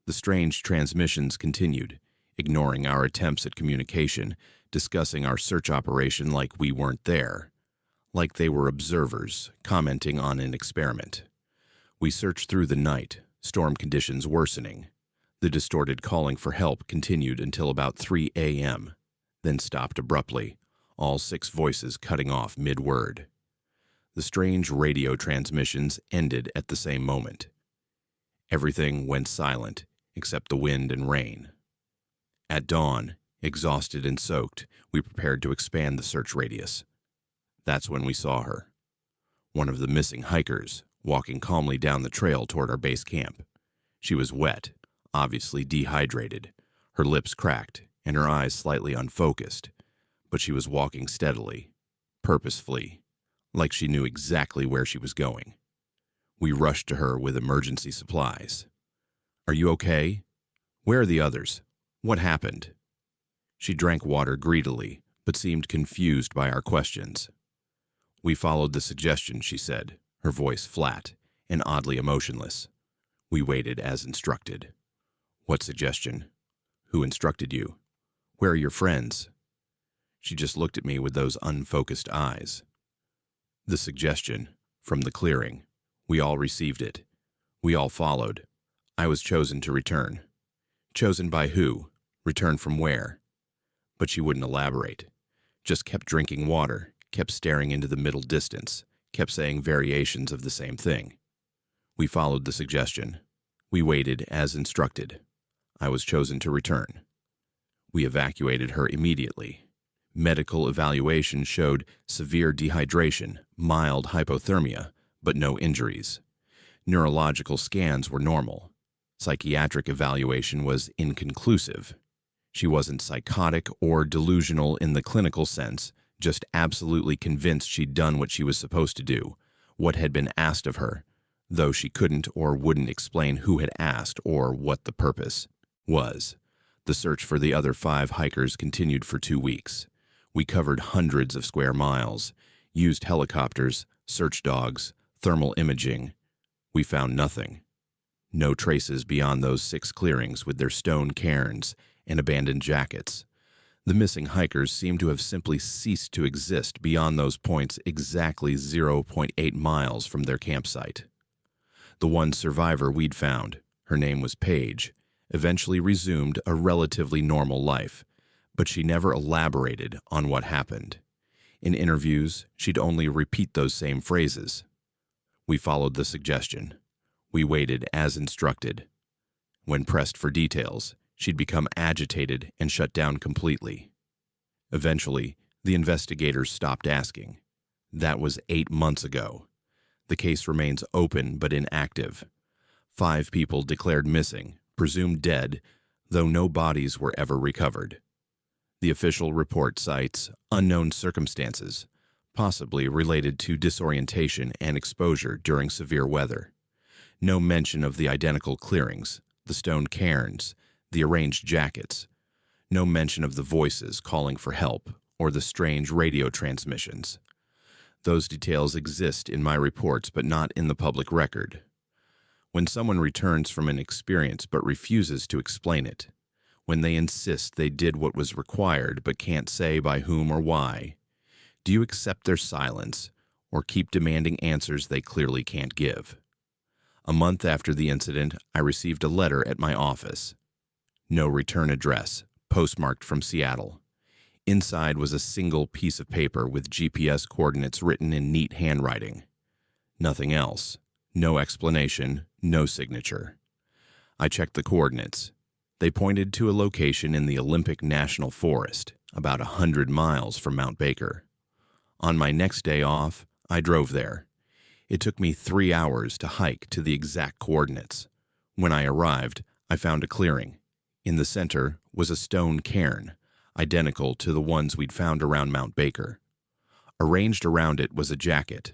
The strange transmissions continued, ignoring our attempts at communication, discussing our search operation like we weren't there, like they were observers, commenting on an experiment. We searched through the night, storm conditions worsening. The distorted calling for help continued until about 3 a.m., then stopped abruptly, all 6 voices cutting off mid-word. The strange radio transmissions ended at the same moment. Everything went silent, except the wind and rain. At dawn, exhausted and soaked, we prepared to expand the search radius. That's when we saw her. One of the missing hikers, walking calmly down the trail toward our base camp. She was wet, obviously dehydrated, her lips cracked, and her eyes slightly unfocused, but she was walking steadily, purposefully, like she knew exactly where she was going. We rushed to her with emergency supplies. "Are you okay? Where are the others? What happened?" She drank water greedily, but seemed confused by our questions. "We followed the suggestion," she said, her voice flat and oddly emotionless. We waited as instructed. "What suggestion? Who instructed you? Where are your friends?" She just looked at me with those unfocused eyes. "The suggestion, from the clearing. We all received it. We all followed. I was chosen to return." "Chosen by who? Return from where?" But she wouldn't elaborate. Just kept drinking water, kept staring into the middle distance, kept saying variations of the same thing. We followed the suggestion. We waited as instructed. I was chosen to return. We evacuated her immediately. Medical evaluation showed severe dehydration, mild hypothermia, but no injuries. Neurological scans were normal. Psychiatric evaluation was inconclusive. She wasn't psychotic or delusional in the clinical sense, just absolutely convinced she'd done what she was supposed to do, what had been asked of her, though she couldn't or wouldn't explain who had asked or what the purpose was. The search for the other 5 hikers continued for 2 weeks. We covered hundreds of square miles, used helicopters, search dogs, thermal imaging. We found nothing. No traces beyond those 6 clearings with their stone cairns and abandoned jackets. The missing hikers seemed to have simply ceased to exist beyond those points exactly 0.8 miles from their campsite. The one survivor we'd found, her name was Paige, eventually resumed a relatively normal life, but she never elaborated on what happened. In interviews, she'd only repeat those same phrases. We followed the suggestion. We waited as instructed. When pressed for details, she'd become agitated and shut down completely. Eventually, the investigators stopped asking. That was 8 months ago. The case remains open but inactive. 5 people declared missing, presumed dead, though no bodies were ever recovered. The official report cites unknown circumstances, possibly related to disorientation and exposure during severe weather. No mention of the identical clearings, the stone cairns, the arranged jackets. No mention of the voices calling for help or the strange radio transmissions. Those details exist in my reports but not in the public record. When someone returns from an experience but refuses to explain it, when they insist they did what was required but can't say by whom or why, do you accept their silence or keep demanding answers they clearly can't give? A month after the incident, I received a letter at my office. No return address, postmarked from Seattle. Inside was a single piece of paper with GPS coordinates written in neat handwriting. Nothing else. No explanation, no signature. I checked the coordinates. They pointed to a location in the Olympic National Forest, about 100 miles from Mount Baker. On my next day off, I drove there. It took me 3 hours to hike to the exact coordinates. When I arrived, I found a clearing. In the center was a stone cairn, identical to the ones we'd found around Mount Baker. Arranged around it was a jacket,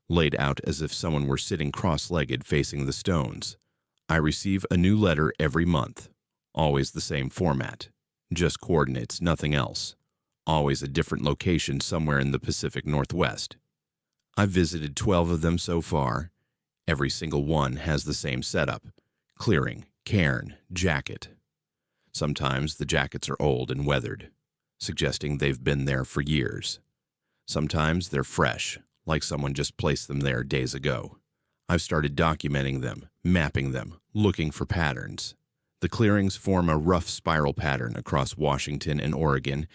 laid out as if someone were sitting cross-legged facing the stones. I receive a new letter every month, always the same format, just coordinates, nothing else. Always a different location somewhere in the Pacific Northwest. I've visited 12 of them so far. Every single one has the same setup: clearing, cairn, jacket. Sometimes the jackets are old and weathered, suggesting they've been there for years. Sometimes they're fresh, like someone just placed them there days ago. I've started documenting them, mapping them, looking for patterns. The clearings form a rough spiral pattern across Washington and Oregon,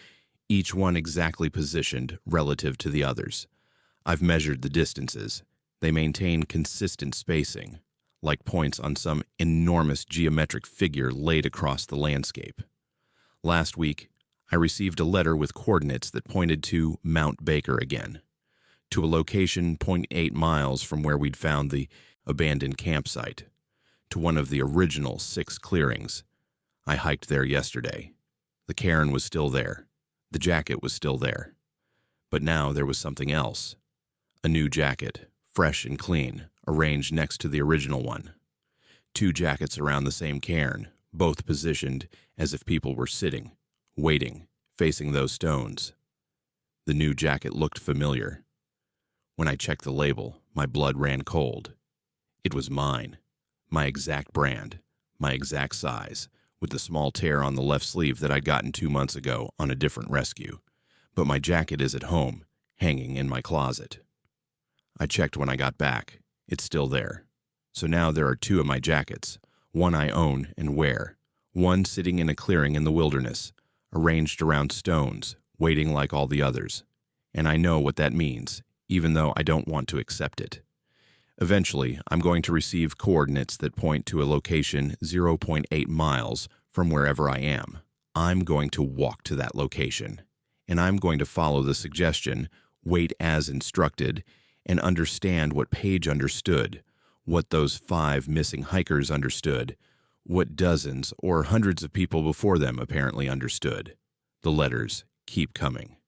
each one exactly positioned relative to the others. I've measured the distances. They maintain consistent spacing, like points on some enormous geometric figure laid across the landscape. Last week, I received a letter with coordinates that pointed to Mount Baker again, to a location 0.8 miles from where we'd found the abandoned campsite, to one of the original 6 clearings. I hiked there yesterday. The cairn was still there. The jacket was still there. But now there was something else. A new jacket, fresh and clean, arranged next to the original one. 2 jackets around the same cairn, both positioned as if people were sitting, waiting, facing those stones. The new jacket looked familiar. When I checked the label, my blood ran cold. It was mine, my exact brand, my exact size, with the small tear on the left sleeve that I'd gotten 2 months ago on a different rescue. But my jacket is at home, hanging in my closet. I checked when I got back. It's still there. So now there are 2 of my jackets, one I own and wear, one sitting in a clearing in the wilderness, arranged around stones, waiting like all the others. And I know what that means, even though I don't want to accept it. Eventually, I'm going to receive coordinates that point to a location 0.8 miles from wherever I am. I'm going to walk to that location, and I'm going to follow the suggestion, wait as instructed, and understand what Paige understood, what those 5 missing hikers understood, what dozens or hundreds of people before them apparently understood. The letters keep coming.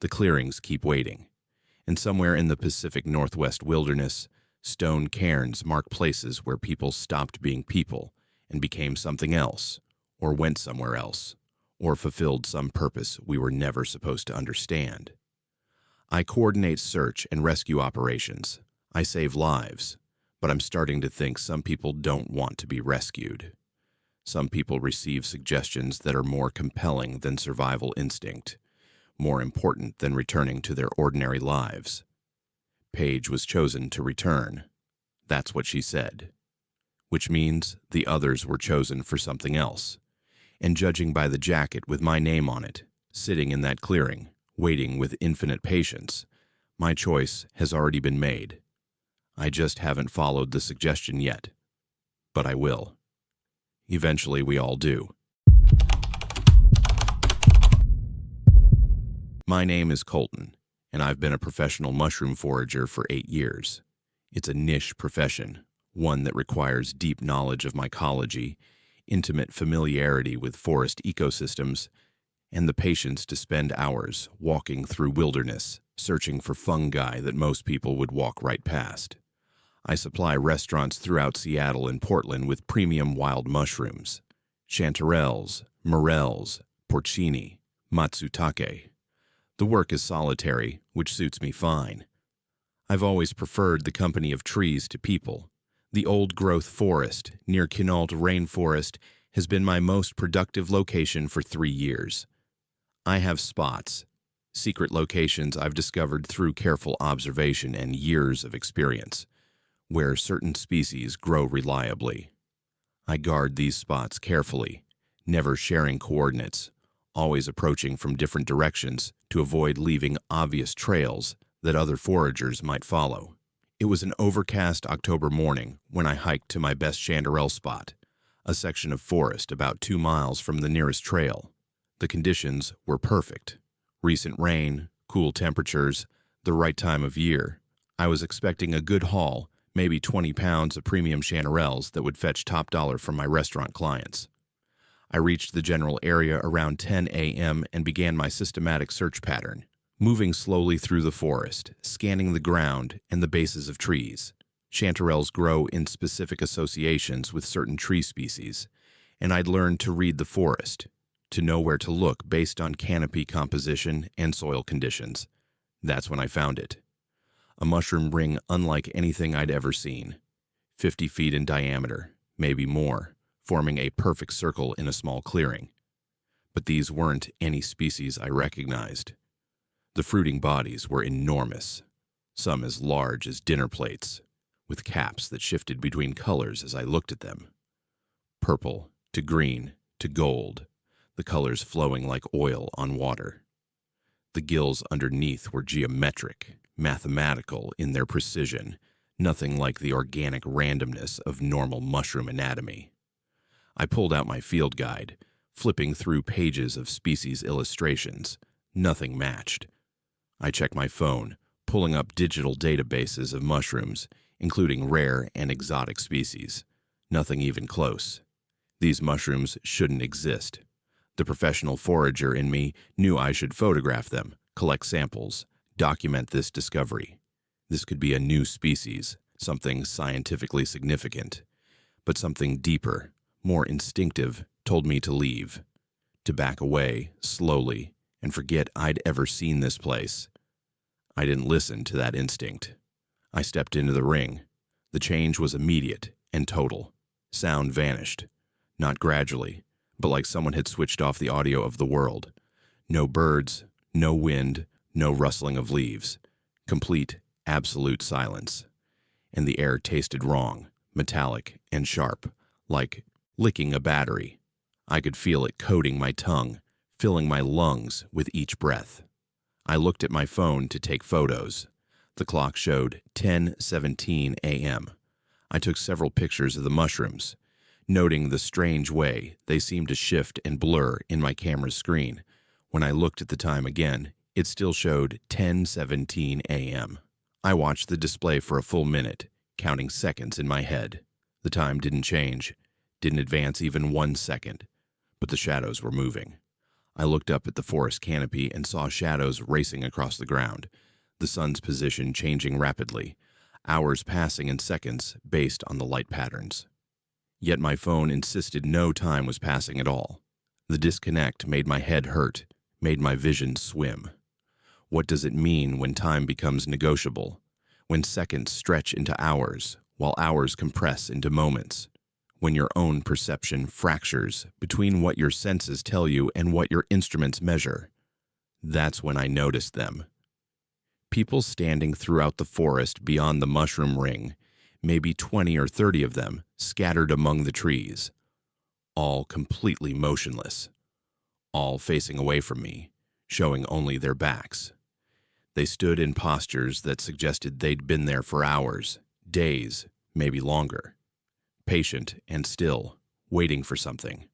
The clearings keep waiting. And somewhere in the Pacific Northwest wilderness, stone cairns mark places where people stopped being people and became something else, or went somewhere else, or fulfilled some purpose we were never supposed to understand. I coordinate search and rescue operations. I save lives, but I'm starting to think some people don't want to be rescued. Some people receive suggestions that are more compelling than survival instinct, more important than returning to their ordinary lives. Paige was chosen to return. That's what she said. Which means the others were chosen for something else. And judging by the jacket with my name on it, sitting in that clearing, waiting with infinite patience, my choice has already been made. I just haven't followed the suggestion yet. But I will. Eventually we all do. My name is Colton, and I've been a professional mushroom forager for 8 years. It's a niche profession, one that requires deep knowledge of mycology, intimate familiarity with forest ecosystems, and the patience to spend hours walking through wilderness, searching for fungi that most people would walk right past. I supply restaurants throughout Seattle and Portland with premium wild mushrooms, chanterelles, morels, porcini, matsutake. The work is solitary, which suits me fine. I've always preferred the company of trees to people. The old-growth forest near Quinault Rainforest has been my most productive location for 3 years. I have spots, secret locations I've discovered through careful observation and years of experience, where certain species grow reliably. I guard these spots carefully, never sharing coordinates, always approaching from different directions to avoid leaving obvious trails that other foragers might follow. It was an overcast October morning when I hiked to my best chanterelle spot, a section of forest about 2 miles from the nearest trail. The conditions were perfect. Recent rain, cool temperatures, the right time of year. I was expecting a good haul, maybe 20 pounds of premium chanterelles that would fetch top dollar from my restaurant clients. I reached the general area around 10 a.m. and began my systematic search pattern, moving slowly through the forest, scanning the ground and the bases of trees. Chanterelles grow in specific associations with certain tree species, and I'd learned to read the forest, to know where to look based on canopy composition and soil conditions. That's when I found it. A mushroom ring unlike anything I'd ever seen, 50 feet in diameter, maybe more, forming a perfect circle in a small clearing. But these weren't any species I recognized. The fruiting bodies were enormous, some as large as dinner plates, with caps that shifted between colors as I looked at them. Purple to green to gold, the colors flowing like oil on water. The gills underneath were geometric, mathematical in their precision, nothing like the organic randomness of normal mushroom anatomy. I pulled out my field guide, flipping through pages of species illustrations. Nothing matched. I checked my phone, pulling up digital databases of mushrooms, including rare and exotic species. Nothing even close. These mushrooms shouldn't exist. The professional forager in me knew I should photograph them, collect samples, document this discovery. This could be a new species, something scientifically significant. But something deeper, more instinctive, told me to leave, to back away, slowly, and forget I'd ever seen this place. I didn't listen to that instinct. I stepped into the ring. The change was immediate and total. Sound vanished, not gradually, but like someone had switched off the audio of the world. No birds, no wind, no rustling of leaves. Complete, absolute silence. And the air tasted wrong, metallic and sharp, like licking a battery. I could feel it coating my tongue, filling my lungs with each breath. I looked at my phone to take photos. The clock showed 10:17 a.m. I took several pictures of the mushrooms, noting the strange way they seemed to shift and blur in my camera's screen. When I looked at the time again, it still showed 10:17 a.m. I watched the display for a full minute, counting seconds in my head. The time didn't change, didn't advance even 1 second, but the shadows were moving. I looked up at the forest canopy and saw shadows racing across the ground, the sun's position changing rapidly, hours passing in seconds based on the light patterns. Yet my phone insisted no time was passing at all. The disconnect made my head hurt, made my vision swim. What does it mean when time becomes negotiable? When seconds stretch into hours, while hours compress into moments? When your own perception fractures between what your senses tell you and what your instruments measure? That's when I noticed them. People standing throughout the forest beyond the mushroom ring, maybe 20 or 30 of them, scattered among the trees, all completely motionless, all facing away from me, showing only their backs. They stood in postures that suggested they'd been there for hours, days, maybe longer, patient and still, waiting for something.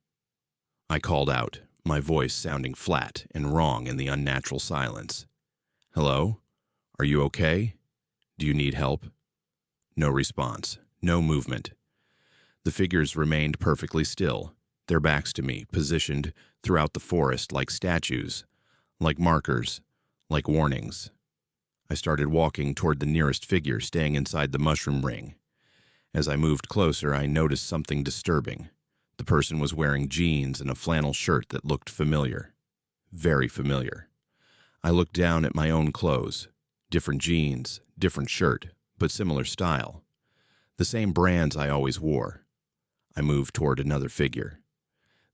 I called out, my voice sounding flat and wrong in the unnatural silence. "Hello? Are you okay? Do you need help?" No response, no movement. The figures remained perfectly still, their backs to me, positioned throughout the forest like statues, like markers, like warnings. I started walking toward the nearest figure, staying inside the mushroom ring. As I moved closer, I noticed something disturbing. The person was wearing jeans and a flannel shirt that looked familiar. Very familiar. I looked down at my own clothes. Different jeans, different shirt, but similar style. The same brands I always wore. I moved toward another figure.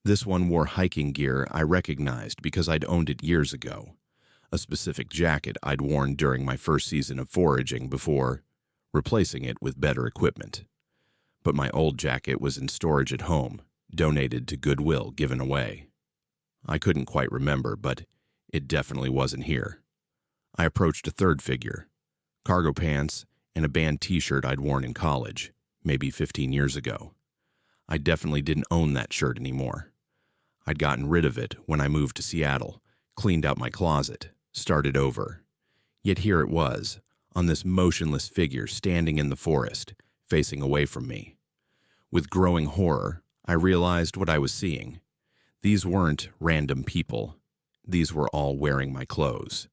This one wore hiking gear I recognized because I'd owned it years ago. A specific jacket I'd worn during my first season of foraging before replacing it with better equipment. But my old jacket was in storage at home, donated to Goodwill, given away. I couldn't quite remember, but it definitely wasn't here. I approached a third figure, cargo pants and a band t-shirt I'd worn in college, maybe 15 years ago. I definitely didn't own that shirt anymore. I'd gotten rid of it when I moved to Seattle, cleaned out my closet, started over. Yet here it was, on this motionless figure standing in the forest, facing away from me. With growing horror, I realized what I was seeing. These weren't random people. These were all wearing my clothes.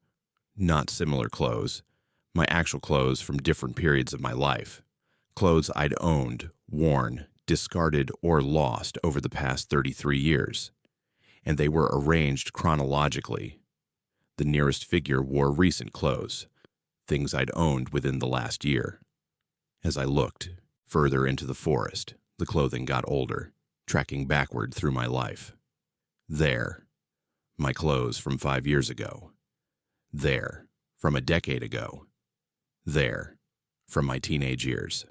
Not similar clothes. My actual clothes from different periods of my life. Clothes I'd owned, worn, discarded, or lost over the past 33 years. And they were arranged chronologically. The nearest figure wore recent clothes, things I'd owned within the last year. As I looked further into the forest, the clothing got older, tracking backward through my life. There, my clothes from 5 years ago. There, from a decade ago. There, from my teenage years.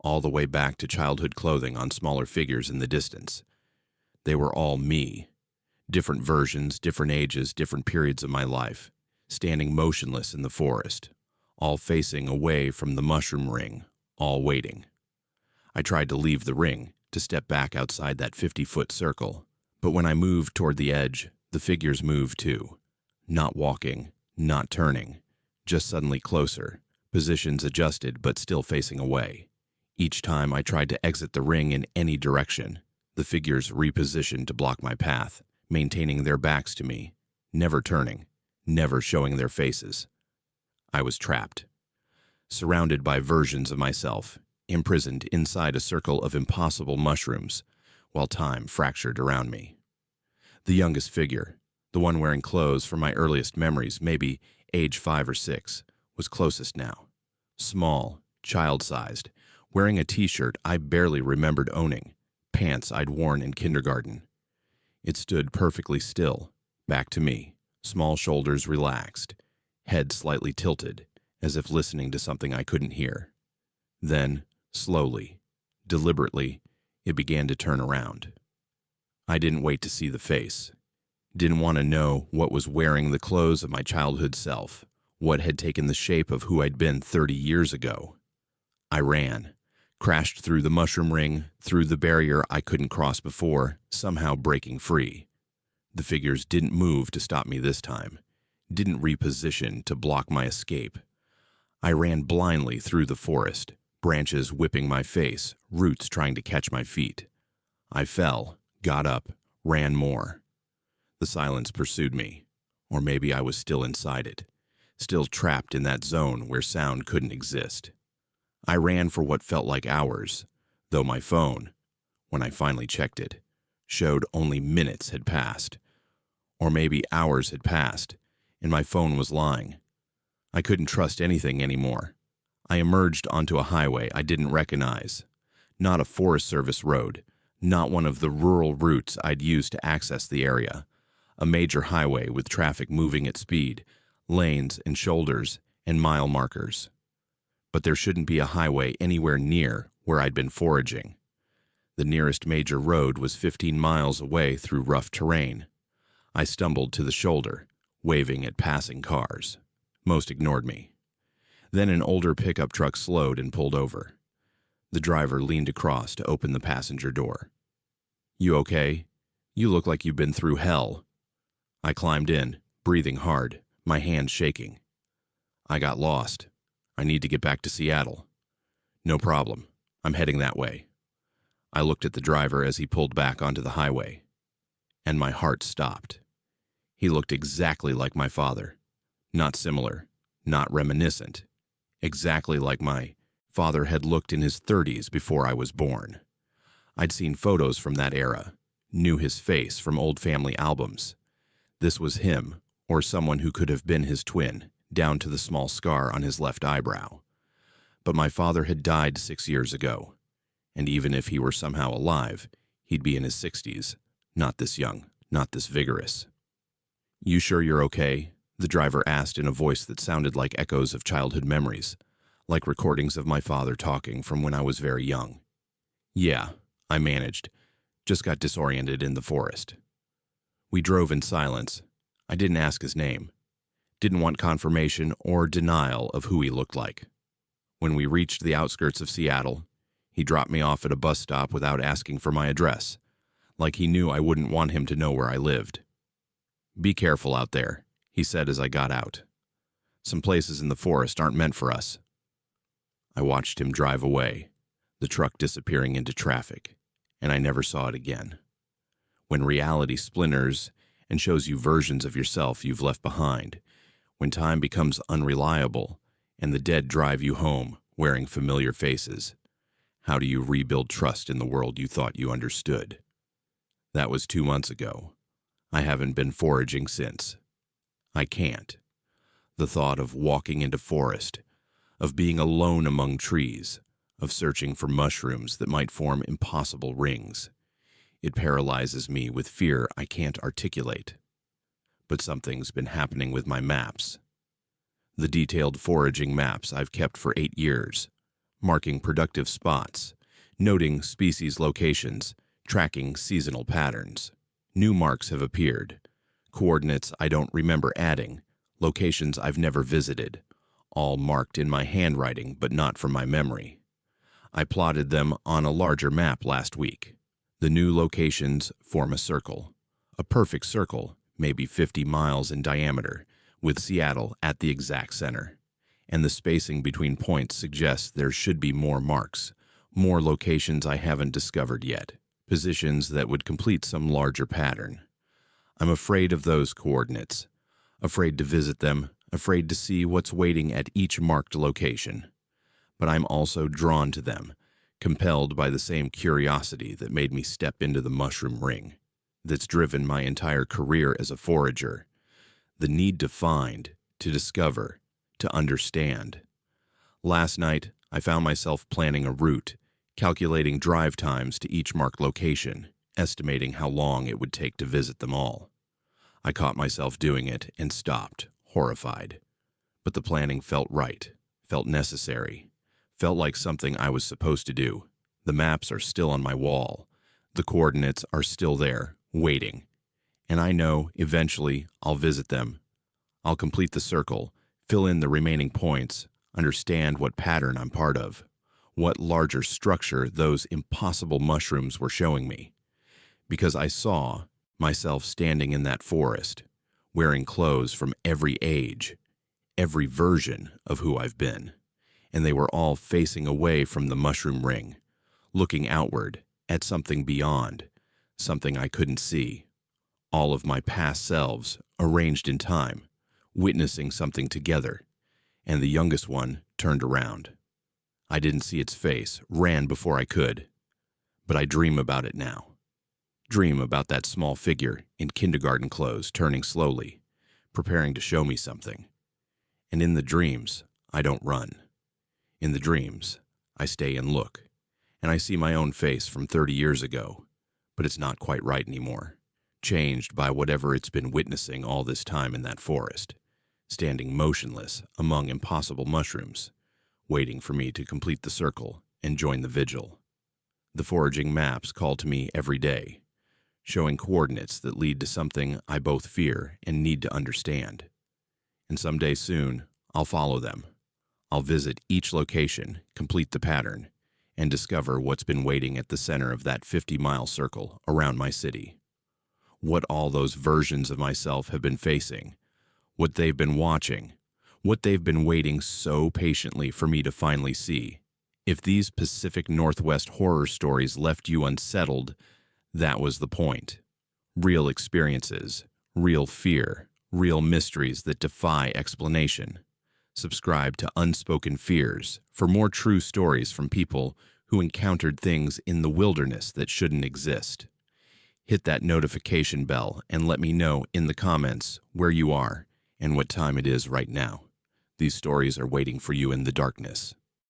All the way back to childhood clothing on smaller figures in the distance. They were all me. Different versions, different ages, different periods of my life, standing motionless in the forest, all facing away from the mushroom ring, all waiting. I tried to leave the ring, to step back outside that 50-foot circle, but when I moved toward the edge, the figures moved too. Not walking, not turning, just suddenly closer, positions adjusted but still facing away. Each time I tried to exit the ring in any direction, the figures repositioned to block my path, maintaining their backs to me, never turning, never showing their faces. I was trapped, surrounded by versions of myself, imprisoned inside a circle of impossible mushrooms, while time fractured around me. The youngest figure, the one wearing clothes from my earliest memories, maybe age 5 or 6, was closest now. Small, child-sized, wearing a t-shirt I barely remembered owning, pants I'd worn in kindergarten. It stood perfectly still, back to me, small shoulders relaxed, head slightly tilted, as if listening to something I couldn't hear. Then, slowly, deliberately, it began to turn around. I didn't wait to see the face. Didn't want to know what was wearing the clothes of my childhood self, what had taken the shape of who I'd been 30 years ago. I ran, crashed through the mushroom ring, through the barrier I couldn't cross before, somehow breaking free. The figures didn't move to stop me this time, didn't reposition to block my escape. I ran blindly through the forest, branches whipping my face, roots trying to catch my feet. I fell, got up, ran more. The silence pursued me, or maybe I was still inside it, still trapped in that zone where sound couldn't exist. I ran for what felt like hours, though my phone, when I finally checked it, showed only minutes had passed. Or maybe hours had passed, and my phone was lying. I couldn't trust anything anymore. I emerged onto a highway I didn't recognize. Not a Forest Service road, not one of the rural routes I'd used to access the area. A major highway with traffic moving at speed, lanes and shoulders and mile markers. But there shouldn't be a highway anywhere near where I'd been foraging. The nearest major road was 15 miles away through rough terrain. I stumbled to the shoulder, waving at passing cars. Most ignored me. Then an older pickup truck slowed and pulled over. The driver leaned across to open the passenger door. "You okay? You look like you've been through hell." I climbed in, breathing hard, my hands shaking. "I got lost. I need to get back to Seattle." "No problem. I'm heading that way." I looked at the driver as he pulled back onto the highway, and my heart stopped. He looked exactly like my father. Not similar, not reminiscent. Exactly like my father had looked in his 30s before I was born. I'd seen photos from that era, knew his face from old family albums. This was him, or someone who could have been his twin, down to the small scar on his left eyebrow. But my father had died 6 years ago, and even if he were somehow alive, he'd be in his 60s, not this young, not this vigorous. "You sure you're okay?" the driver asked in a voice that sounded like echoes of childhood memories, like recordings of my father talking from when I was very young. "Yeah," I managed. "Just got disoriented in the forest." We drove in silence. I didn't ask his name. Didn't want confirmation or denial of who he looked like. When we reached the outskirts of Seattle, he dropped me off at a bus stop without asking for my address, like he knew I wouldn't want him to know where I lived. "Be careful out there," he said as I got out. "Some places in the forest aren't meant for us." I watched him drive away, the truck disappearing into traffic, and I never saw it again. When reality splinters and shows you versions of yourself you've left behind, when time becomes unreliable and the dead drive you home wearing familiar faces, how do you rebuild trust in the world you thought you understood? That was 2 months ago. I haven't been foraging since. I can't. The thought of walking into forest, of being alone among trees, of searching for mushrooms that might form impossible rings. It paralyzes me with fear I can't articulate. But something's been happening with my maps. The detailed foraging maps I've kept for 8 years, marking productive spots, noting species locations, tracking seasonal patterns. New marks have appeared, coordinates I don't remember adding, locations I've never visited, all marked in my handwriting but not from my memory. I plotted them on a larger map last week. The new locations form a circle, a perfect circle, maybe 50 miles in diameter, with Seattle at the exact center. And the spacing between points suggests there should be more marks, more locations I haven't discovered yet, positions that would complete some larger pattern. I'm afraid of those coordinates, afraid to visit them, afraid to see what's waiting at each marked location. But I'm also drawn to them, compelled by the same curiosity that made me step into the mushroom ring, that's driven my entire career as a forager. The need to find, to discover, to understand. Last night, I found myself planning a route, calculating drive times to each marked location, estimating how long it would take to visit them all. I caught myself doing it and stopped, horrified. But the planning felt right, felt necessary, felt like something I was supposed to do. The maps are still on my wall. The coordinates are still there, waiting. And I know, eventually, I'll visit them. I'll complete the circle, fill in the remaining points, understand what pattern I'm part of, what larger structure those impossible mushrooms were showing me. Because I saw myself standing in that forest, wearing clothes from every age, every version of who I've been. And they were all facing away from the mushroom ring, looking outward at something beyond, something I couldn't see. All of my past selves arranged in time, witnessing something together, and the youngest one turned around. I didn't see its face, ran before I could, but I dream about it now. Dream about that small figure in kindergarten clothes turning slowly, preparing to show me something. And in the dreams, I don't run. In the dreams, I stay and look, and I see my own face from 30 years ago, but it's not quite right anymore, changed by whatever it's been witnessing all this time in that forest, standing motionless among impossible mushrooms, waiting for me to complete the circle and join the vigil. The foraging maps call to me every day, showing coordinates that lead to something I both fear and need to understand. And someday soon, I'll follow them. I'll visit each location, complete the pattern, and discover what's been waiting at the center of that 50-mile circle around my city. What all those versions of myself have been facing, what they've been watching, what they've been waiting so patiently for me to finally see. If these Pacific Northwest horror stories left you unsettled, that was the point. Real experiences, real fear, real mysteries that defy explanation. Subscribe to Unspoken Fears for more true stories from people who encountered things in the wilderness that shouldn't exist. Hit that notification bell and let me know in the comments where you are and what time it is right now. These stories are waiting for you in the darkness.